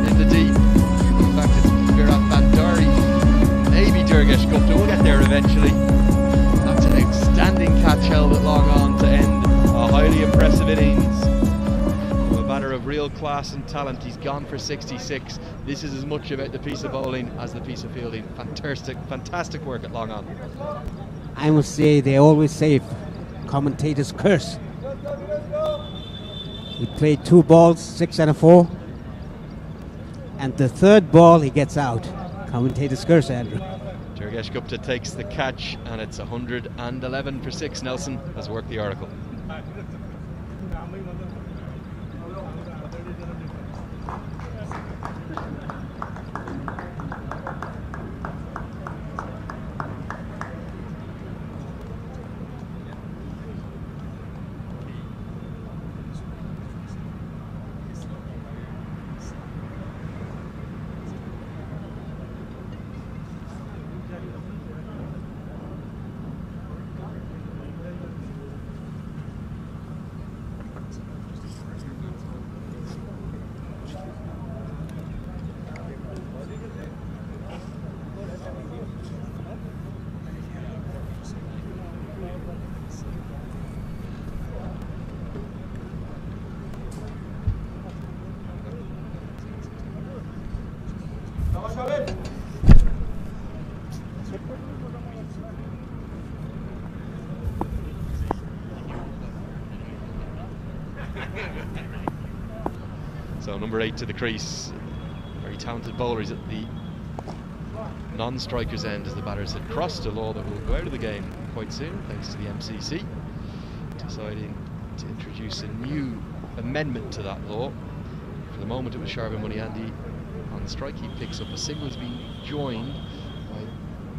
in the deep. In fact, it's Virat Bandari, maybe Durgesh Gupta. We'll get there eventually. That's an outstanding catch held at long on to end a highly impressive innings. A batter of real class and talent. He's gone for 66. This is as much about the piece of bowling as the piece of fielding. Fantastic work at long on. I must say, they always say commentators curse. He played 2 balls, 6 and a 4, and the 3rd ball he gets out. Commentators curse, Andrew. Durgesh Gupta takes the catch, and it's 111 for 6. Nelson has worked the article. So number 8 to the crease. Very talented bowler. He's at the non-striker's end as the batters had crossed a law that will go out of the game quite soon, thanks to the MCC deciding to introduce a new amendment to that law. For the moment it was Sharvin Muniandi on strike. He picks up a single. He's been joined by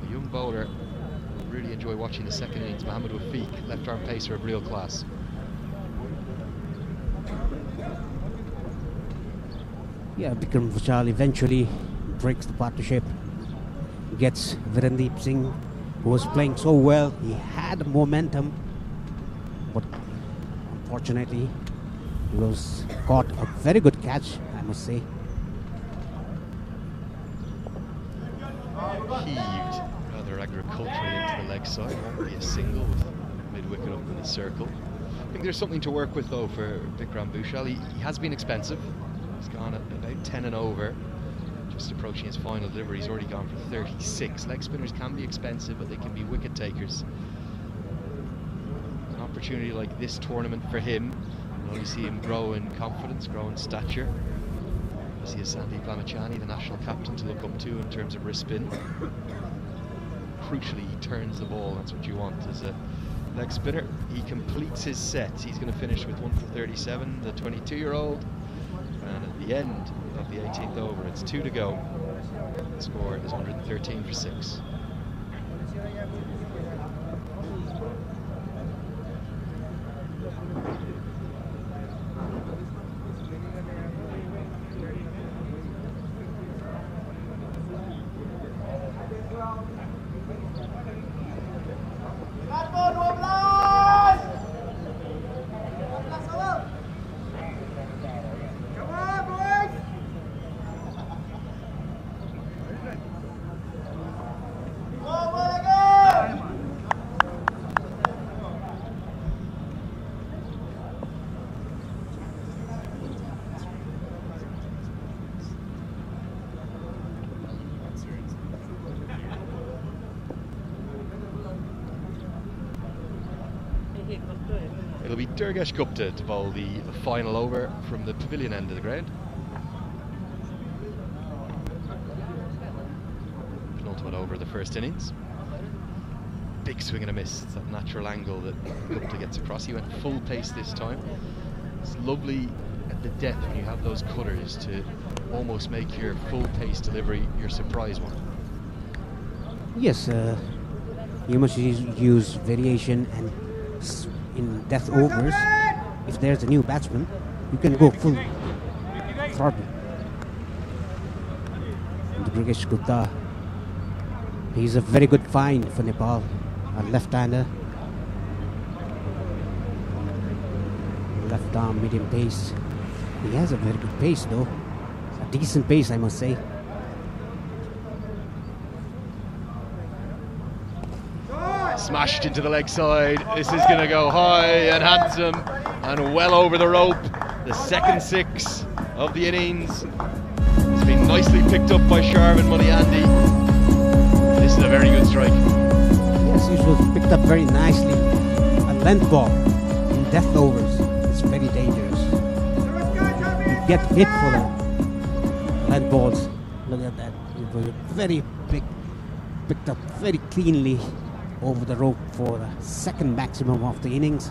a young bowler who will really enjoy watching the second innings, Mohammed Wafiq, left arm pacer of real class. Yeah, Bikram Vishal eventually breaks the partnership, gets Virendeep Singh, who was playing so well. He had momentum, but unfortunately he was caught a very good catch, I must say. Heaved rather agriculturally into the leg side. Won't be a single with mid-wicket up in the circle. I think there's something to work with though for Bikram Bhushal. He has been expensive. He's gone at about 10 and over, just approaching his final delivery. He's already gone for 36. Leg spinners can be expensive, but they can be wicket takers. An opportunity like this tournament for him, we'll only see him grow in confidence, grow in stature. You see a Sandeep Lamachani, the national captain, to look up to in terms of wrist spin. Crucially, he turns the ball. That's what you want as a leg spinner. He completes his set. He's going to finish with 1 for 37, the 22-year-old. And at the end of the 18th over, it's 2 to go. The score is 113 for 6. It'll be Durgesh Gupta to bowl the final over from the pavilion end of the ground. Penultimate over of the first innings. Big swing and a miss. It's that natural angle that Gupta gets across. He went full pace this time. It's lovely at the depth when you have those cutters to almost make your full pace delivery your surprise one. Yes, you must use variation, and in death overs, if there's a new batsman, you can go full throttle. And Durgesh Gupta, he's a very good find for Nepal, a left-hander. Left arm medium pace. He has a very good pace though, a decent pace I must say. Smashed into the leg side. This is going to go high and handsome and well over the rope. The second 6 of the innings. It's been nicely picked up by Sharvin Muniandi. This is a very good strike. Yes, it was picked up very nicely. A length ball in death overs. It's very dangerous. You get hit for the length balls. Look at that. It was very big, picked up very cleanly over the rope for the second maximum of the innings.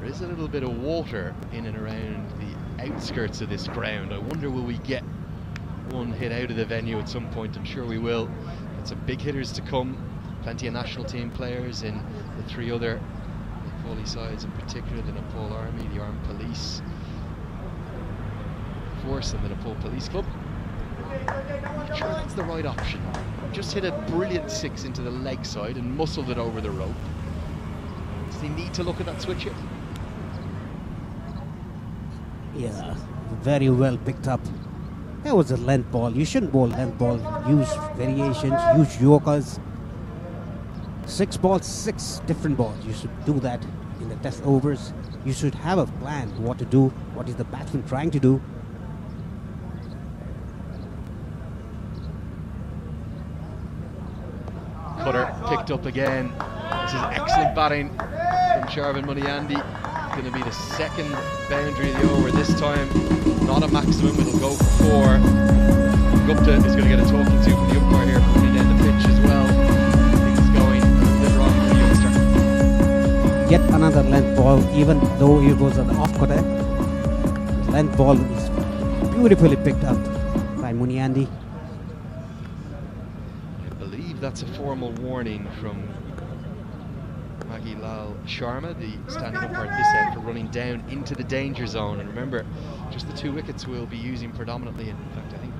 There is a little bit of water in and around the outskirts of this ground. I wonder will we get one hit out of the venue at some point. I'm sure we will. Got some big hitters to come. Plenty of national team players in the 3 other Nepali sides, in particular the Nepal Army, the Armed Police Force and the Nepal Police Club. I'm sure that's the right option. Just hit a brilliant 6 into the leg side and muscled it over the rope. Does he need to look at that switch hit? Yeah, very well picked up. That was a length ball. You shouldn't bowl length ball. Use variations, use yokers. 6 balls, 6 different balls. You should do that in the test overs. You should have a plan what to do, what is the batsman trying to do. Cutter picked up again. This is excellent batting from Sharvin Muniandi. going to be the second boundary of the over this time. Not a maximum, it'll go for 4. Gupta is going to get a talking to from the umpire here coming down the pitch as well. Things going a bit wrong for the youngster. Yet another length ball, even though it was an off-cutter. Length ball is beautifully picked up by Muniandi. I believe that's a formal warning from Maggie Lal Sharma, the standing umpire at this end, for running down into the danger zone. And remember, just the 2 wickets we'll be using predominantly, in fact I think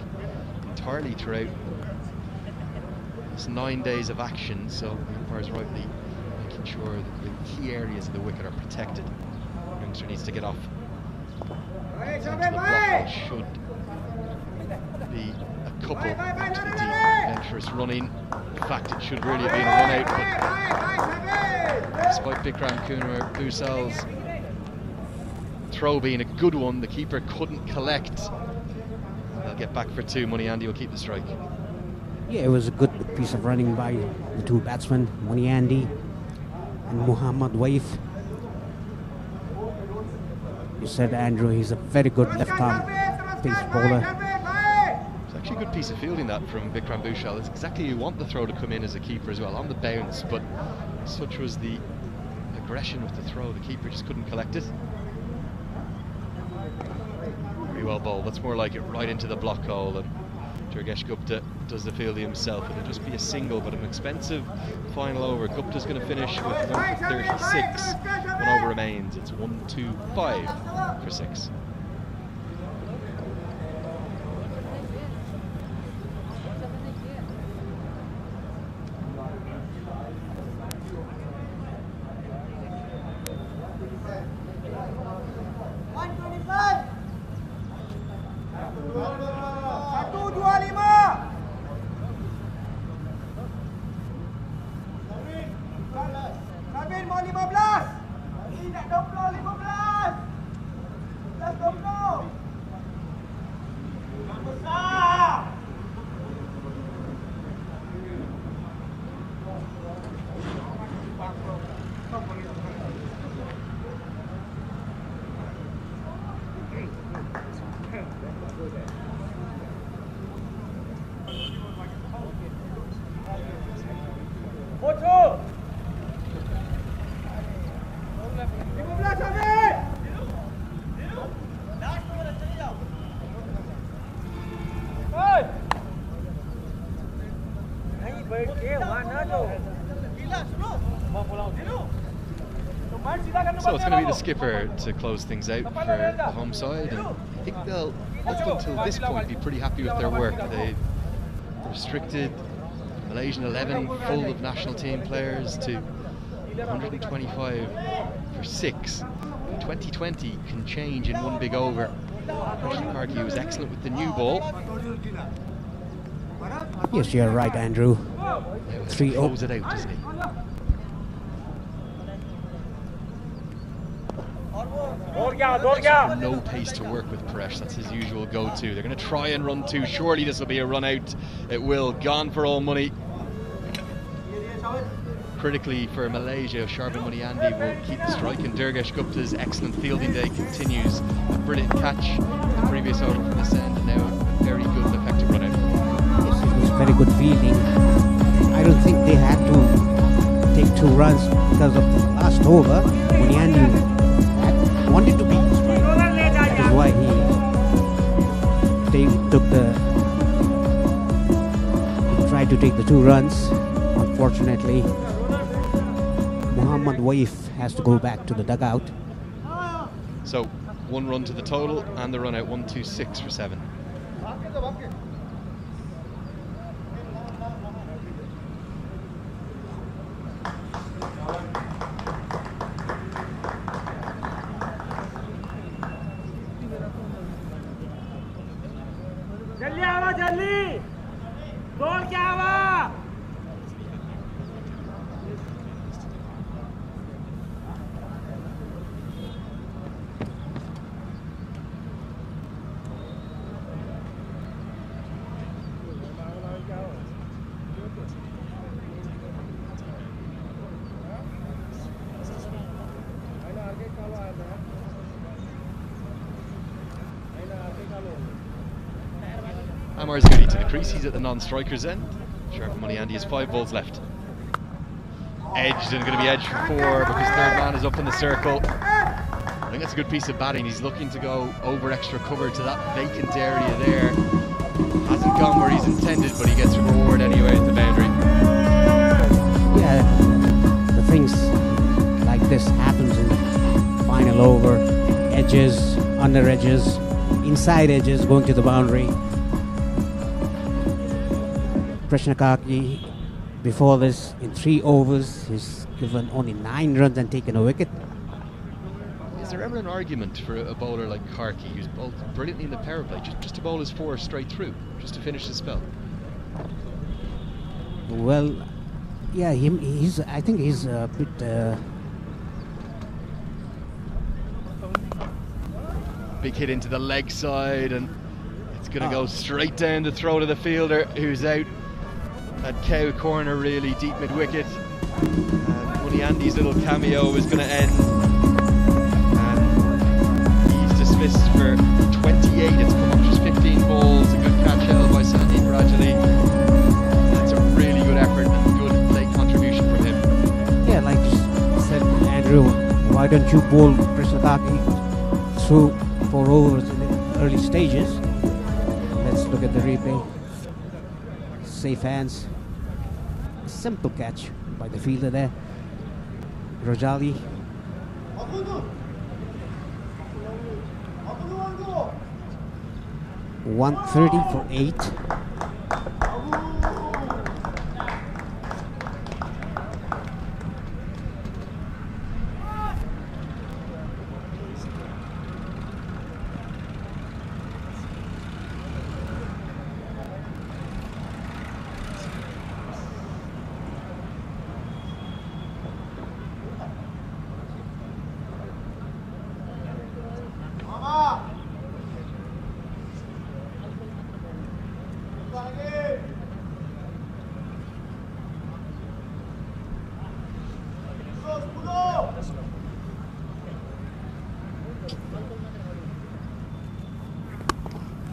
entirely throughout this 9 days of action, so the umpire's rightly making sure that the key areas of the wicket are protected. The youngster needs to get off into the block. Should be a couple into the deep adventurous running. In fact, it should really have been a run out, but despite Bikram Kumar Bhusal's throw being a good one, the keeper couldn't collect. They'll get back for 2. Muniandi will keep the strike. Yeah, it was a good piece of running by the 2 batsmen, Muniandi and Muhammad Waif. You said, Andrew, he's a very good left-arm pace bowler. It's actually a good piece of fielding that from Bikram Bhushal. It's exactly you want the throw to come in as a keeper as well, on the bounce, but such was the aggression of the throw, the keeper just couldn't collect it. Very well bowled. That's more like it right into the block hole, and Durgesh Gupta does the fielding himself. It'll just be a single, but an expensive final over. Gupta's going to finish with 136. 1 over remains. It's 1-2-5 for 6. So it's going to be the skipper to close things out for the home side, and I think they'll, up until this point, be pretty happy with their work. They restricted Malaysian 11 full of national team players to 125 for 6. 2020 can change in one big over. Krishnan Karki was excellent with the new ball. Yes, you're right, Andrew. 3-0. Close it out, doesn't he? No pace to work with Paresh. That's his usual go-to. They're going to try and run 2. Surely this will be a run out. It will. Gone for all money. Critically for Malaysia, Sharvin Muniandi will keep the strike, and Durgesh Gupta's excellent fielding day continues. A brilliant catch the previous over from this end, and now a very good and effective run out. Yes, it was very good fielding. I don't think they had to take 2 runs because of the last over. Muniandi wanted to beat the strike. That is why he tried to take the 2 runs. Unfortunately, Muhammad Waif has to go back to the dugout. So 1 run to the total, and the run out 1-2-6 for 7. Amar Zudi to the crease. He's at the non-strikers end. Sharp Money Andy has 5 balls left. Edged, and going to be edged for 4 because third man is up in the circle. I think that's a good piece of batting. He's looking to go over extra cover to that vacant area there. Hasn't gone where he's intended, but he gets a reward anyway at the boundary. Yeah, the things like this happens in the final over. Edges, under edges, inside edges, going to the boundary. Krishnakaki, before this, in 3 overs, he's given only 9 runs and taken a wicket. Is there ever an argument for a bowler like Karki, who's bowled brilliantly in the power play, just to bowl his 4 straight through, just to finish the spell? Well, yeah, I think he's a bit... Big hit into the leg side, and it's going to go straight down the throat of the fielder, who's out at cow corner, really deep mid-wicket. And Money Andy's little cameo is going to end. Dismissed for 28. It's come up just 15 balls. A good catch held by Sandy gradually. That's a really good effort and good late contribution from him. Yeah, like you said, Andrew, why don't you bowl Krishnakaki through 4 overs in the early stages? Let's look at the replay. Safe hands. Simple catch by the fielder there. Rojali. 130 for 8.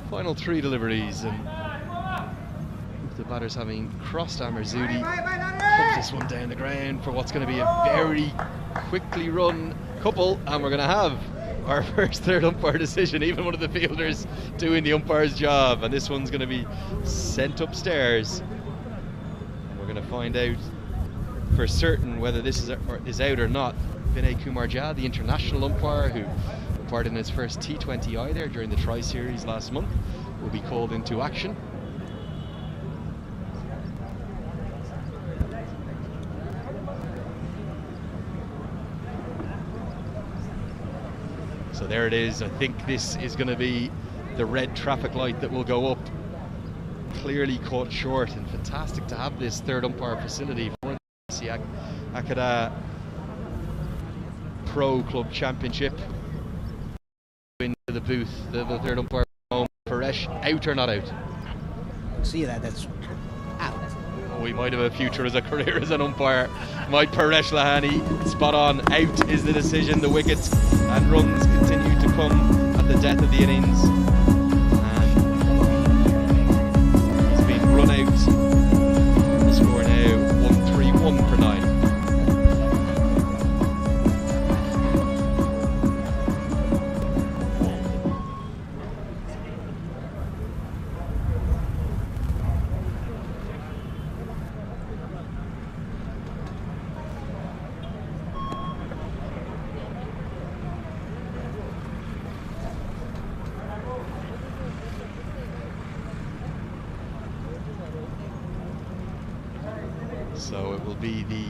Final 3 deliveries, and the batters having crossed Amar Zudi, pumps this one down the ground for what's going to be a very quickly run couple, and we're going to have our first third umpire decision, even one of the fielders doing the umpire's job, and this one's going to be sent upstairs. We're going to find out for certain whether this is out or not. Vinay Kumar Jha, the international umpire who umpired in his first T20I there during the Tri-Series last month, will be called into action. So there it is. I think this is going to be the red traffic light that will go up. Clearly caught short, and fantastic to have this third umpire facility for the Akhada Pro Club Championship. Into the booth, the third umpire home. Paresh, out or not out? See that's out. Oh, he might have a future as a career as an umpire. Might Paresh Lahani, spot on. Out is the decision. The wickets and runs continue to come at the death of the innings. And he's been run out. The score now 1-3-1 for 9. So it will be the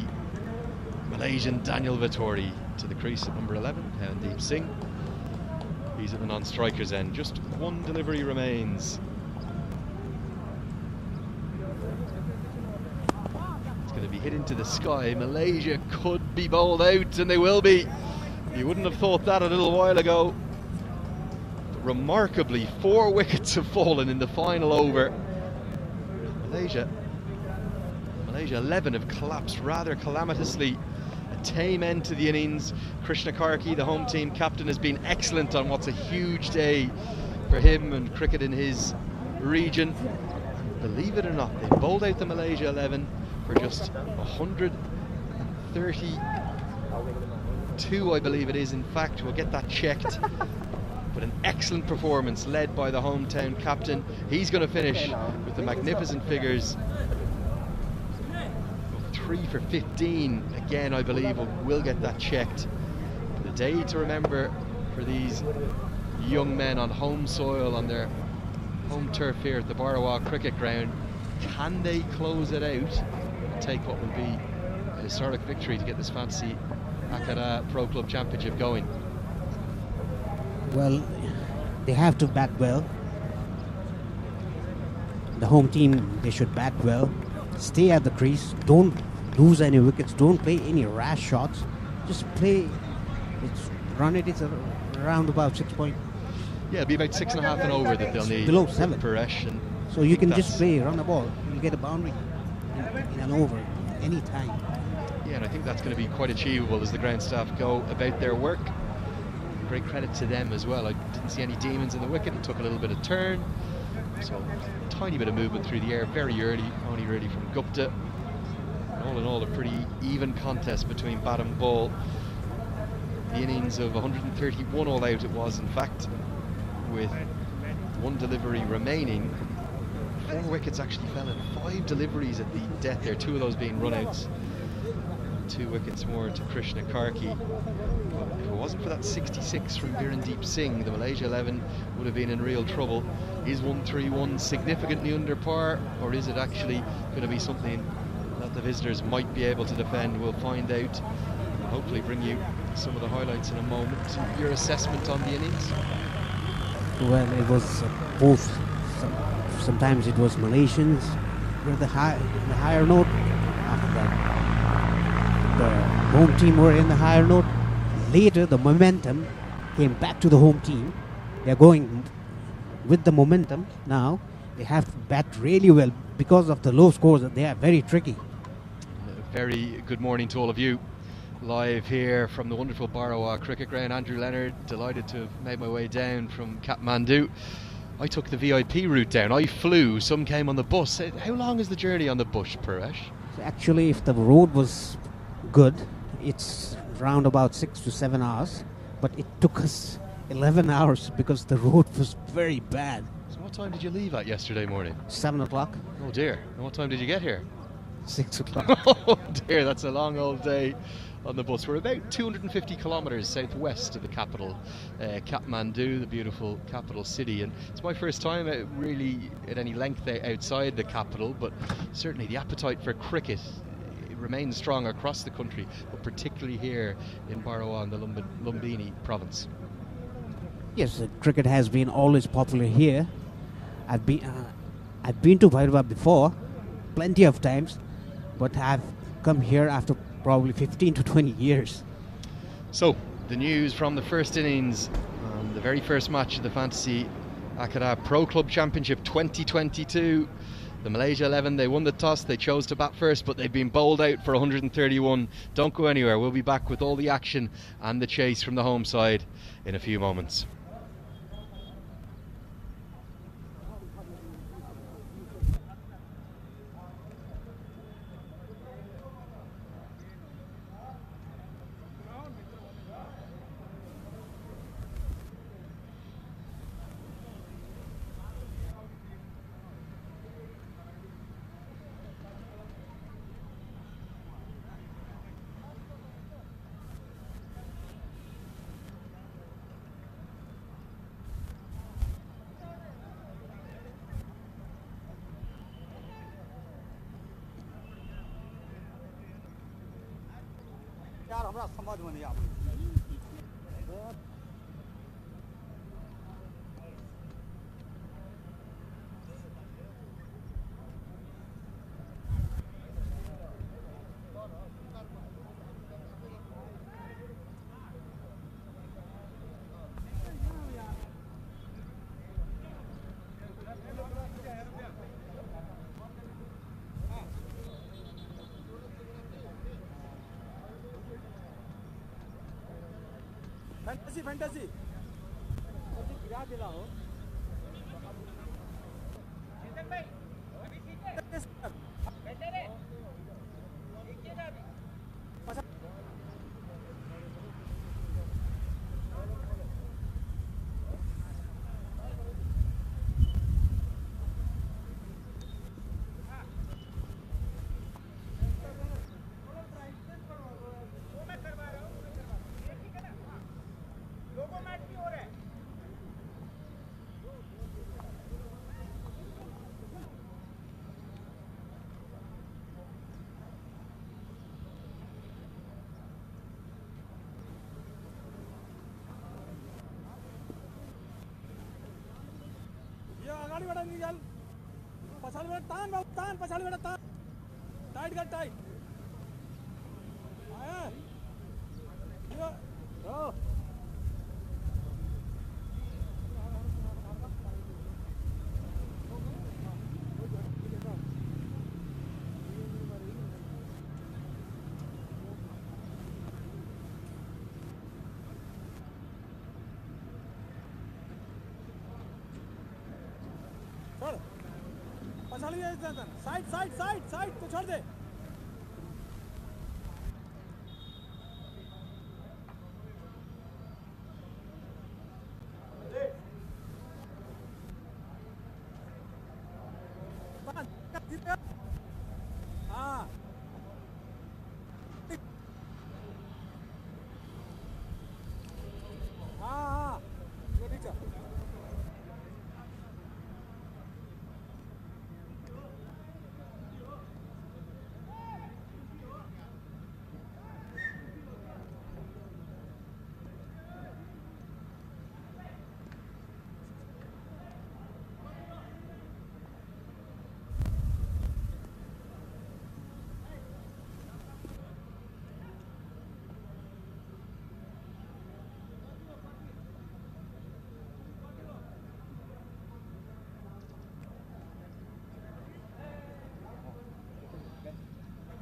Malaysian Daniel Vettori to the crease at number 11, Deep Singh. He's at the non-strikers end. Just 1 delivery remains. It's going to be hit into the sky. Malaysia could be bowled out, and they will be. You wouldn't have thought that a little while ago. But remarkably, 4 wickets have fallen in the final over. Malaysia 11 have collapsed rather calamitously. A tame end to the innings. Krishnakaki, the home team captain, has been excellent on what's a huge day for him and cricket in his region. Believe it or not, they bowled out the Malaysia 11 for just 132, I believe it is. In fact, we'll get that checked. But an excellent performance led by the hometown captain. He's going to finish with the magnificent figures. 3 for 15. Again, I believe we'll get that checked. But a day to remember for these young men on home soil, on their home turf here at the Barawa cricket ground. Can they close it out and take what will be a historic victory to get this fancy Akhada Pro Club Championship going? Well, they have to bat well. The home team, they should bat well. Stay at the crease. Don't lose any wickets. Don't play any rash shots. Just play. Run it. It's around about 6 point. Yeah, it'll be about 6.5 and over that they'll need. Below 7. Paresh, and so you can just play, run the ball. You'll get a boundary in an over any time. Yeah, and I think that's going to be quite achievable as the ground staff go about their work. Great credit to them as well. I didn't see any demons in the wicket. It took a little bit of turn. So tiny bit of movement through the air very early, only really from Gupta. And all in all, a pretty even contest between bat and ball. The innings of 131 all out it was, in fact, with 1 delivery remaining. 4 wickets actually fell in 5 deliveries at the death there, 2 of those being runouts. 2 wickets more to Krishna Karki. If it wasn't for that 66 from Virendeep Singh, the Malaysia 11 would have been in real trouble. Is 131 significantly under par, or is it actually going to be something that the visitors might be able to defend? We'll find out. We'll hopefully bring you some of the highlights in a moment. Your assessment on the innings? Well, it was both. Sometimes it was Malaysians with the higher note. After that, the home team were in the higher note. Later, the momentum came back to the home team. They're going with the momentum now. They have to bat really well because of the low scores. They are very tricky. Very good morning to all of you. Live here from the wonderful Barawa cricket ground. Andrew Leonard, delighted to have made my way down from Kathmandu. I took the VIP route down. I flew, some came on the bus. How long is the journey on the bus, Paresh? So actually, if the road was good, it's around about 6 to 7 hours. But it took us 11 hours because the road was very bad. So what time did you leave at yesterday morning? 7 o'clock. Oh dear. And what time did you get here? 6 o'clock. Oh dear, that's a long old day on the bus. We're about 250 kilometres southwest of the capital, Kathmandu, the beautiful capital city. And it's my first time really at any length outside the capital, but certainly the appetite for cricket remains strong across the country, but particularly here in Barawa and the Lumbini province. Yes, cricket has been always popular here. I've been to Bhairava before, plenty of times, but I've come here after probably 15 to 20 years. So, the news from the first innings, the very first match of the Fantasy Akhada Pro Club Championship 2022. The Malaysia 11, they won the toss, they chose to bat first, but they've been bowled out for 131. Don't go anywhere, we'll be back with all the action and the chase from the home side in a few moments. Fantasy. अगाडिबाट निकाल पछाडिबाट तान बाबु तान पछाडिबाट तान tight गर tight आयो यो हो साइड साइड साइड साइड तो छोड़ दे हाँ हाँ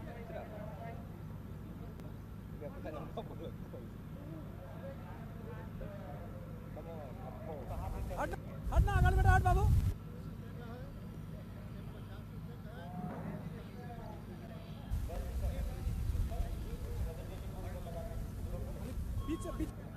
ठीक है हटना अगाडि बेटा हट बाबू पीछे पीछे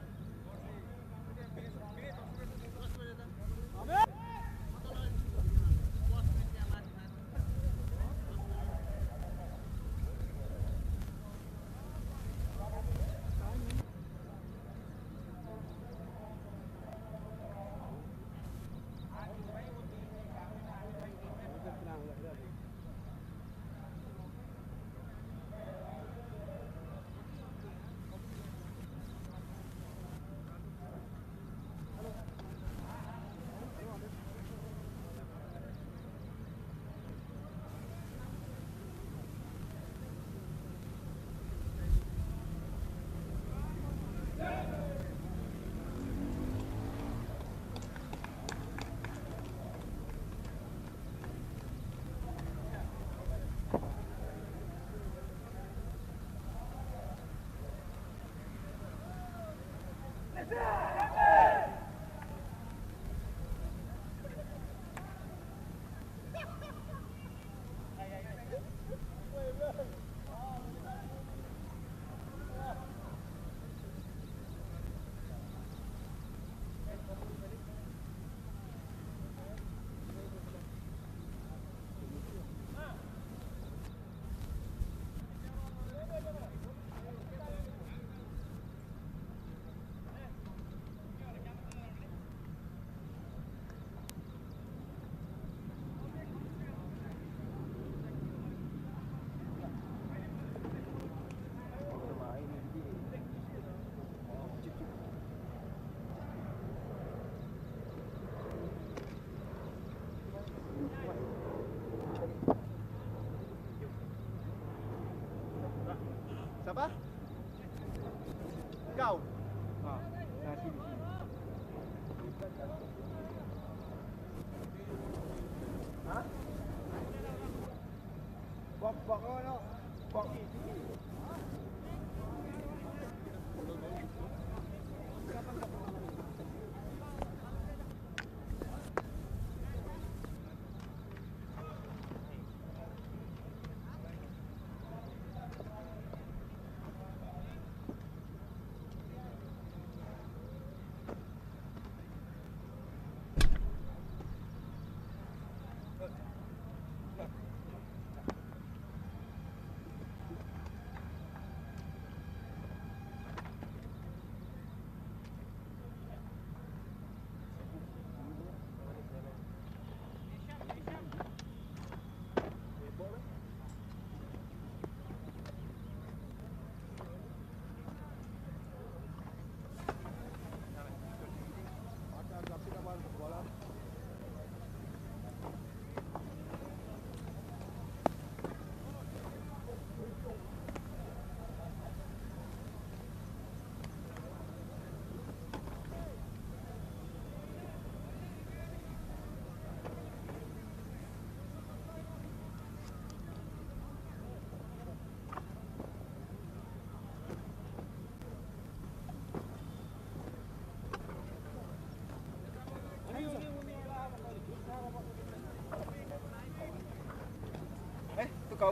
Siapa? Kau? Ha, dah sini. Ha? Bok no. Bok ni.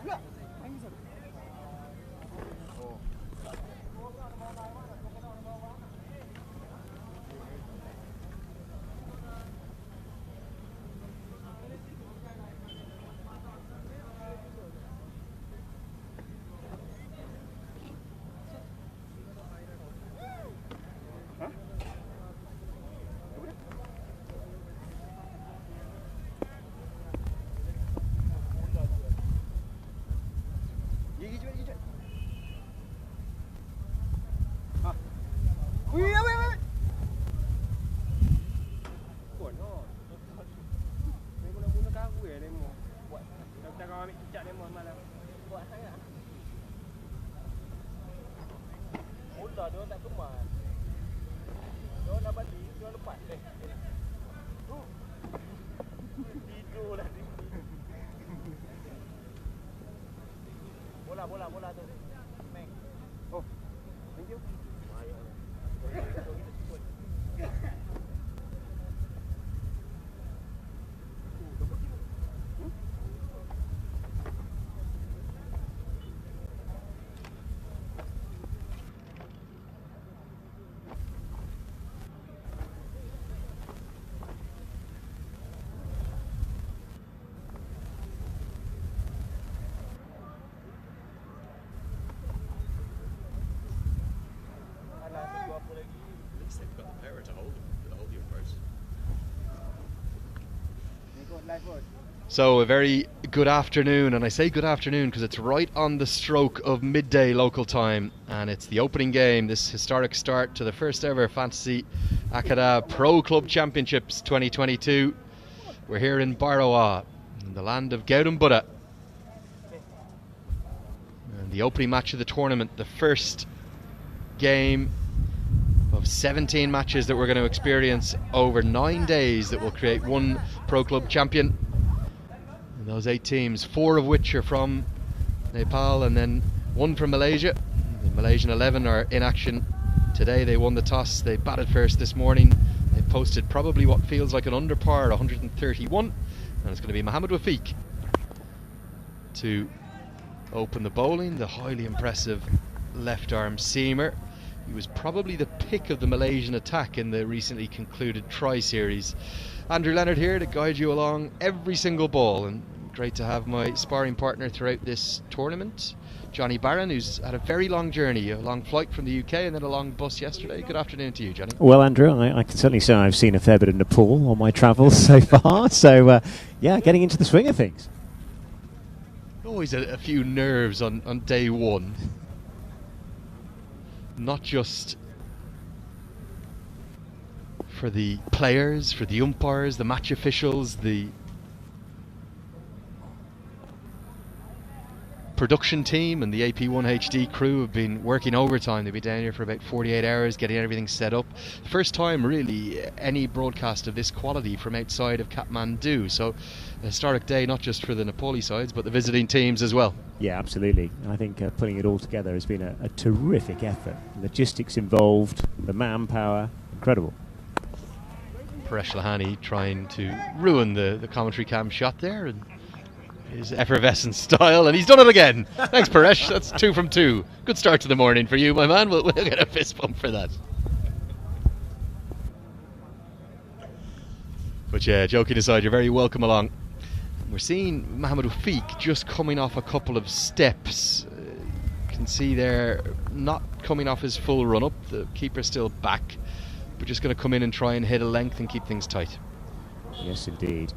Jawab pula. Bola tu. Oh, thank you. So a very good afternoon, and I say good afternoon because it's right on the stroke of midday local time, and it's the opening game, this historic start to the first ever Fantasy Akhada Pro Club Championships 2022. We're here in Barawa, in the land of Gaudam Buddha. And the opening match of the tournament, the first game of 17 matches that we're going to experience over 9 days that will create one Pro Club champion. And those 8 teams, 4 of which are from Nepal and then 1 from Malaysia. The Malaysian 11 are in action today. They won the toss, they batted first this morning. They posted probably what feels like an under par, 131, and it's going to be Mohammed Wafiq to open the bowling, the highly impressive left arm seamer. He was probably the pick of the Malaysian attack in the recently concluded tri-series. Andrew Leonard here to guide you along every single ball, and great to have my sparring partner throughout this tournament, Johnny Barron, who's had a very long journey, a long flight from the UK and then a long bus yesterday. Good afternoon to you, Johnny. Well, Andrew, I can certainly say I've seen a fair bit of Nepal on my travels so far, so yeah, getting into the swing of things. Always a few nerves on day one. Not just for the players, for the umpires, the match officials, the production team and the AP1 HD crew have been working overtime. They've been down here for about 48 hours getting everything set up. First time really any broadcast of this quality from outside of Kathmandu, so a historic day not just for the Nepali sides but the visiting teams as well. Yeah, absolutely. I think putting it all together has been a terrific effort. Logistics involved, the manpower, incredible. Paresh Lahani trying to ruin the commentary cam shot there and his effervescent style, and he's done it again. Thanks, Paresh. That's 2 from 2. Good start to the morning for you, my man. We'll get a fist bump for that. But yeah, joking aside, you're very welcome along. We're seeing Mohammed Wafiq just coming off a couple of steps. You can see there, not coming off his full run-up. The keeper's still back, but just going to come in and try and hit a length and keep things tight. Yes, indeed.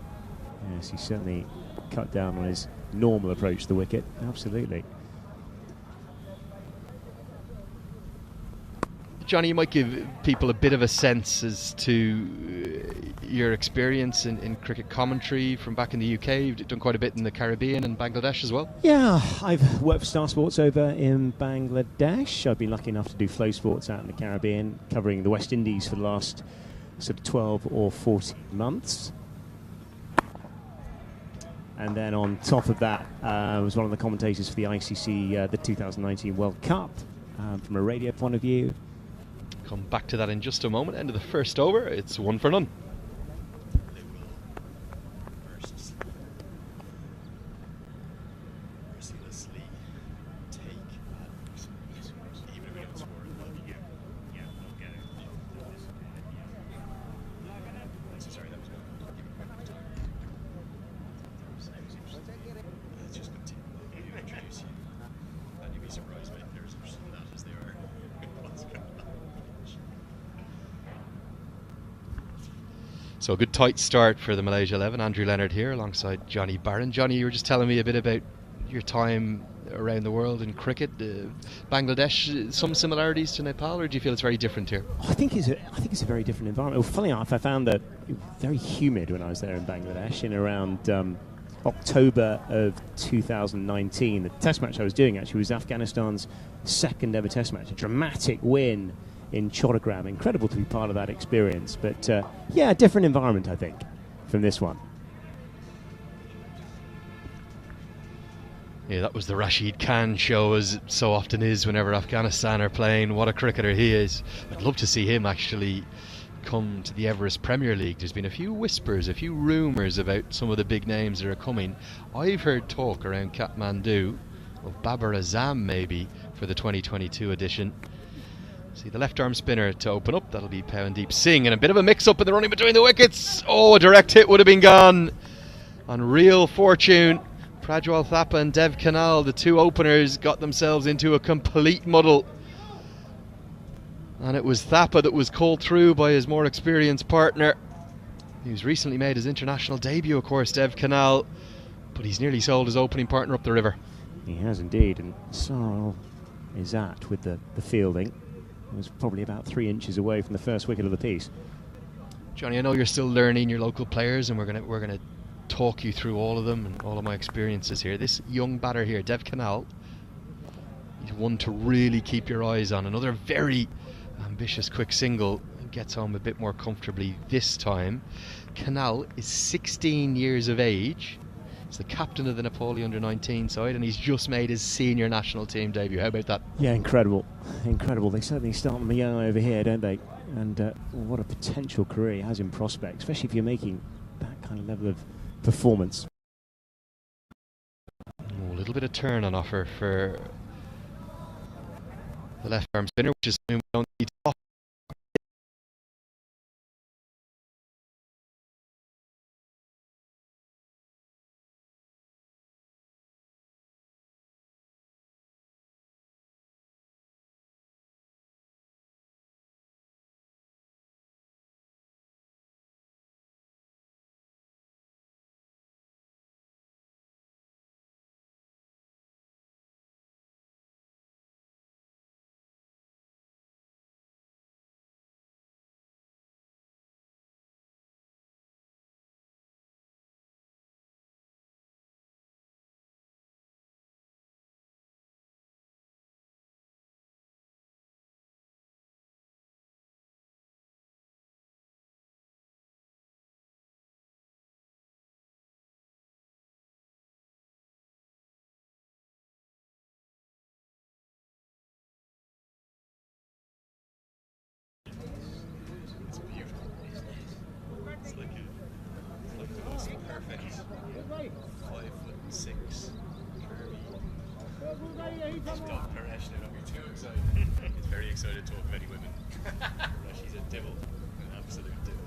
Yes, he certainly cut down on his normal approach to the wicket. Absolutely. Johnny, you might give people a bit of a sense as to your experience in cricket commentary from back in the UK. You've done quite a bit in the Caribbean and Bangladesh as well. Yeah, I've worked for Star Sports over in Bangladesh. I've been lucky enough to do Flow Sports out in the Caribbean, covering the West Indies for the last sort of 12 or 14 months. And then on top of that, I was one of the commentators for the ICC, the 2019 World Cup, from a radio point of view. Come back to that in just a moment. End of the first over, it's 1 for none. So a good tight start for the Malaysia 11. Andrew Leonard here alongside Johnny Barron. Johnny, you were just telling me a bit about your time around the world in cricket. Bangladesh, some similarities to Nepal, or do you feel it's very different here? I think it's a very different environment. Well, funny enough, I found that it was very humid when I was there in Bangladesh in around October of 2019. The test match I was doing actually was Afghanistan's second ever test match, a dramatic win in Choragram. Incredible to be part of that experience, but yeah, a different environment, I think, from this one. Yeah, that was the Rashid Khan show, as it so often is whenever Afghanistan are playing. What a cricketer he is. I'd love to see him actually come to the Everest Premier League. There's been a few whispers, a few rumours about some of the big names that are coming. I've heard talk around Kathmandu of Babar Azam maybe for the 2022 edition. See the left arm spinner to open up. That'll be Pawandeep Singh, and a bit of a mix up in the running between the wickets. Oh, a direct hit would have been gone on real fortune. Prajwal Thapa and Dev Kanal, the two openers, got themselves into a complete muddle. And it was Thapa that was called through by his more experienced partner. He's recently made his international debut, of course, Dev Kanal, but he's nearly sold his opening partner up the river. He has indeed, and Sarl is at with the fielding. It was probably about 3 inches away from the first wicket of the piece. Johnny, I know you're still learning your local players, and we're gonna talk you through all of them and all of my experiences here. This young batter here, Dev Kanal, he's one to really keep your eyes on. Another very ambitious quick single, gets home a bit more comfortably this time. Kanal is 16 years of age. He's the captain of the Nepal under-19 side, and he's just made his senior national team debut. How about that? Yeah, incredible. Incredible. They certainly start them young over here, don't they? And what a potential career he has in prospect, especially if you're making that kind of level of performance. Oh, a little bit of turn on offer for the left arm spinner, which is something we don't need to offer. Perfect. 5'6". Don't Paresh, don't be too excited. He's very excited to talk about any women. She's a devil, an absolute devil.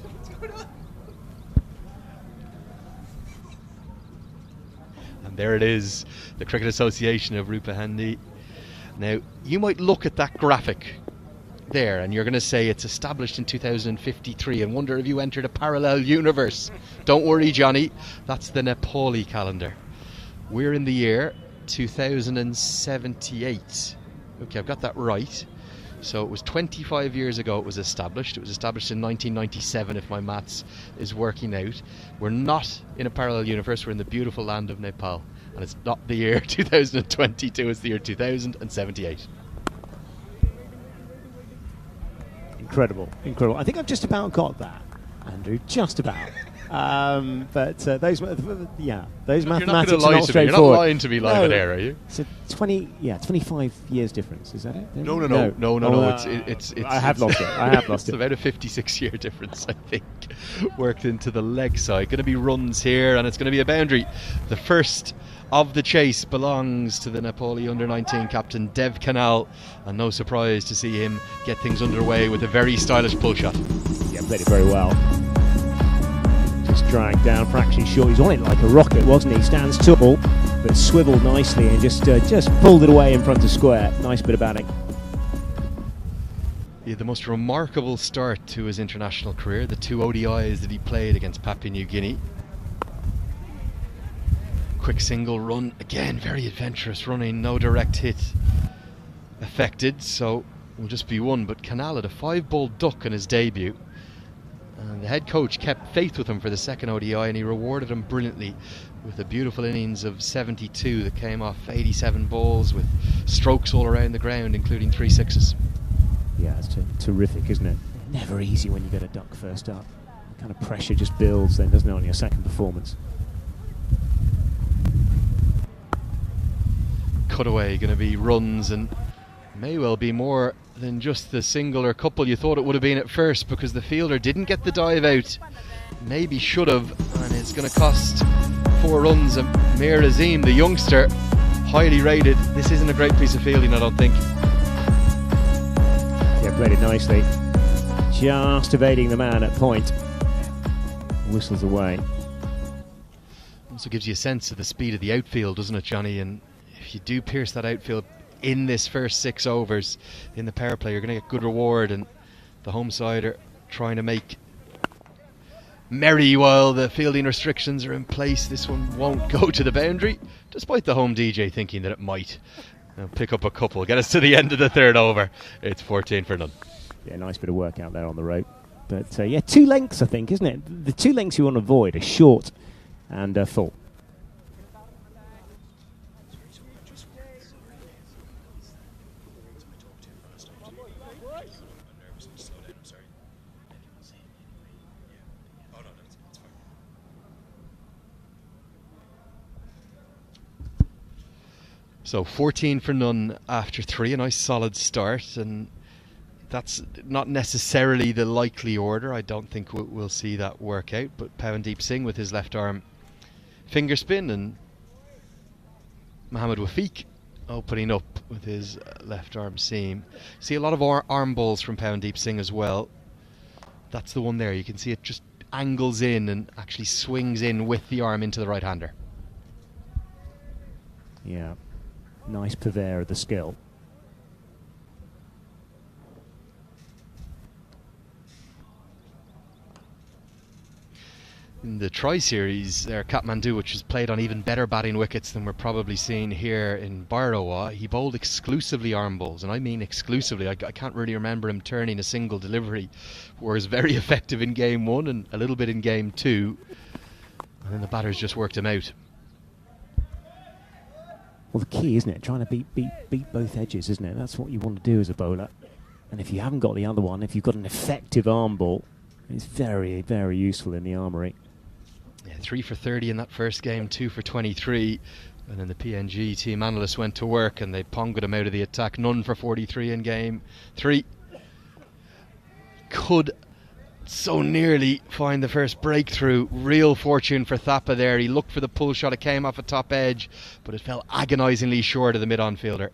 What's going on? And there it is, the Cricket Association of Rupahandi. Now, you might look at that graphic there and you're going to say it's established in 2053 and wonder if you entered a parallel universe. Don't worry, Johnny, that's the Nepali calendar. We're in the year 2078. Okay, I've got that right. So it was 25 years ago it was established. It was established in 1997, if my maths is working out. We're not in a parallel universe, we're in the beautiful land of Nepal. And it's not the year 2022, it's the year 2078. Incredible, incredible. I think I've just about got that, Andrew, just about. But those mathematics are not straightforward. You're not lying to me live and air, are you? It's a 25 years difference, is that it? No. It's I have lost it. I have lost it. It's about a 56-year difference, I think, worked into the leg side. Going to be runs here, and it's going to be a boundary. The first of the chase belongs to the Nepali under-19 captain Dev Kanal, and no surprise to see him get things underway with a very stylish pull shot. Yeah, played it very well. Just dragged down, fraction short. He's on it like a rocket, wasn't he? Stands tall, but swiveled nicely and just pulled it away in front of square. Nice bit of batting. He had the most remarkable start to his international career, the 2 ODIs that he played against Papua New Guinea. Quick single run, again very adventurous running, no direct hit affected, so will just be one. But Canal had a 5-ball duck in his debut, and the head coach kept faith with him for the second ODI, and he rewarded him brilliantly with a beautiful innings of 72 that came off 87 balls with strokes all around the ground, including 3 sixes. Yeah, it's terrific, isn't it? Never easy when you get a duck first up. The kind of pressure just builds then, doesn't it, on your second performance? Cutaway going to be runs, and may well be more than just the single or couple you thought it would have been at first, because the fielder didn't get the dive out, maybe should have, and it's going to cost 4 runs. And Mir Azim, the youngster, highly rated. This isn't a great piece of fielding, I don't think. Yeah, played it nicely, just evading the man at point. Whistles away. Also gives you a sense of the speed of the outfield, doesn't it, Johnny? And if you do pierce that outfield in this first 6 overs in the power play, you're going to get good reward, and the home side are trying to make merry while the fielding restrictions are in place. This one won't go to the boundary, despite the home DJ thinking that it might. Pick up a couple, get us to the end of the 3rd over. It's 14 for none. Yeah, nice bit of work out there on the rope. But yeah, 2 lengths, I think, isn't it? The 2 lengths you want to avoid are short and full. So 14 for none after 3, a nice solid start, and that's not necessarily the likely order. I don't think we'll see that work out, but Pawandeep Singh with his left arm finger spin, and Mohammed Wafiq opening up with his left arm seam. See a lot of arm balls from Pawandeep Singh as well. That's the one there, you can see it just angles in and actually swings in with the arm into the right-hander. Yeah. Nice purveyor of the skill. In the Tri-Series there, Kathmandu, which was played on even better batting wickets than we're probably seeing here in Bairoa, he bowled exclusively arm balls, and I mean exclusively. I can't really remember him turning a single delivery, whereas very effective in game 1 and a little bit in game 2, and then the batters just worked him out. Well, the key, isn't it? Trying to beat both edges, isn't it? That's what you want to do as a bowler. And if you haven't got the other one, if you've got an effective arm ball, it's very, very useful in the armoury. Yeah, 3 for 30 in that first game, 2 for 23. And then the PNG team analysts went to work and they pongered him out of the attack. None for 43 in game 3. Could so nearly find the first breakthrough. Real fortune for Thapa there. He looked for the pull shot, it came off a top edge, but it fell agonisingly short of the mid-on fielder.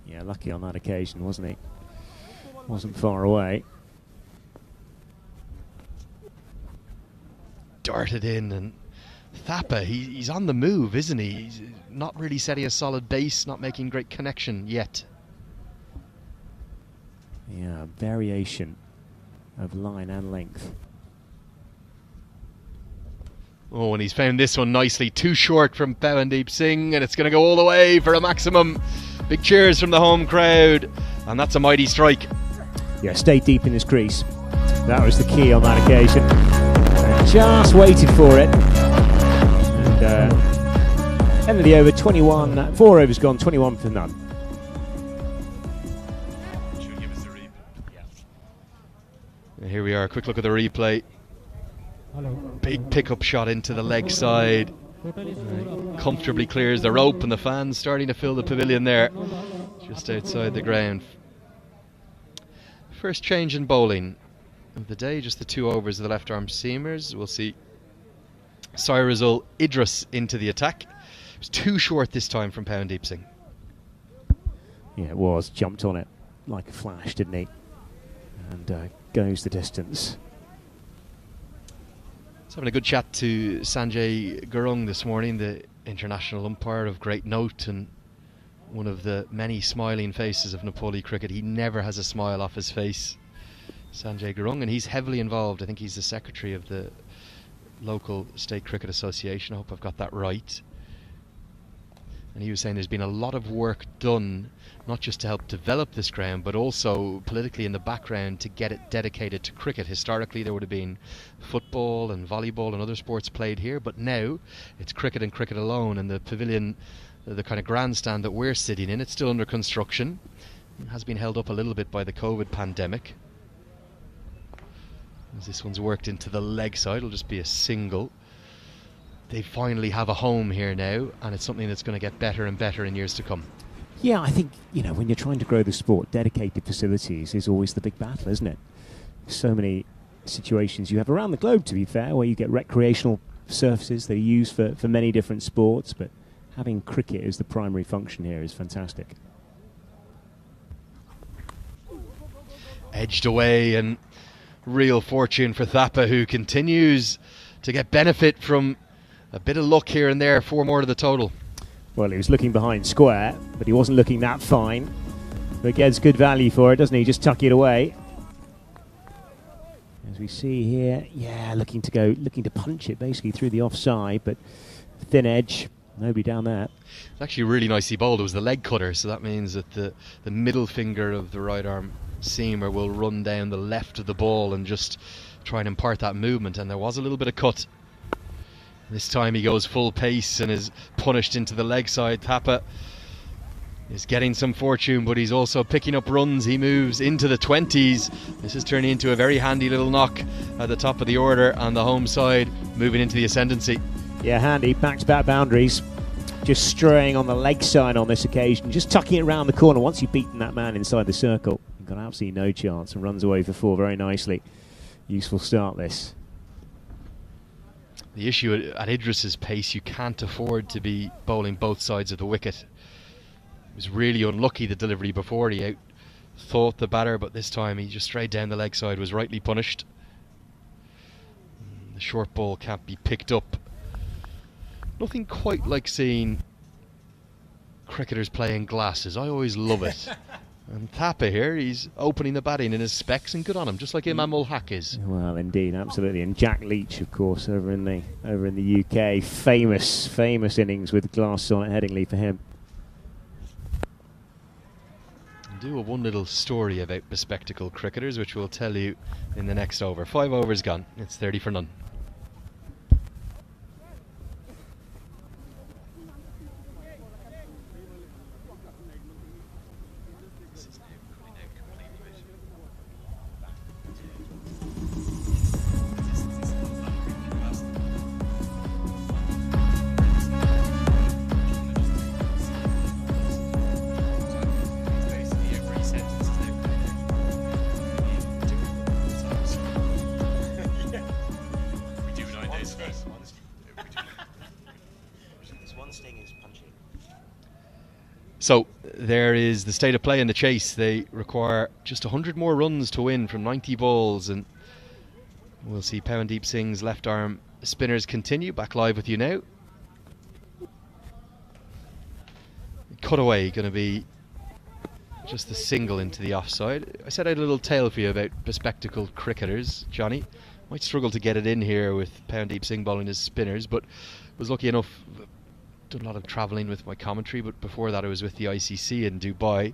Yeah, lucky on that occasion, wasn't he? Wasn't far away. Darted in, and Thapa, he's on the move, isn't he? He's not really setting a solid base, not making great connection yet. Yeah, variation of line and length. Oh, and he's found this one nicely. Too short from Pawandeep Singh, and it's going to go all the way for a maximum. Big cheers from the home crowd, and that's a mighty strike. Yeah, stay deep in his crease. That was the key on that occasion. And just waited for it. And end of the over, 21. 4 overs gone, 21 for none. Here we are, a quick look at the replay. Big pickup shot into the leg side. Comfortably clears the rope, and the fans starting to fill the pavilion there, just outside the ground. First change in bowling of the day, just the 2 overs of the left arm seamers. We'll see Cyruzul Idris into the attack. It was too short this time from Pawandeep Singh. Yeah, it was. Jumped on it like a flash, didn't he? And goes the distance. I was having a good chat to Sanjay Gurung this morning, the international umpire of great note, and one of the many smiling faces of Nepali cricket. He never has a smile off his face, Sanjay Gurung, and he's heavily involved. I think he's the secretary of the local state cricket association. I hope I've got that right. And he was saying there's been a lot of work done, not just to help develop this ground, but also politically in the background to get it dedicated to cricket. Historically, there would have been football and volleyball and other sports played here, but now it's cricket and cricket alone. And the pavilion, the kind of grandstand that we're sitting in, it's still under construction. It has been held up a little bit by the COVID pandemic. As this one's worked into the leg side, it'll just be a single. They finally have a home here now, and it's something that's going to get better and better in years to come. Yeah, I think, when you're trying to grow the sport, dedicated facilities is always the big battle, isn't it? So many situations you have around the globe, to be fair, where you get recreational surfaces that are used for many different sports, but having cricket as the primary function here is fantastic. Edged away, and real fortune for Thapa, who continues to get benefit from a bit of luck here and there. 4 more to the total. Well, he was looking behind square, but he wasn't looking that fine. But gets good value for it, doesn't he? Just tuck it away. As we see here, looking to punch it basically through the offside, but thin edge, nobody down there. It's actually really nicely bowled. It was the leg cutter, so that means that the middle finger of the right arm seamer will run down the left of the ball and just try and impart that movement. And there was a little bit of cut. This time he goes full pace and is punished into the leg side. Thapa is getting some fortune, but he's also picking up runs. He moves into the 20s. This is turning into a very handy little knock at the top of the order on the home side, moving into the ascendancy. Yeah, handy, back-to-back boundaries. Just straying on the leg side on this occasion, just tucking it around the corner. Once you've beaten that man inside the circle, you've got absolutely no chance, and runs away for 4 very nicely. Useful start, this. The issue at Idris's pace, you can't afford to be bowling both sides of the wicket. It was really unlucky, the delivery before. He out-thought the batter, but this time he just straight down the leg side, was rightly punished. The short ball can't be picked up. Nothing quite like seeing cricketers playing glasses. I always love it. And Thapa here, he's opening the batting in his specs, and good on him, just like Imam ul Haq is. Well, indeed, absolutely. And Jack Leach, of course, over in the UK, famous innings with glasses on at Headingley for him. I'll do one little story about bespectacled cricketers, which we'll tell you in the next over. 5 overs gone. It's 30 for none. So there is the state of play in the chase. They require just 100 more runs to win from 90 balls, and we'll see Pawandeep Singh's left arm spinners continue. Back live with you now. Cutaway going to be just the single into the offside. I said I had a little tale for you about bespectacled cricketers, Johnny. Might struggle to get it in here with Pawandeep Singh bowling his spinners, but was lucky enough. Done a lot of travelling with my commentary, but before that I was with the ICC in Dubai,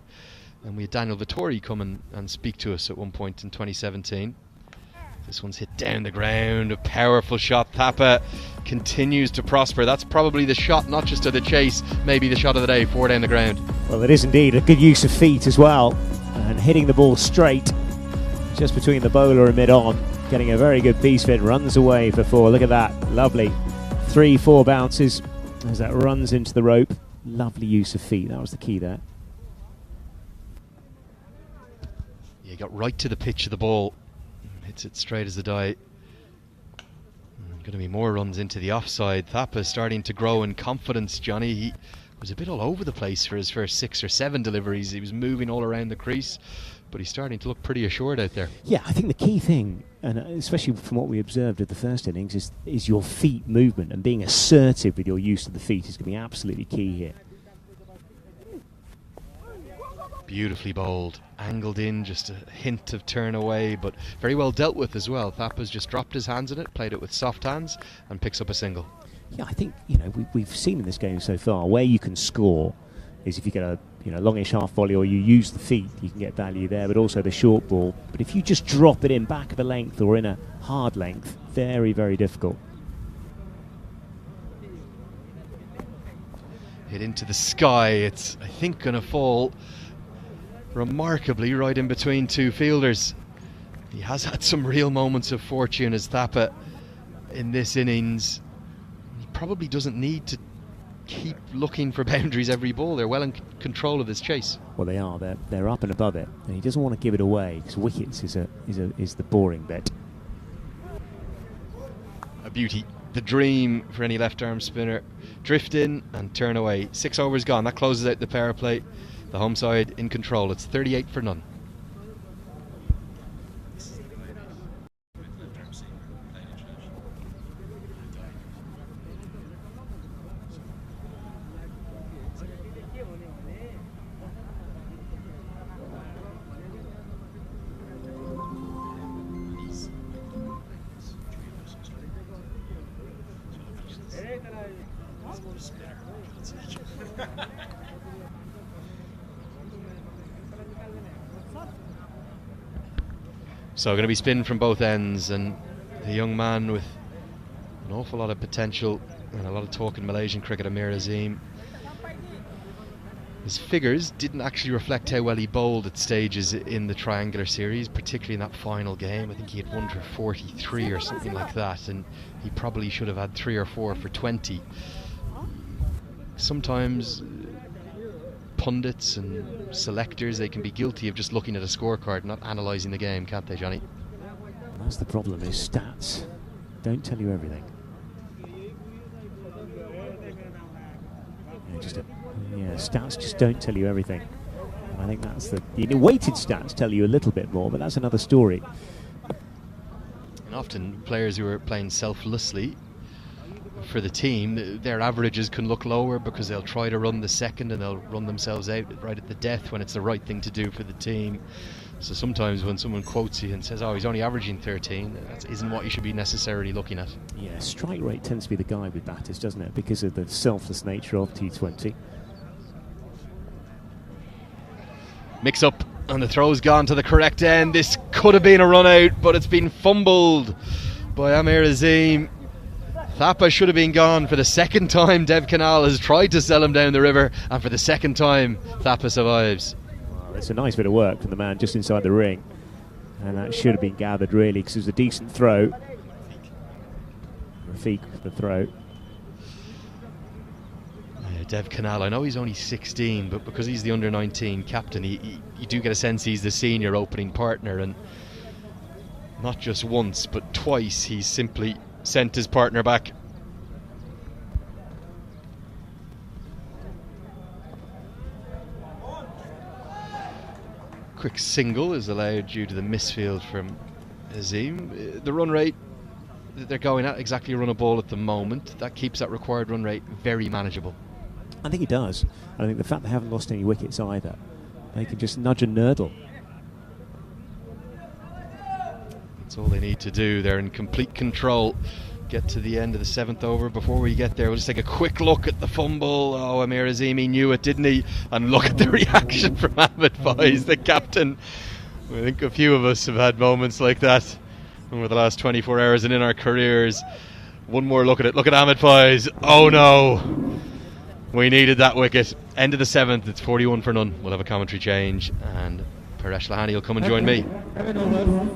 and we had Daniel Vittori come and speak to us at one point in 2017. This one's hit down the ground, a powerful shot. Thapa continues to prosper. That's probably the shot, not just of the chase, maybe the shot of the day, 4 down the ground. Well, it is indeed a good use of feet as well, and hitting the ball straight just between the bowler and mid-on, getting a very good piece of it. Runs away for 4. Look at that, lovely 3-4 bounces as that runs into the rope. Lovely use of feet, that was the key there. Yeah, he got right to the pitch of the ball, hits it straight as a die. Going to be more runs into the offside. Thapa starting to grow in confidence, Johnny. He was a bit all over the place for his first 6 or 7 deliveries. He was moving all around the crease, but he's starting to look pretty assured out there. Yeah, I think the key thing, and especially from what we observed of the first innings, is your feet movement, and being assertive with your use of the feet is going to be absolutely key here. Beautifully bowled, angled in, just a hint of turn away, but very well dealt with as well. Thapa's just dropped his hands in it, played it with soft hands, and picks up a single. Yeah, I think, you know, we've seen in this game so far where you can score is if you get a longish half volley or you use the feet, you can get value there, but also the short ball. But if you just drop it in back of a length or in a hard length, very, very difficult. Hit into the sky. It's, I think, going to fall remarkably right in between two fielders. He has had some real moments of fortune as Thapa in this innings. He probably doesn't need to keep looking for boundaries every ball. They're well in control of this chase. Well, they are. They're up and above it, and he doesn't want to give it away because wickets is the boring bit. A beauty, the dream for any left-arm spinner. Drift in and turn away. 6 overs gone. That closes out the power play. The home side in control. It's 38 for none. So going to be spin from both ends, and the young man with an awful lot of potential and a lot of talk in Malaysian cricket, Amir Azim. His figures didn't actually reflect how well he bowled at stages in the triangular series, particularly in that final game. I think he had 1 for 43 or something like that, and he probably should have had 3 or 4 for 20. Sometimes pundits and selectors, they can be guilty of just looking at a scorecard, not analysing the game, can't they, Johnny? That's the problem, is stats don't tell you everything. Stats just don't tell you everything. And I think that's weighted stats tell you a little bit more, but that's another story. And often players who are playing selflessly for the team, their averages can look lower because they'll try to run the second and they'll run themselves out right at the death when it's the right thing to do for the team. So sometimes when someone quotes you and says, oh, he's only averaging 13, that isn't what you should be necessarily looking at. Yeah, strike rate tends to be the guide with batters, doesn't it? Because of the selfless nature of T20. Mix up, and the throw's gone to the correct end. This could have been a run out, but it's been fumbled by Amir Azim. Thapa should have been gone. For the second time, Dev Canal has tried to sell him down the river, and for the second time, Thapa survives. Well, it's a nice bit of work from the man just inside the ring, and that should have been gathered really, because it was a decent throw. Rafiq the throw. Dev Canal, I know he's only 16, but because he's the under-19 captain, you do get a sense he's the senior opening partner, and not just once, but twice he's simply sent his partner back. Quick single is allowed due to the misfield from Azim. The run rate that they're going at, exactly a run a ball at the moment, that keeps that required run rate very manageable. I think it does. I think the fact they haven't lost any wickets either, they can just nudge and nurdle. That's all they need to do. They're in complete control. Get to the end of the 7th over. Before we get there, we'll just take a quick look at the fumble. Oh, Amir Azimi knew it, didn't he? And look at the reaction from Ahmed Faiz, the captain. I think a few of us have had moments like that over the last 24 hours and in our careers. One more look at it. Look at Ahmed Faiz. Oh no! We needed that wicket. End of the 7th, it's 41 for none. We'll have a commentary change, and Paresh Lahani will come and join me. 7 overs.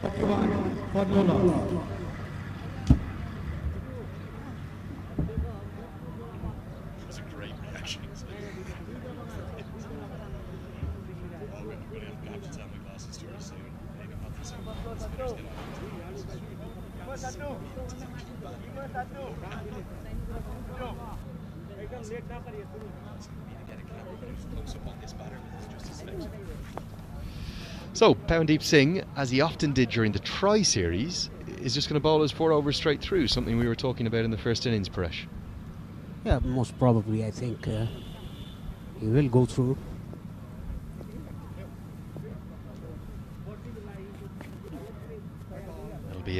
41 for no loss. That's a great reaction. I'm going to have to tell my glasses to her soon. Maybe not this one. So, Pawandeep Singh, as he often did during the Tri series, is just going to bowl his 4 overs straight through, something we were talking about in the first innings, Paresh. Yeah, most probably I think he will go through.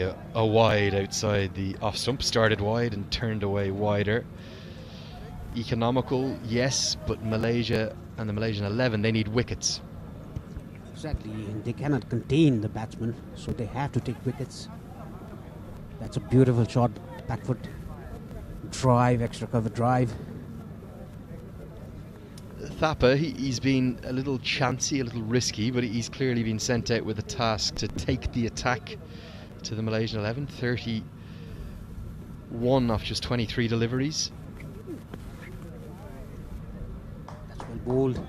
see a wide outside the off stump. Started wide and turned away wider. Economical, yes, but Malaysia and the Malaysian 11, they need wickets. Exactly, and they cannot contain the batsman, so they have to take wickets. That's a beautiful shot, back foot drive, extra cover drive. Thapa, he's been a little chancy, a little risky, but he's clearly been sent out with a task to take the attack to the Malaysian 11. 31 off just 23 deliveries. That's well bowled.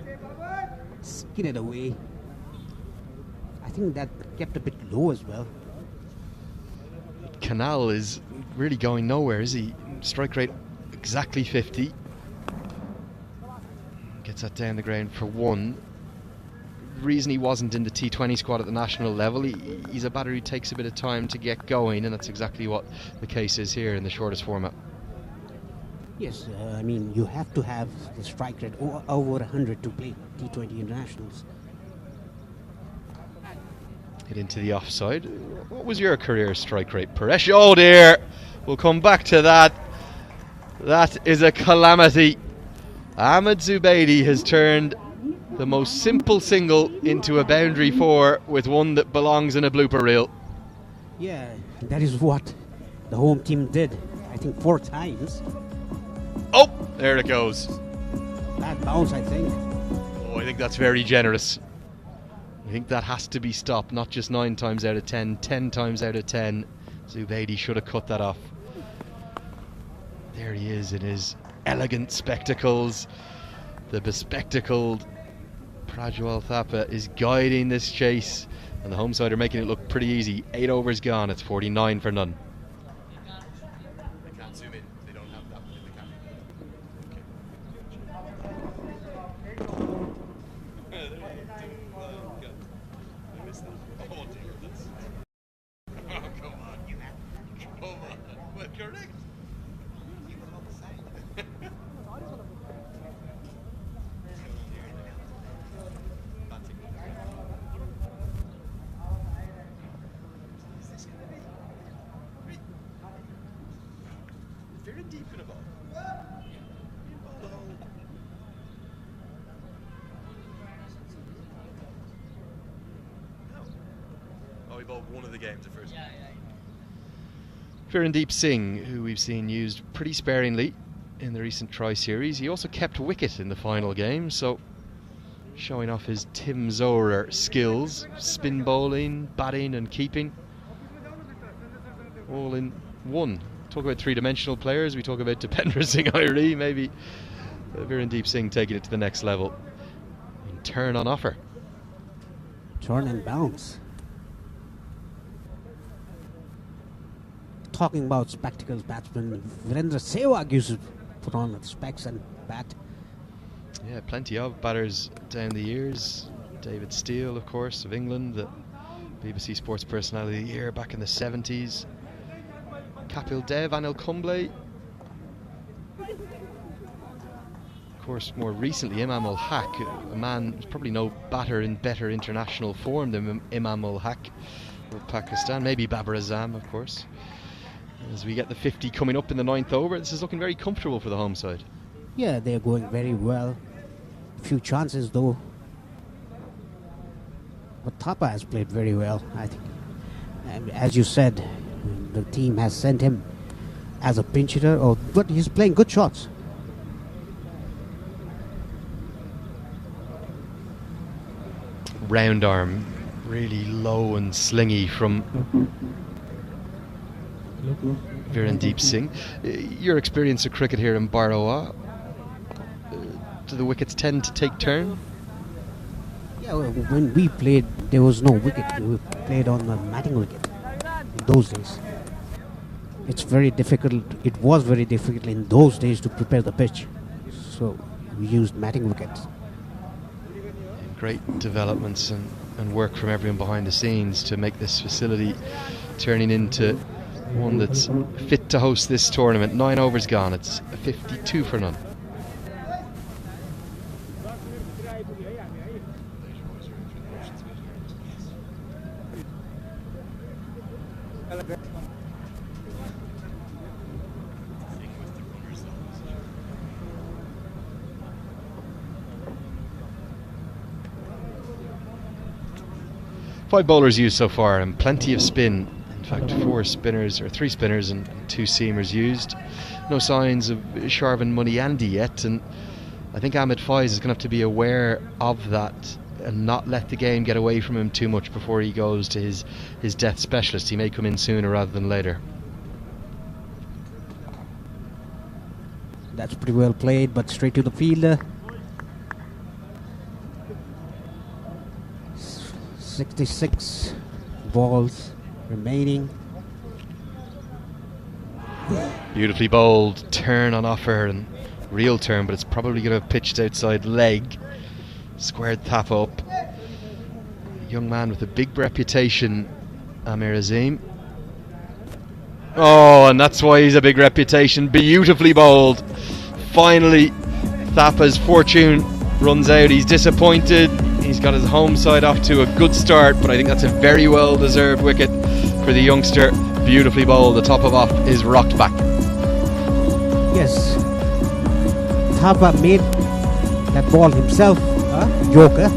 Skin it away. I think that kept a bit low as well. Canal is really going nowhere, is he? Strike rate exactly 50. Gets that down the ground for one. The reason he wasn't in the T20 squad at the national level, he's a batter who takes a bit of time to get going, and that's exactly what the case is here in the shortest format. Yes, I mean, you have to have the strike rate over 100 to play T20 internationals. Hit into the offside. What was your career strike rate, Paresh? Oh dear, we'll come back to that. That is a calamity. Ahmed Zubaydi has turned the most simple single into a boundary four with one that belongs in a blooper reel. Yeah, that is what the home team did, I think 4 times. Oh, there it goes. Bad bounce, I think. Oh, I think that's very generous. I think that has to be stopped, not just 9 times out of 10, 10 times out of 10. Zubaydi should have cut that off. There he is in his elegant spectacles. The bespectacled Prajwal Thapa is guiding this chase, and the home side are making it look pretty easy. 8 overs gone, it's 49 for none. They can't zoom in, they don't have that in the camera. I missed that. Oh dear, that's... Oh, come on. Come on. Well, correct. You were about the same. Is this going to be? Very deep in a ball. You ball the whole. No. Oh, he bowled one of the games at first. Virendeep Singh, who we've seen used pretty sparingly in the recent tri-series. He also kept wicket in the final game, so showing off his Tim Zohrer skills, spin bowling, batting and keeping, all in one. Talk about three-dimensional players, we talk about Dipender Singh Iree, maybe Virendeep Singh taking it to the next level. And turn on offer. Turn and bounce. Talking about spectacles batsman, Virendra Sehwag used to put on the specs and bat. Yeah, plenty of batters down the years. David Steele, of course, of England, the BBC Sports Personality of the Year back in the 70s. Kapil Dev, Anil Kumble. Of course, more recently, Imam ul Haq, a man who's probably no batter in better international form than Imam ul Haq of Pakistan. Maybe Babar Azam, of course. As we get the 50 coming up in the 9th over, this is looking very comfortable for the home side. Yeah, they're going very well. Few chances though. But Thapa has played very well, I think. And as you said, the team has sent him as a pinch hitter, but he's playing good shots. Round arm, really low and slingy from Virendeep Singh. Your experience of cricket here in Barawa, do the wickets tend to take turn? Yeah, when we played, there was no wicket. We played on the matting wicket in those days. It's very difficult. It was very difficult in those days to prepare the pitch. So we used matting wickets. Great developments and work from everyone behind the scenes to make this facility turning into one that's fit to host this tournament. 9 overs gone, it's 52 for none. Five bowlers used so far and plenty of spin. In fact, 4 spinners or 3 spinners and 2 seamers used. No signs of Sharvin Muniandi yet, and I think Ahmed Faiz is going to have to be aware of that and not let the game get away from him too much before he goes to his death specialist. He may come in sooner rather than later. That's pretty well played, but straight to the fielder. 66 balls remaining. Beautifully bowled, turn on offer, and real turn, but it's probably going to have pitched outside leg. Squared Thapa up. A young man with a big reputation, Amir Azim. Oh, and that's why he's a big reputation. Beautifully bowled. Finally, Thapa's fortune runs out. He's disappointed. He's got his home side off to a good start, but I think that's a very well deserved wicket for the youngster. Beautifully bowled. The top of off is rocked back. Yes, Thapa made that ball himself, Joker.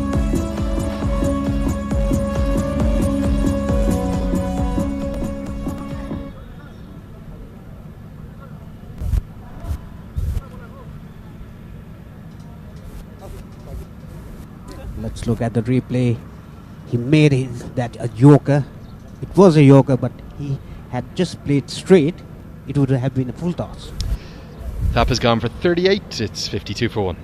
Let's look at the replay. He made that a Joker. It was a Joker, but he had just played straight. It would have been a full toss. Thapa's gone for 38. It's 52 for 1.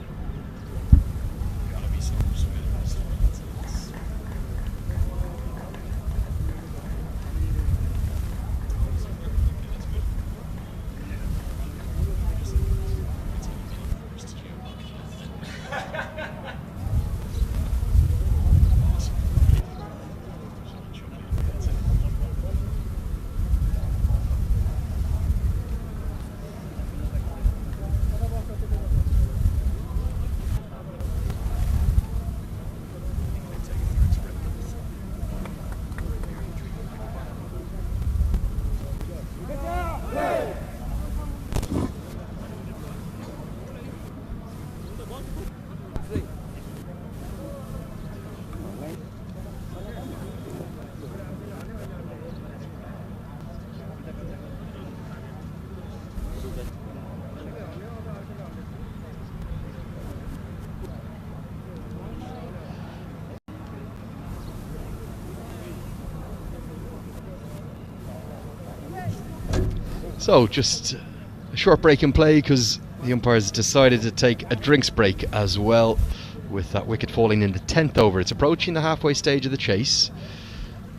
So just a short break in play because the umpires decided to take a drinks break as well, with that wicket falling in the 10th over. It's approaching the halfway stage of the chase.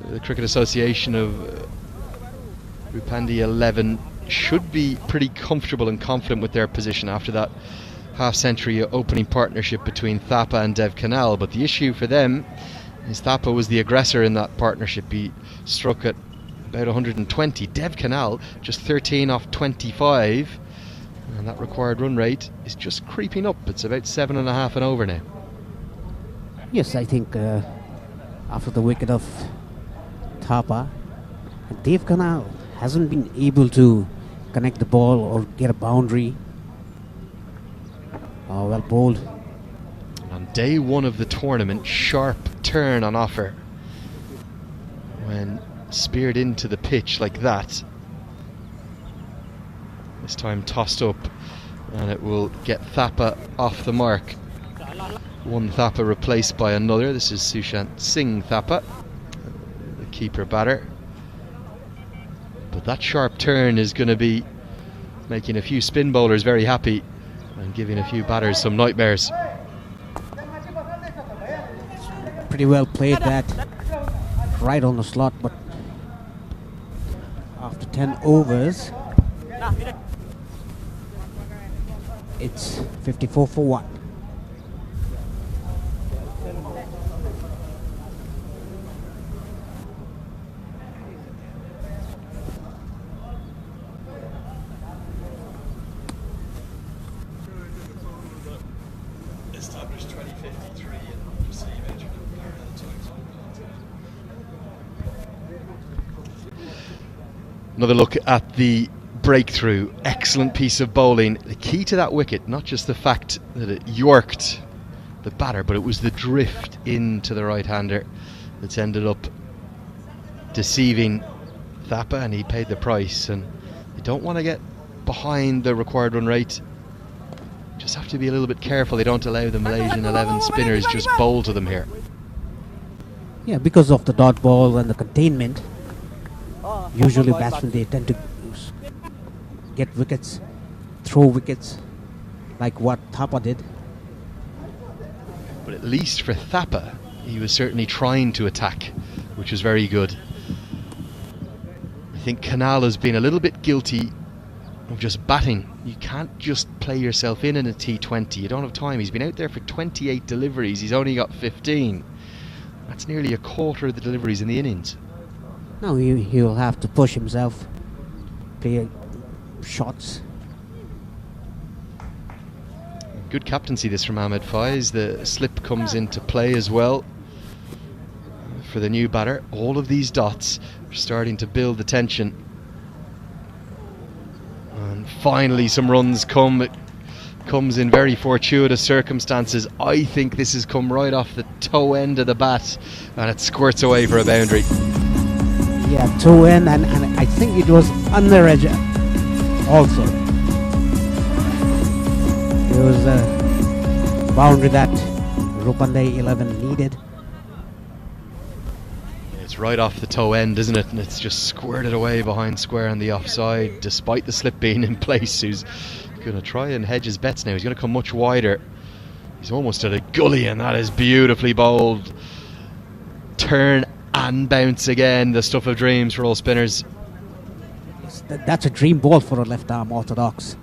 The Cricket Association of Rupandi 11 should be pretty comfortable and confident with their position after that half-century opening partnership between Thapa and Dev Canal, but the issue for them is Thapa was the aggressor in that partnership. He struck at about 120. Dev Canal just 13 off 25, and that required run rate is just creeping up. It's about 7.5 and over now. Yes, I think after the wicket of Thapa, Dev Canal hasn't been able to connect the ball or get a boundary. Oh, well bowled. On day 1 of the tournament, sharp turn on offer. When speared into the pitch like that, this time tossed up, and it will get Thapa off the mark. One Thapa replaced by another. This is Sushant Singh Thapa, the keeper batter. But that sharp turn is going to be making a few spin bowlers very happy and giving a few batters some nightmares. Pretty well played that, right on the slot, but after 10 overs, it's 54 for 1. Established 2053 and receive entry in parallel times. Another look at the breakthrough. Excellent piece of bowling. The key to that wicket, not just the fact that it yorked the batter, but it was the drift into the right-hander that's ended up deceiving Thapa, and he paid the price. And you don't want to get behind the required run rate. Just have to be a little bit careful they don't allow the Malaysian 11 spinners just bowl to them here. Yeah, because of the dot ball and the containment, usually batsmen, they tend to get wickets, throw wickets, like what Thapa did. But at least for Thapa, he was certainly trying to attack, which was very good. I think Kanal has been a little bit guilty of just batting. You can't just play yourself in a T20. You don't have time. He's been out there for 28 deliveries. He's only got 15. That's nearly a quarter of the deliveries in the innings. Now he'll have to push himself, play shots. Good captaincy this from Ahmed Faiz. The slip comes into play as well for the new batter. All of these dots are starting to build the tension. And finally some runs come. It comes in very fortuitous circumstances. I think this has come right off the toe end of the bat, and it squirts away for a boundary. Yeah, toe end, and I think it was under edge also. It was a boundary that Rupande 11 needed. It's right off the toe end, isn't it? And it's just squirted away behind square on the offside, despite the slip being in place. Who's going to try and hedge his bets now? He's going to come much wider. He's almost at a gully, and that is beautifully bowled. Turn and bounce again, the stuff of dreams for all spinners. That's a dream ball for a left arm orthodox.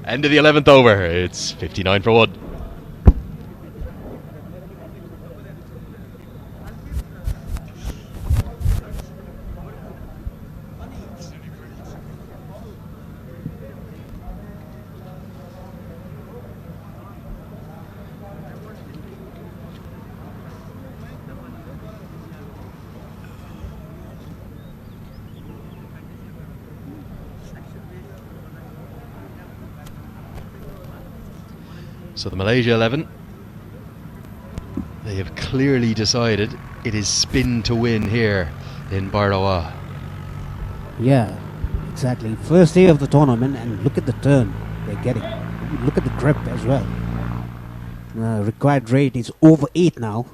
End of the 11th over. It's 59 for 1. So the Malaysia 11, they have clearly decided it is spin to win here in Barawa. Yeah, exactly. First day of the tournament, and look at the turn they're getting. Look at the grip as well. Required rate is over 8 now.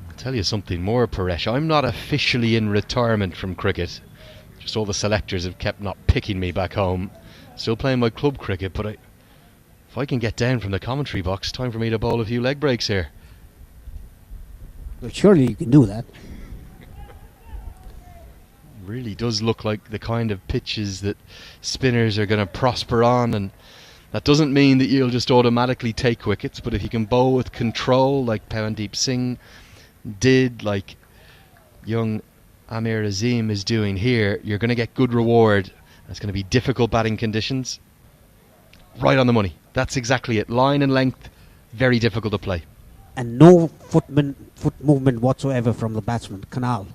I'll tell you something more, Paresh. I'm not officially in retirement from cricket. Just all the selectors have kept not picking me back home. Still playing my club cricket, but if I can get down from the commentary box, time for me to bowl a few leg breaks here. Well, surely you can do that. Really does look like the kind of pitches that spinners are going to prosper on, and that doesn't mean that you'll just automatically take wickets, but if you can bowl with control like Pawandeep Singh did, like young Amir Azim is doing here, you're going to get good reward. It's going to be difficult batting conditions. Right on the money. That's exactly it. Line and length, very difficult to play. And no foot movement whatsoever from the batsman, Kanal.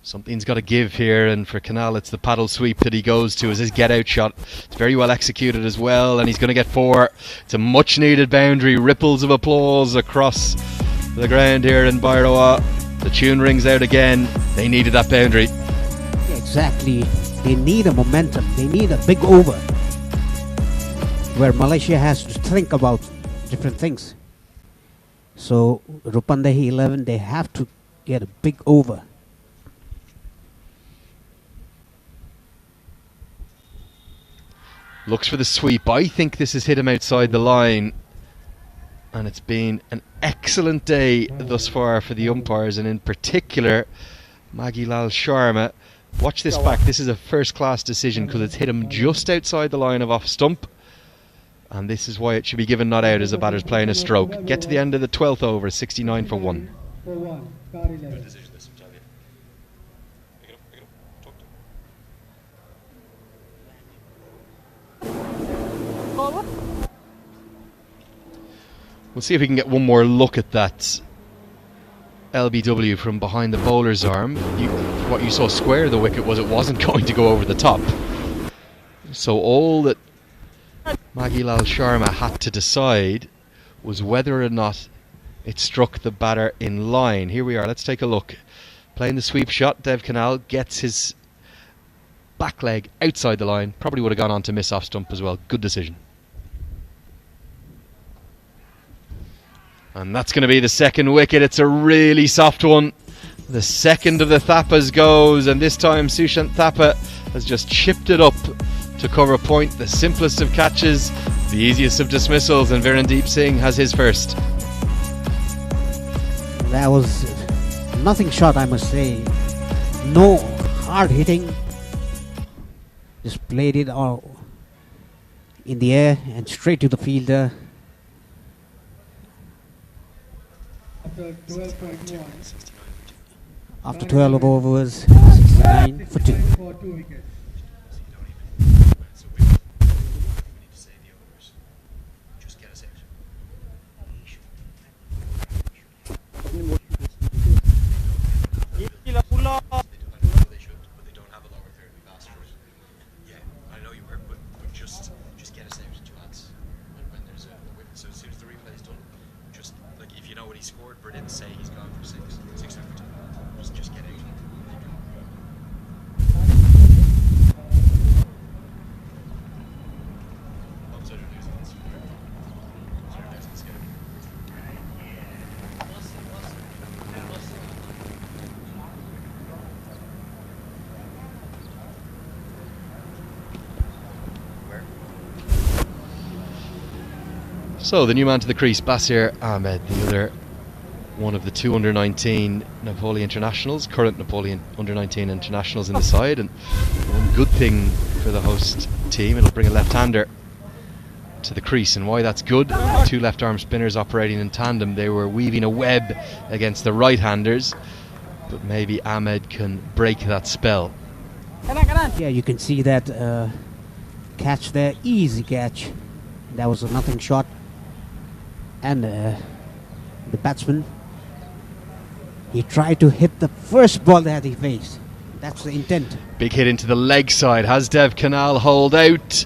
Something's got to give here, and for Kanal it's the paddle sweep that he goes to as his get out shot. It's very well executed as well, and he's going to get 4. It's a much needed boundary. Ripples of applause across the ground here in Bairoa. The tune rings out again. They needed that boundary. Yeah, exactly. They need a momentum. They need a big over, where Malaysia has to think about different things. So Rupandehi 11, they have to get a big over. Looks for the sweep. I think this has hit him outside the line. And it's been an excellent day thus far for the umpires, and in particular Magilal Sharma. Watch this back. This is a first class decision because it's hit him just outside the line of off stump, and this is why it should be given not out as a batter's playing a stroke. Get to the end of the 12th over, 69 for 1. We'll see if we can get one more look at that LBW from behind the bowler's arm. What you saw square the wicket was it wasn't going to go over the top. So all that Magilal Sharma had to decide was whether or not it struck the batter in line. Here we are, let's take a look. Playing the sweep shot, Dev Canal gets his back leg outside the line. Probably would have gone on to miss off stump as well. Good decision. And that's going to be the second wicket. It's a really soft one. The second of the Thappas goes, and this time Sushant Thapa has just chipped it up to cover a point. The simplest of catches, the easiest of dismissals, and Virendeep Singh has his first. That was nothing short, I must say. No hard hitting. Just played it all in the air and straight to the fielder. After 12 overs, 69 for 2. So the new man to the crease, Basir Ahmed, the other one of the two under-19 Nepali internationals, current Nepali under-19 internationals in the side, and one good thing for the host team, it'll bring a left-hander to the crease. And why that's good, two left-arm spinners operating in tandem, they were weaving a web against the right-handers, but maybe Ahmed can break that spell. Yeah, you can see that catch there, easy catch. That was a nothing shot. And the batsman, he tried to hit the first ball that he faced. That's the intent. Big hit into the leg side. Has Dev Canal hold out?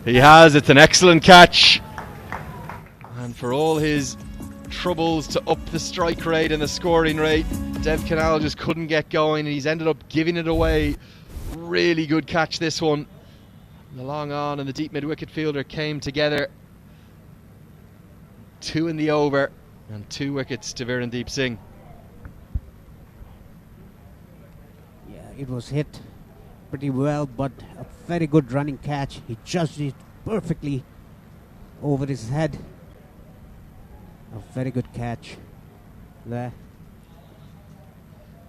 He has. It's an excellent catch. And for all his troubles to up the strike rate and the scoring rate, Dev Canal just couldn't get going, and he's ended up giving it away. Really good catch, this one. The long on and the deep mid-wicket fielder came together. 2 in the over and 2 wickets to Virendeep Singh. Yeah, it was hit pretty well, but a very good running catch. He judged it perfectly over his head. A very good catch there.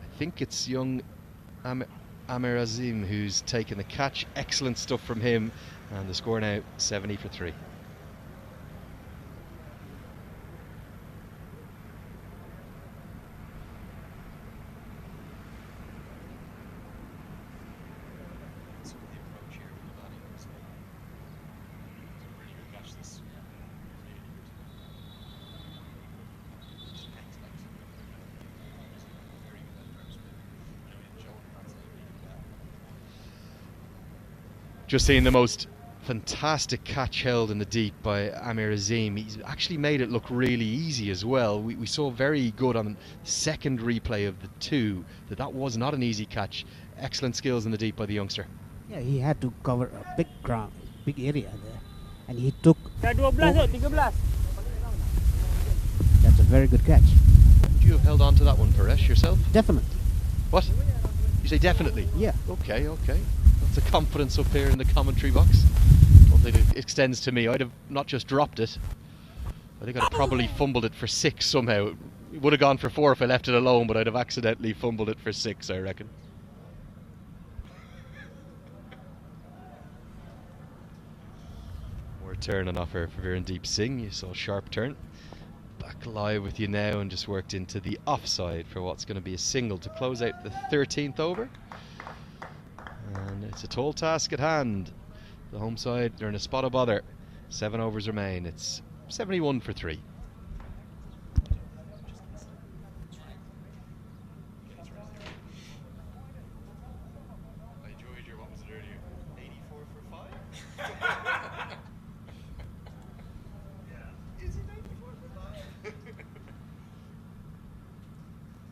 I think it's young Amir Azim who's taken the catch. Excellent stuff from him, and the score now 70 for 3. Just seeing the most fantastic catch held in the deep by Amir Azim. He's actually made it look really easy as well. We saw very good on the second replay of the 2 that was not an easy catch. Excellent skills in the deep by the youngster. Yeah, he had to cover a big ground, big area there, and he took. That's a very good catch. Would you have held on to that one, Paresh, yourself? Definitely. What? You say definitely? Yeah. Okay. That's a confidence up here in the commentary box. I don't think it extends to me. I'd have not just dropped it. I think I'd have probably fumbled it for 6 somehow. It would have gone for 4 if I left it alone, but I'd have accidentally fumbled it for 6, I reckon. More turn on offer for Virendeep Singh. You saw a sharp turn. Back live with you now, and just worked into the offside for what's going to be a single to close out the 13th over. And it's a tall task at hand. The home side, they're in a spot of bother. 7 overs remain. It's 71 for 3. I enjoyed your, what was it earlier? 84 for 5? Yeah. Is it 84 for 5?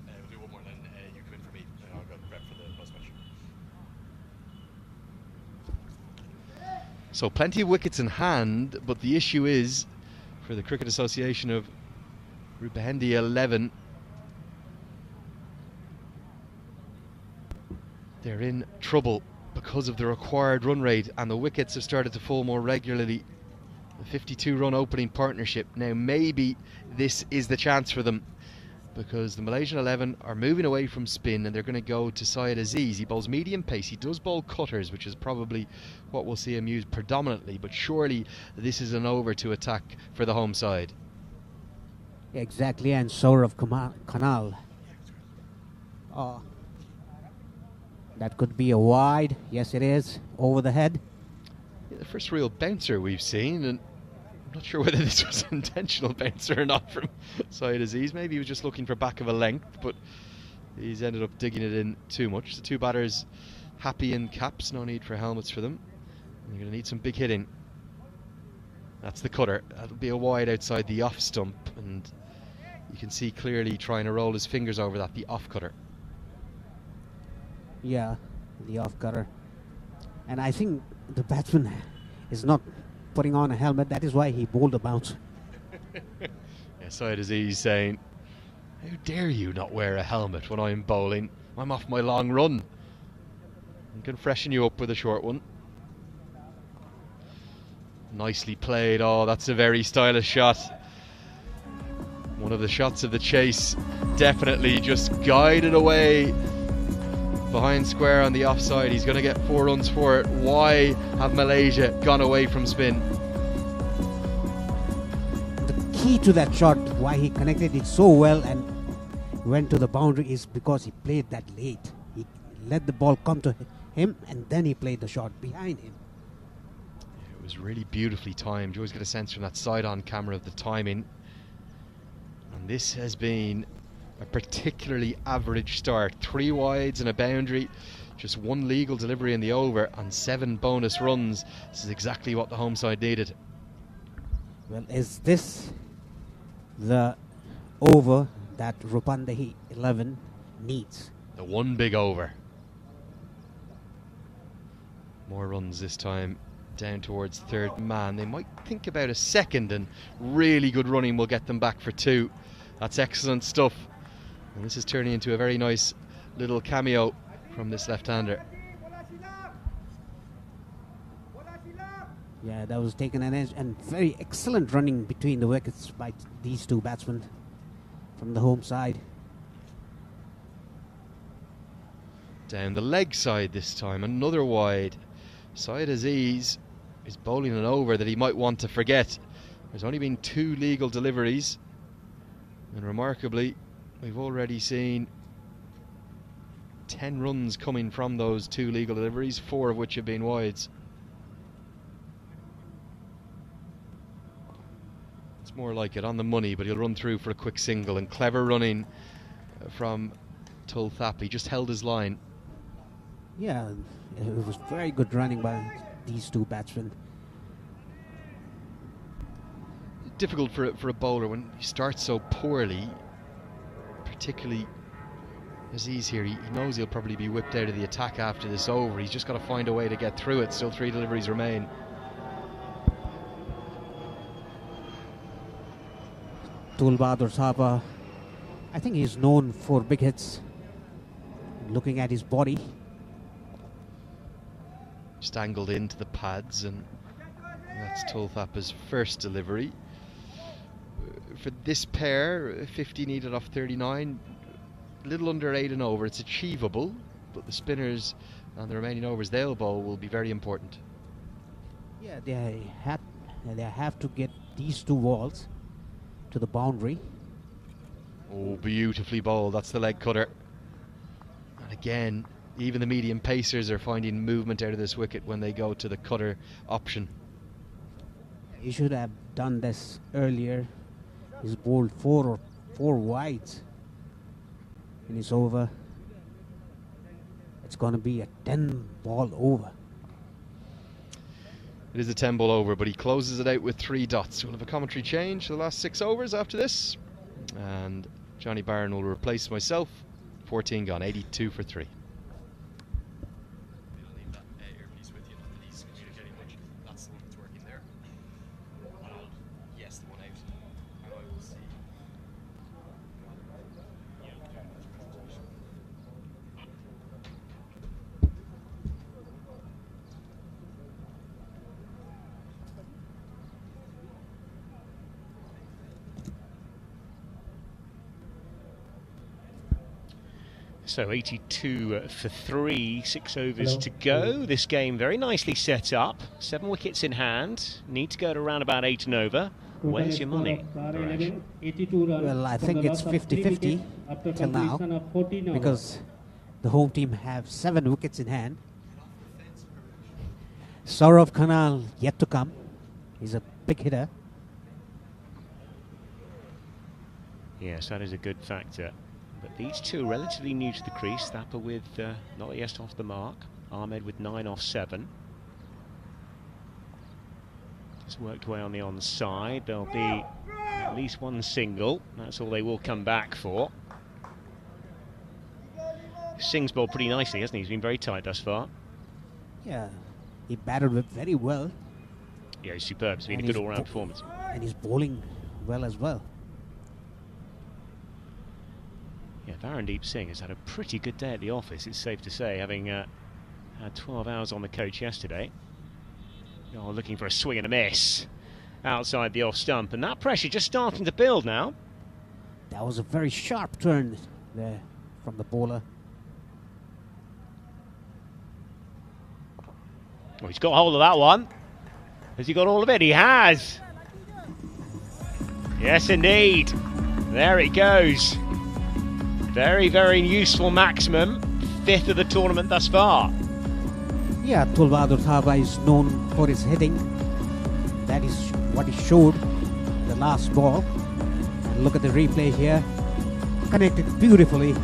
We'll do one more, then you come in for me, and I'll go prep for the post match. So plenty of wickets in hand, but the issue is, for the Cricket Association of Rupahendi 11, they're in trouble because of the required run rate, and the wickets have started to fall more regularly. The 52-run opening partnership. Now maybe this is the chance for them, because the Malaysian 11 are moving away from spin and they're going to go to Syed Aziz. He bowls medium pace. He does bowl cutters, which is probably what we'll see him use predominantly, but surely this is an over to attack for the home side. Exactly, and Saurav Khanal. That could be a wide. Yes, it is. Over the head. Yeah, the first real bouncer we've seen, and I'm not sure whether this was an intentional bouncer or not from Syed Aziz. Maybe he was just looking for back of a length, but he's ended up digging it in too much. The two batters happy in caps, no need for helmets for them. And you're going to need some big hitting. That's the cutter. That'll be a wide outside the off stump, and you can see clearly trying to roll his fingers over that, the off cutter. Yeah, the off cutter. And I think the batsman is not putting on a helmet. That is why he bowled a bounce. Yeah, Syed Aziz saying, how dare you not wear a helmet when I'm bowling? I'm off my long run. I can freshen you up with a short one. Nicely played. Oh, that's a very stylish shot. One of the shots of the chase, definitely just guided away behind square on the offside. He's going to get 4 runs for it. Why have Malaysia gone away from spin? The key to that shot, why he connected it so well and went to the boundary, is because he played that late. He let the ball come to him and then he played the shot behind him. It was really beautifully timed. You always get a sense from that side-on camera of the timing. And this has been a particularly average start. 3 wides and a boundary, just 1 legal delivery in the over and 7 bonus runs. This is exactly what the home side needed. Well, is this the over that Rupahendi 11 needs? The one big over. More runs this time, down towards third man. They might think about a second, and really good running will get them back for 2. That's excellent stuff. And this is turning into a very nice little cameo from this left-hander. Yeah, that was taken an edge, and very excellent running between the wickets by these two batsmen from the home side. Down the leg side this time, another wide. Syed Aziz is bowling an over that he might want to forget. There's only been 2 legal deliveries, and remarkably, we've already seen 10 runs coming from those 2 legal deliveries, 4 of which have been wides. It's more like it, on the money, but he'll run through for a quick single, and clever running from Tulthap. He just held his line. Yeah, it was very good running by these two batsmen. Difficult for a bowler when he starts so poorly, particularly Aziz here. He knows he'll probably be whipped out of the attack after this over. He's just got to find a way to get through it. Still 3 deliveries remain. Tulbadur Sapa, I think he's known for big hits. Looking at his body, just angled into the pads, and that's Tulthap's first delivery. For this pair, 50 needed off 39, a little under 8 and over. It's achievable, but the spinners and the remaining overs they'll bowl will be very important. yeah, they have to get these 2 balls to the boundary. Oh, beautifully bowled. That's the leg cutter. And again, even the medium pacers are finding movement out of this wicket when they go to the cutter option. He should have done this earlier. He's bowled four wides in his over. It's going to be a 10-ball over. It is a 10-ball over, but he closes it out with 3 dots. We'll have a commentary change for the last 6 overs after this. And Johnny Barron will replace myself. 14 gone, 82 for 3. So 82 for 3, 6 overs to go. This game very nicely set up. 7 wickets in hand. Need to go to around about 8 and over. Where's your money? Well, I think it's 50-50 till now, because the home team have 7 wickets in hand. Saurav Khanal yet to come. He's a big hitter. Yes, that is a good factor. But these two are relatively new to the crease. Thapar with not yet off the mark. Ahmed with 9 off 7. Just worked away on the onside. There'll be at least 1 single. That's all they will come back for. Singh's bowled pretty nicely, hasn't he? He's been very tight thus far. Yeah, he batted very well. Yeah, he's superb. It's been a good all-round performance. And he's bowling well as well. Yeah, Varandeep Singh has had a pretty good day at the office, it's safe to say, having had 12 hours on the coach yesterday. Oh, looking for a swing and a miss outside the off stump, and that pressure just starting to build now. That was a very sharp turn there from the bowler. Oh, he's got hold of that one. Has he got all of it? He has. Yes, indeed. There it goes. Very, very useful maximum. 5th of the tournament thus far. Yeah, Tulbahadur Thapa is known for his hitting. That is what he showed the last ball. And look at the replay here. Connected beautifully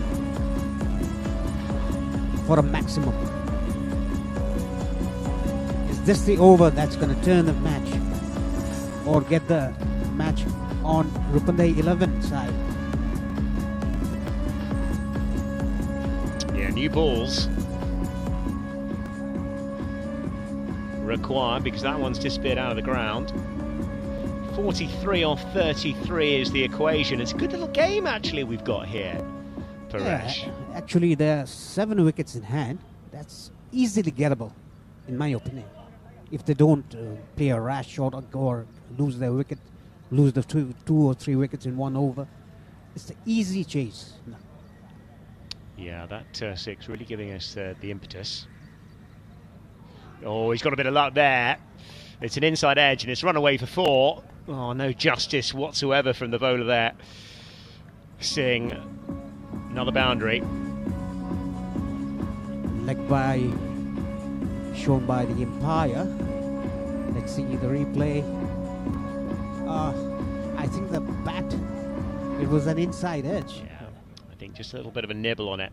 for a maximum. Is this the over that's going to turn the match or get the match on Rupande 11 side? Yeah, new balls required because that one's disappeared out of the ground. 43 off 33 is the equation. It's a good little game actually we've got here, Paresh. Yeah, actually there are 7 wickets in hand. That's easily gettable, in my opinion. If they don't play a rash shot or lose their wicket, lose the two or three wickets in 1 over, it's the easy chase. Yeah, that 6 really giving us the impetus. Oh, he's got a bit of luck there. It's an inside edge and it's run away for 4. Oh, no justice whatsoever from the bowler there. Singh, another boundary. Leg by, shown by the umpire. Let's see the replay. I think the bat, it was an inside edge. Yeah. I think just a little bit of a nibble on it.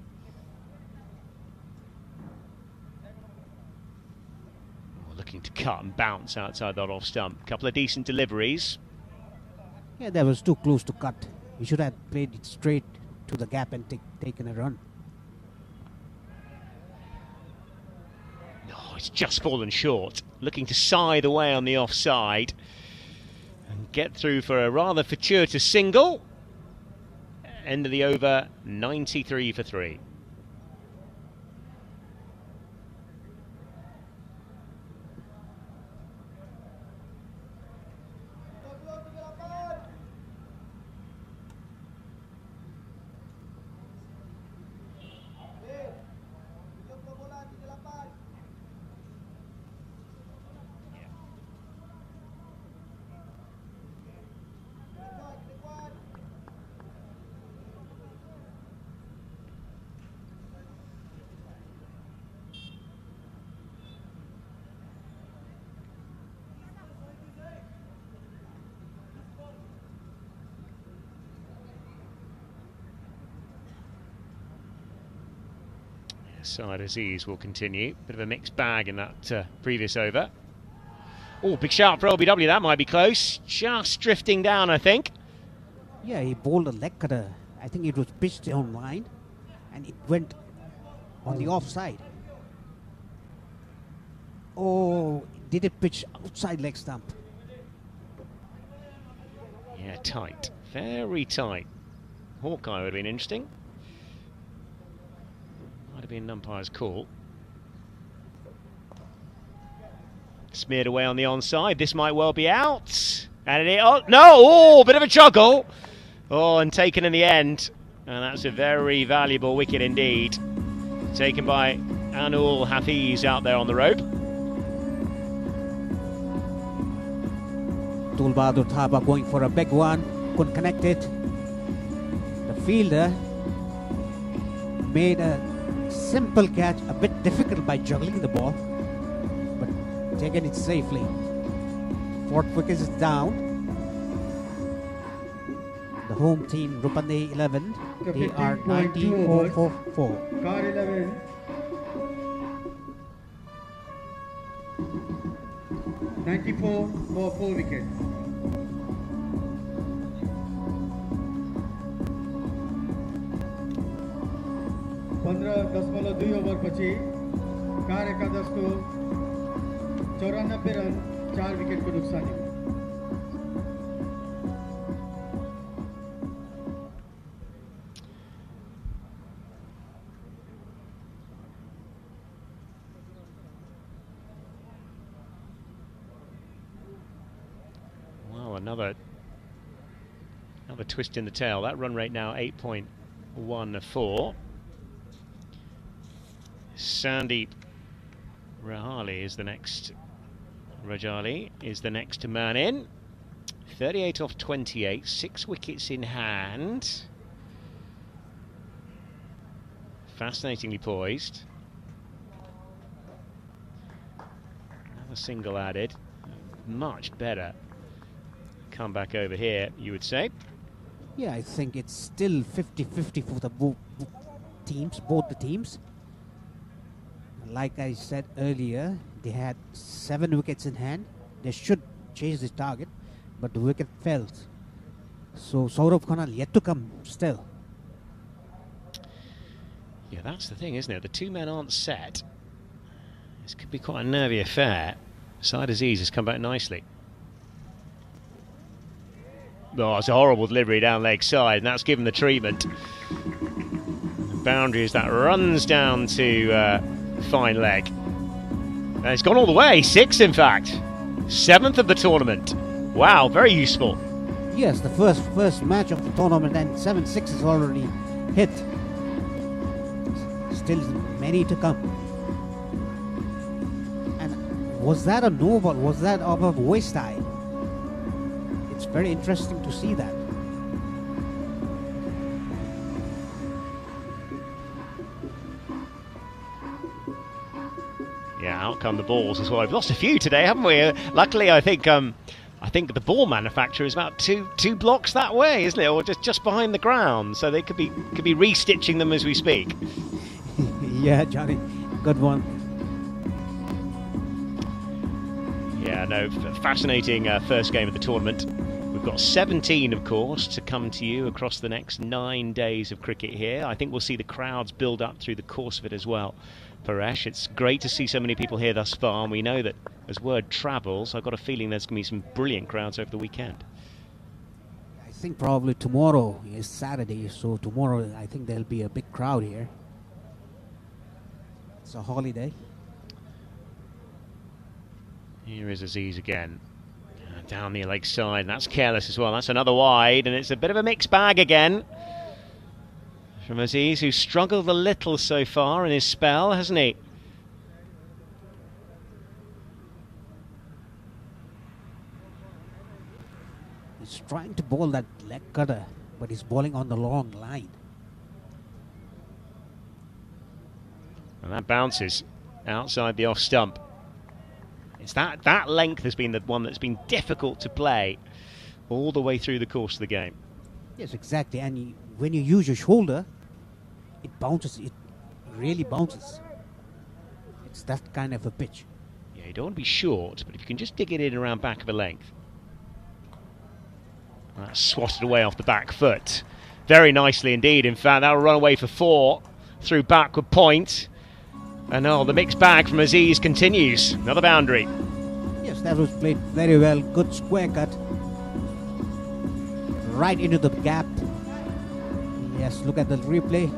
Oh, looking to cut and bounce outside that off stump. Couple of decent deliveries. Yeah, that was too close to cut. He should have played it straight to the gap and taken a run. No, it's just fallen short. Looking to side away on the offside and get through for a rather fortuitous single. End of the over, 93 for 3. Side Aziz will continue. Bit of a mixed bag in that previous over. Oh, big shout for LBW. That might be close. Just drifting down, I think. Yeah, he bowled a leg cutter. I think it was pitched on line, and it went on the offside. Oh, did it pitch outside leg stump? Yeah, tight. Very tight. Hawkeye would have been interesting. Might have been an umpire's call. Smeared away on the onside. This might well be out. And it, oh, no! Oh, bit of a juggle. Oh, and taken in the end. And that's a very valuable wicket indeed. Taken by Anul Hafiz out there on the rope. Tulbadur Thaba going for a big one. Couldn't connect it. The fielder made a simple catch, a bit difficult by juggling the ball, but taken it safely. 4th wicket is down. The home team, Rupande 11, they are 94-4-4. Car 11. for 4 wickets. $15.2 over पछि car एकादश को 94 run 4 wicket को नुकसानी। Wow, another twist in the tail. That run rate now 8.14. Sandeep Rajali is the next man in. 38 off 28, 6 wickets in hand. Fascinatingly poised. Another single added. Much better comeback over here, you would say. Yeah, I think it's still 50-50 for the both the teams. Like I said earlier, they had 7 wickets in hand. They should chase the target, but the wicket fell. So Saurabh Khanal yet to come still. Yeah, that's the thing, isn't it? The 2 men aren't set. This could be quite a nervy affair. Side Aziz has come back nicely. Oh, it's a horrible delivery down leg side, and that's given the treatment. The boundary is that runs down to fine leg. And it's gone all the way, 6 in fact. 7th of the tournament. Wow, very useful. Yes, the first match of the tournament, and 7-6 is already hit. Still many to come. And was that a no ball? Was that off of waist high? It's very interesting to see that. Yeah, out come the balls as well. We've lost a few today, haven't we? Luckily, I think the ball manufacturer is about two blocks that way, isn't it, or just behind the ground? So they could be restitching them as we speak. Yeah, Johnny, good one. Yeah, no, fascinating first game of the tournament. We've got 17, of course, to come to you across the next 9 days of cricket here. I think we'll see the crowds build up through the course of it as well. Paresh, it's great to see so many people here thus far, and we know that as word travels, I've got a feeling there's going to be some brilliant crowds over the weekend. I think probably tomorrow is Saturday, so tomorrow I think there'll be a big crowd here. It's a holiday. Here is Aziz again. Down the leg side, and that's careless as well. That's another wide, and it's a bit of a mixed bag again from Aziz, who's struggled a little so far in his spell, hasn't he? He's trying to bowl that leg cutter, but he's bowling on the long line. And that bounces outside the off stump. It's that length has been the one that's been difficult to play all the way through the course of the game. Yes, exactly. And when you use your shoulder, it bounces. really bounces. It's that kind of a pitch. Yeah, you don't want to be short, but if you can just dig it in around back of a length. That's swatted away off the back foot. Very nicely indeed, in fact. That'll run away for 4 through backward point. And the mixed bag from Aziz continues. Another boundary. Yes, that was played very well. Good square cut. Right into the gap. Yes, look at the replay.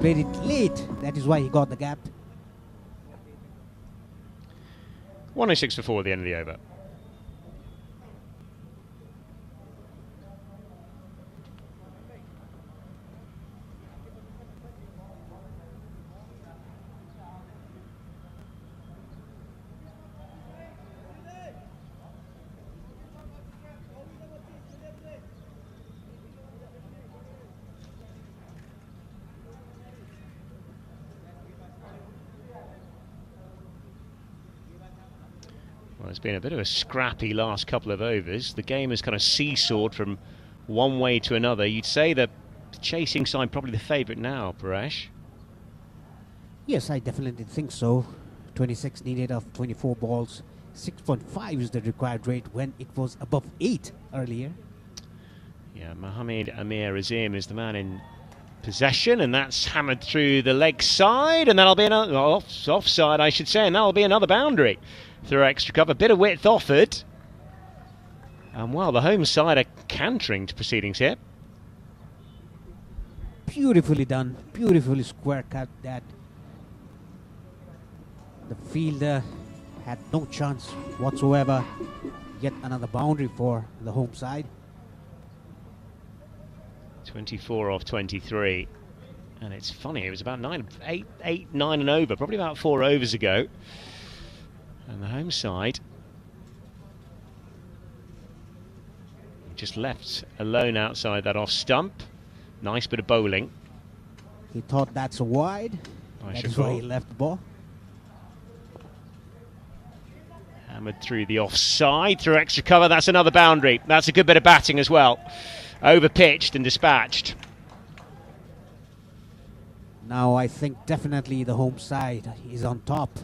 Played it late. That is why he got the gap. 106 for 4 at the end of the over. Well, it's been a bit of a scrappy last couple of overs. The game has kind of seesawed from one way to another. You'd say that the chasing side probably the favourite now, Paresh. Yes, I definitely think so. 26 needed of 24 balls. 6.5 is the required rate when it was above 8 earlier. Yeah, Mohamed Amir Azim is the man in possession, and that's hammered through the leg side, and that'll be another offside, I should say, and that'll be another boundary through extra cover. Bit of width offered, and well, the home side are cantering to proceedings here. Beautifully done, beautifully square cut. That the fielder had no chance whatsoever. Yet another boundary for the home side. 24 off 23, and it's funny, it was about 9 and over, probably about 4 overs ago, and the home side just left alone outside that off stump. Nice bit of bowling. He thought that's a wide. That's why he left the ball. Hammered through the offside, through extra cover. That's another boundary. That's a good bit of batting as well. Overpitched and dispatched. Now I think definitely the home side is on top.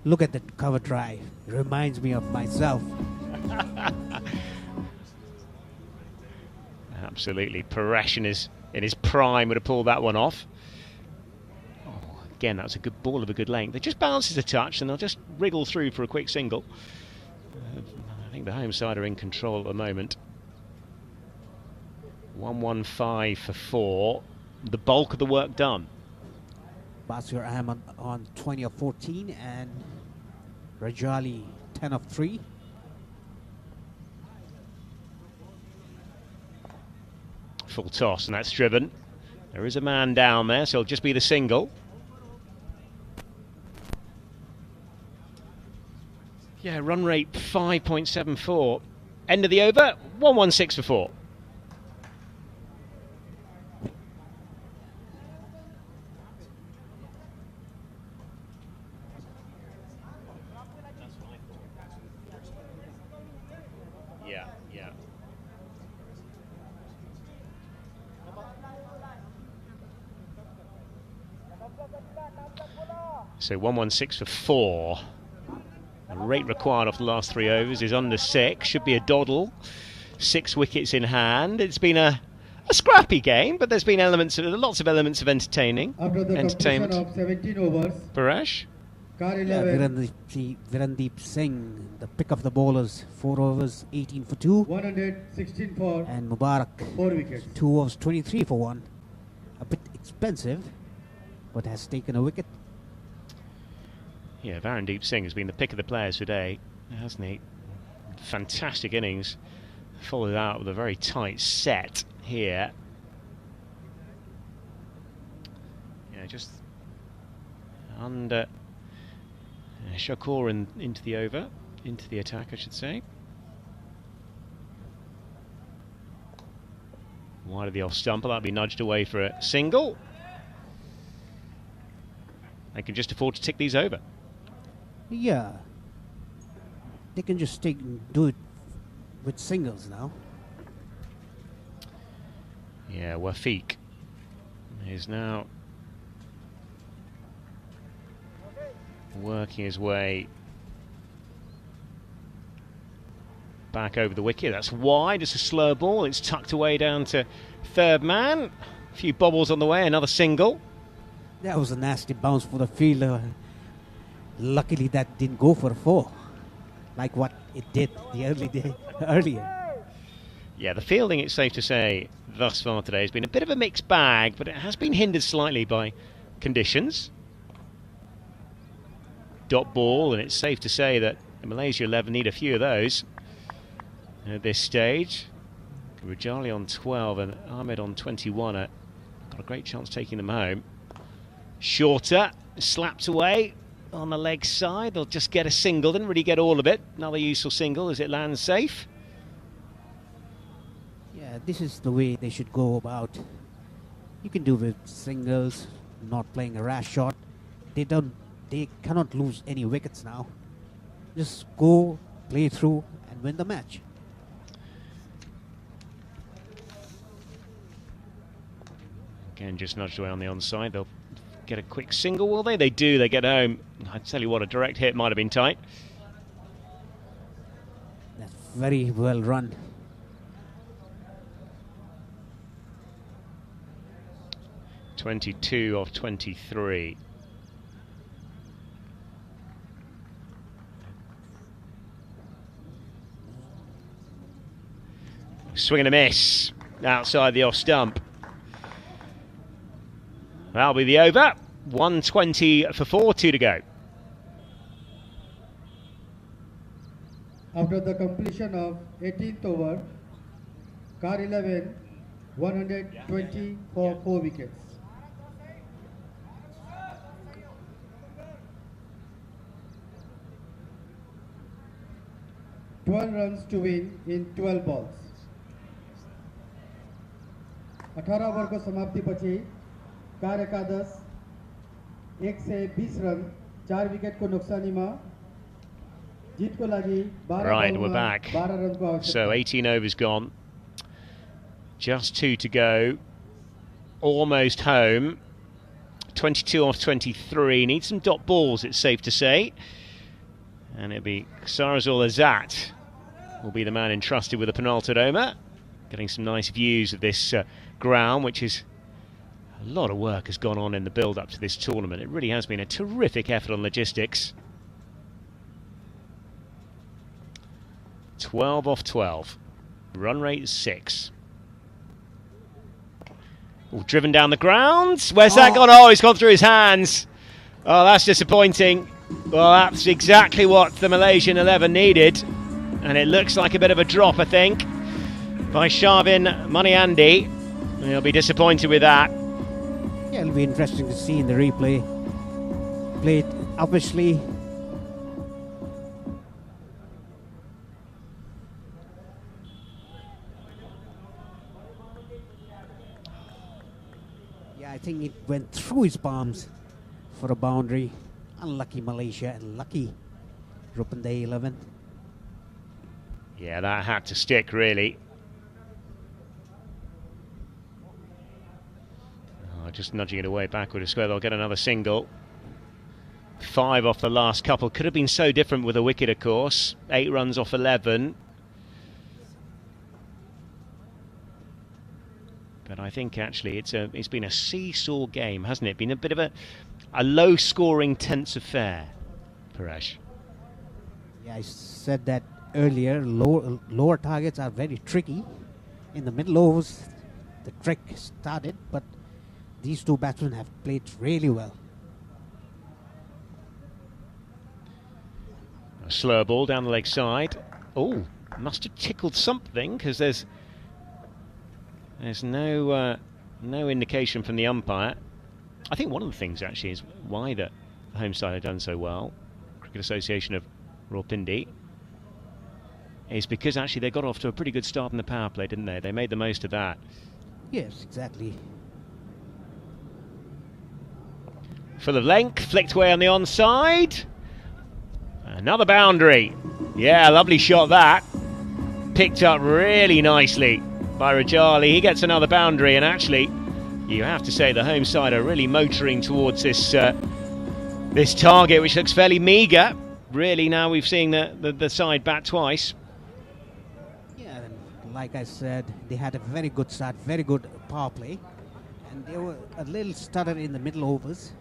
Look at the cover drive. It reminds me of myself. Absolutely. Paresh in his prime would have pulled that one off. Oh, again, that's a good ball of a good length. It just bounces a touch and they'll just wriggle through for a quick single. I think the home side are in control at the moment. 115 for 4. The bulk of the work done. Basir Ahmed on 20 of 14 and Rajali 10 of 3. Full toss, and that's driven. There is a man down there, so it'll just be the single. Yeah, run rate 5.74. End of the over, 116 for 4. Yeah. So 116 for 4. The rate required off the last 3 overs is under 6. Should be a doddle. 6 wickets in hand. It's been a scrappy game, but there's been lots of elements of entertainment. After the completion of 17 overs, Paresh? Virandeep Singh, the pick of the bowlers, 4 overs, 18 for 2. 116 for and Mubarak, 4 wickets. 2 overs, 23 for 1. A bit expensive, but has taken a wicket. Yeah, Virandeep Singh has been the pick of the players today, hasn't he? Fantastic innings. Followed out with a very tight set here. Yeah, just under Shakur into the over, into the attack, I should say. Wide of the off stumper, that'll be nudged away for a single. They can just afford to tick these over. Yeah, they can just do it with singles now. Yeah, Wafiq is now working his way back over the wicket. That's wide. It's a slow ball. It's tucked away down to third man. A few bobbles on the way. Another single. That was a nasty bounce for the fielder. Luckily, that didn't go for a 4, like what it did the earlier. Yeah, the fielding, it's safe to say, thus far today has been a bit of a mixed bag, but it has been hindered slightly by conditions. Dot ball, and it's safe to say that the Malaysia 11 need a few of those at this stage. Rajali on 12 and Ahmed on 21 got a great chance taking them home. Shorter, slapped away on the leg side. They'll just get a single, didn't really get all of it. Another useful single as it lands safe. Yeah, this is the way they should go about. You can do with singles, not playing a rash shot. They cannot lose any wickets now. Just go, play through, and win the match. Again, just nudged away on the onside. They'll get a quick single, will they? They do. They get home. I tell you what, a direct hit might have been tight. That's very well run. (22 of 23). Swing and a miss outside the off stump. That'll be the over. 120 for 4, 2 to go. After the completion of 18th over, Car 11 120 for 4 wickets. $12 runs to win in 12 balls. 18 ओभरको समाप्तिपछि car एकादश 120 run 4 विकेटको नोक्सानीमा जितको लागि 12 Right, we're back. 12 रनको आवश्यकता. So 18 overs gone. Just 2 to go. Almost home. 22 off 23. Need some dot balls, it's safe to say. And it'll be Sarazul Azat will be the man entrusted with the penultimate over. Getting some nice views of this ground, which is a lot of work has gone on in the build-up to this tournament. It really has been a terrific effort on logistics. 12 off 12. Run rate is 6. Ooh, driven down the ground. Where's that gone? Oh, it's gone through his hands. Oh, that's disappointing. Well, that's exactly what the Malaysian 11 needed. And it looks like a bit of a drop, I think, by Sharvin Maniandi. He'll be disappointed with that. Yeah, it'll be interesting to see in the replay. Played obviously. Yeah, I think it went through his palms for a boundary. Unlucky Malaysia and lucky Rupande 11. Yeah, that had to stick, really. Oh, just nudging it away backward to square. They'll get another single. 5 off the last couple. Could have been so different with a wicket, of course. 8 runs off 11. But I think actually it's been a seesaw game, hasn't it? Been a bit of a low-scoring, tense affair, Paresh. Yeah, I said that earlier. Lower targets are very tricky. In the middle overs, the trick started, but these two batsmen have played really well. A slow ball down the leg side. Oh, must have tickled something, because there's no indication from the umpire. I think one of the things actually is why the home side have done so well, Cricket Association of Rawalpindi, is because actually they got off to a pretty good start in the power play, didn't they? They made the most of that. Yes, exactly. Full of length, flicked away on the onside. Another boundary. Yeah, lovely shot that. Picked up really nicely by Rajali. He gets another boundary, and actually You have to say the home side are really motoring towards this this target, which looks fairly meagre. Really, now we've seen the side bat twice. Yeah, like I said, they had a very good start, very good power play, and they were a little stuttered in the middle overs.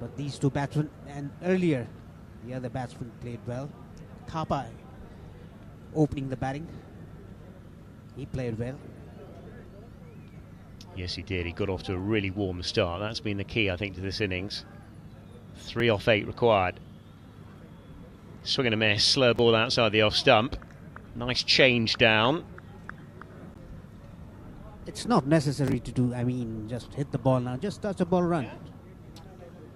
But these two batsmen, and earlier, the other batsman played well. Thapa opening the batting, he played well. Yes, he did. He got off to a really warm start. That's been the key, I think, to this innings. 3 off 8 required. Swing and a miss, slow ball outside the off stump. Nice change down. It's not necessary to do, just hit the ball now, just touch the ball, run.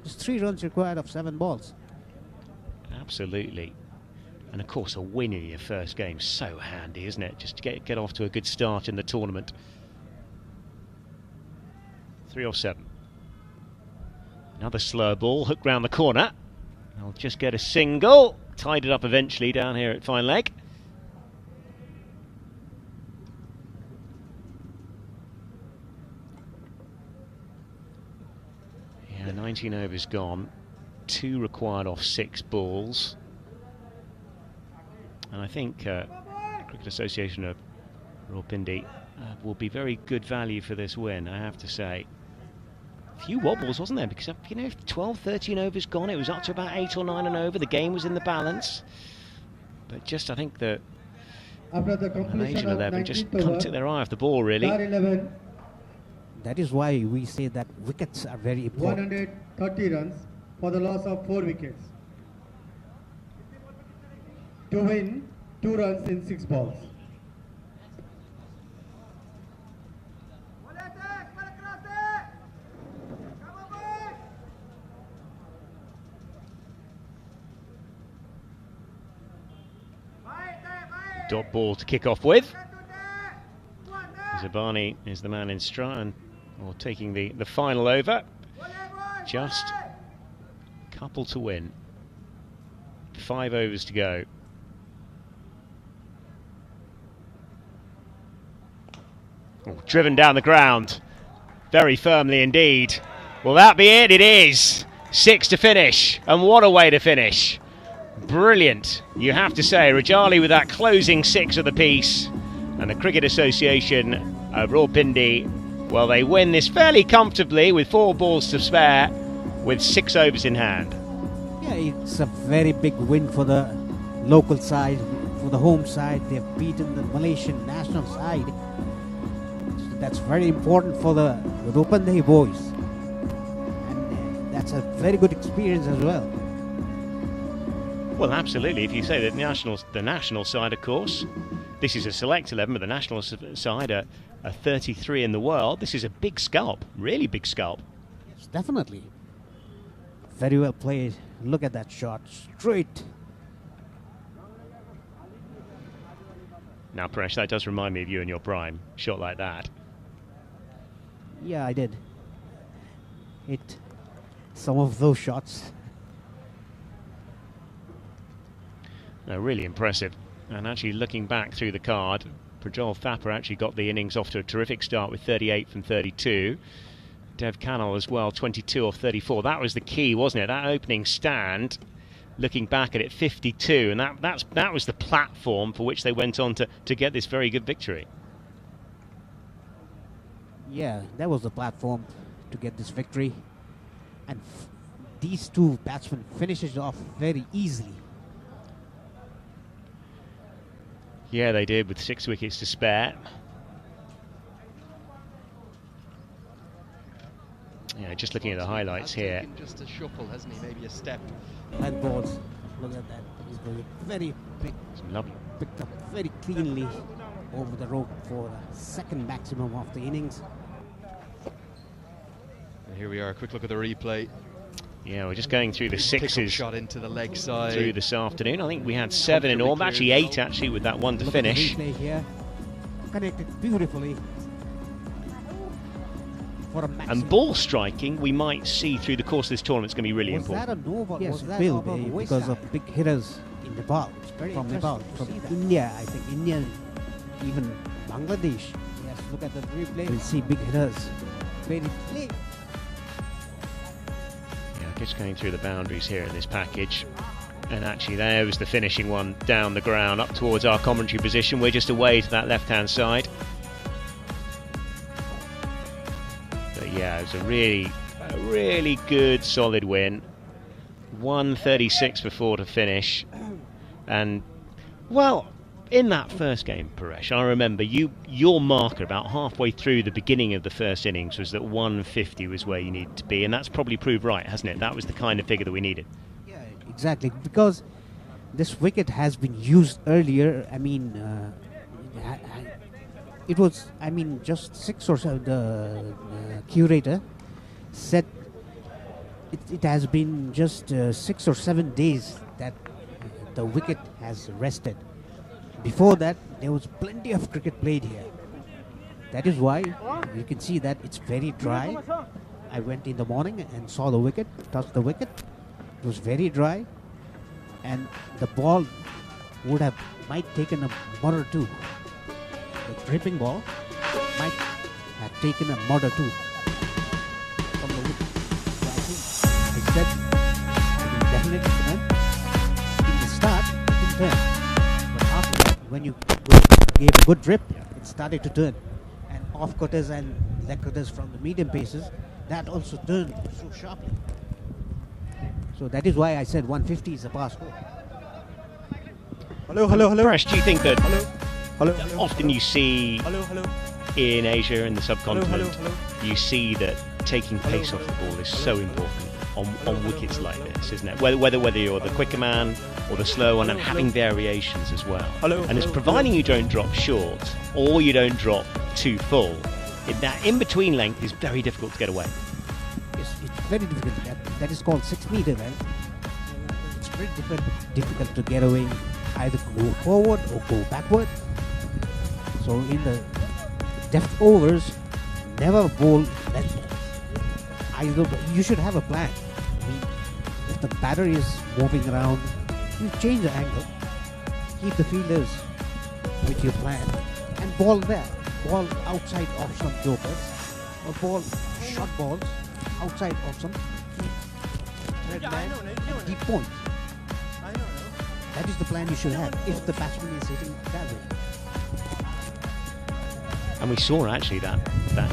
Just 3 runs required of 7 balls. Absolutely. And of course, a win in your first game, so handy, isn't it? Just to get off to a good start in the tournament. 3 off 7. Another slow ball, hooked round the corner. I'll just get a single. Tied it up eventually down here at fine leg. Yeah, 19 overs gone. 2 required off 6 balls. And I think Cricket Association of Rawalpindi will be very good value for this win, I have to say. A few wobbles, wasn't there? Because, 12, 13 overs gone, it was up to about 8 or 9 and over. The game was in the balance. But just, I think the Malaysian 11 just can't take their eye off the ball, really. That is why we say that wickets are very important. 130 runs for the loss of 4 wickets. To win, 2 runs in 6 balls. Dot ball to kick off with. Zabani is the man in stride, or taking the final over. Just a couple to win. 5 overs to go. Oh, driven down the ground. Very firmly indeed. Will that be it? It is. 6 to finish. And what a way to finish. Brilliant, you have to say. Rajali with that closing 6 of the piece, and the Cricket Association of Rawalpindi, well, they win this fairly comfortably with 4 balls to spare with 6 overs in hand. Yeah, it's a very big win for the local side, for the home side. They've beaten the Malaysian national side. So that's very important for the Rawalpindi boys, and that's a very good experience as well. Well, absolutely. If you say that the national side, of course, this is a select 11, but the national side are 33 in the world. This is a big scalp, really big scalp. Yes, definitely. Very well played. Look at that shot, straight. Now, Paresh, that does remind me of you in your prime. Shot like that. Yeah, I did. Some of those shots. No, really impressive. And actually looking back through the card, Prajol Thapar actually got the innings off to a terrific start with 38 from 32. Dev Kanal as well, 22 off 34. That was the key, wasn't it? That opening stand, looking back at it, 52. And that was the platform for which they went on to get this very good victory. Yeah, that was the platform to get this victory. And these two batsmen finished it off very easily. Yeah, they did, with 6 wickets to spare. Yeah, just looking at the highlights here. Just a shuffle, hasn't he? Maybe a step. And balls. Look at that. He's going very big. Lovely. Picked up very cleanly over the rope for the second maximum of the innings. And here we are. A quick look at the replay. Yeah, we're just going through the sixes. Shot into the leg side. Through this afternoon. I think we had 7 in all. Actually 8 actually with that one to finish. At the replay here. Connected beautifully. For a maximum. And ball striking, we might see through the course of this tournament, is going to be really important. Was that a no ball? Yes, it will be because of big hitters in Nepal. From Nepal. From India, I think. India, even Bangladesh. Yes, look at the replay. We'll see big hitters. very late. Yeah, just going through the boundaries here in this package. And actually there was the finishing one down the ground up towards our commentary position. We're just away to that left-hand side. But yeah, it was a really good solid win. 1:36 before to finish. And well, in that first game, Paresh, I remember your marker about halfway through the beginning of the first innings was that 150 was where you needed to be, and that's probably proved right, hasn't it? That was the kind of figure that we needed. Exactly, because this wicket has been used earlier. I mean, it was, I mean, just 6 or 7, the curator said it has been just 6 or 7 days that the wicket has rested. Before that, there was plenty of cricket played here. That is why you can see that it's very dry. I went in the morning and saw the wicket, touched the wicket. It was very dry, and the ball might taken a mud or two. The dripping ball might have taken a mud or two from the wicket. So I think I said it will definitely turn. In the start, it didn't turn, but after that, when you gave a good drip, it started to turn. And off cutters and leg cutters from the medium paces, that also turned so sharply. So that is why I said 150 is a pass score. Hello. Paresh, do you think that Hello. often you see in Asia and the subcontinent, you see that taking pace off the ball is so important on wickets like this, isn't it? Whether you're the quicker man or the slow one, and having variations as well. And it's providing you don't drop short or you don't drop too full. That in-between length is very difficult to get away. It's very difficult. That is called 6 meter, right? It's very difficult to get away, either go forward or go backward. So in the depth overs, never bowl left. You should have a plan. I mean, if the batter is moving around, you change the angle, keep the fielders with your plan, and ball there. Ball outside of some jokers, or ball short balls outside of some thread line and deep point. That is the plan you should have if the batsman is hitting that way. And we saw actually that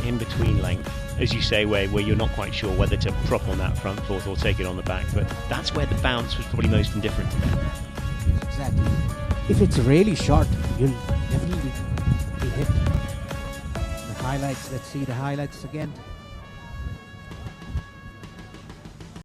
in-between length, as you say, where you're not quite sure whether to prop on that front foot or take it on the back, but that's where the bounce was probably most indifferent to them. Exactly. If it's really short, you'll definitely be hit. The highlights, let's see the highlights again.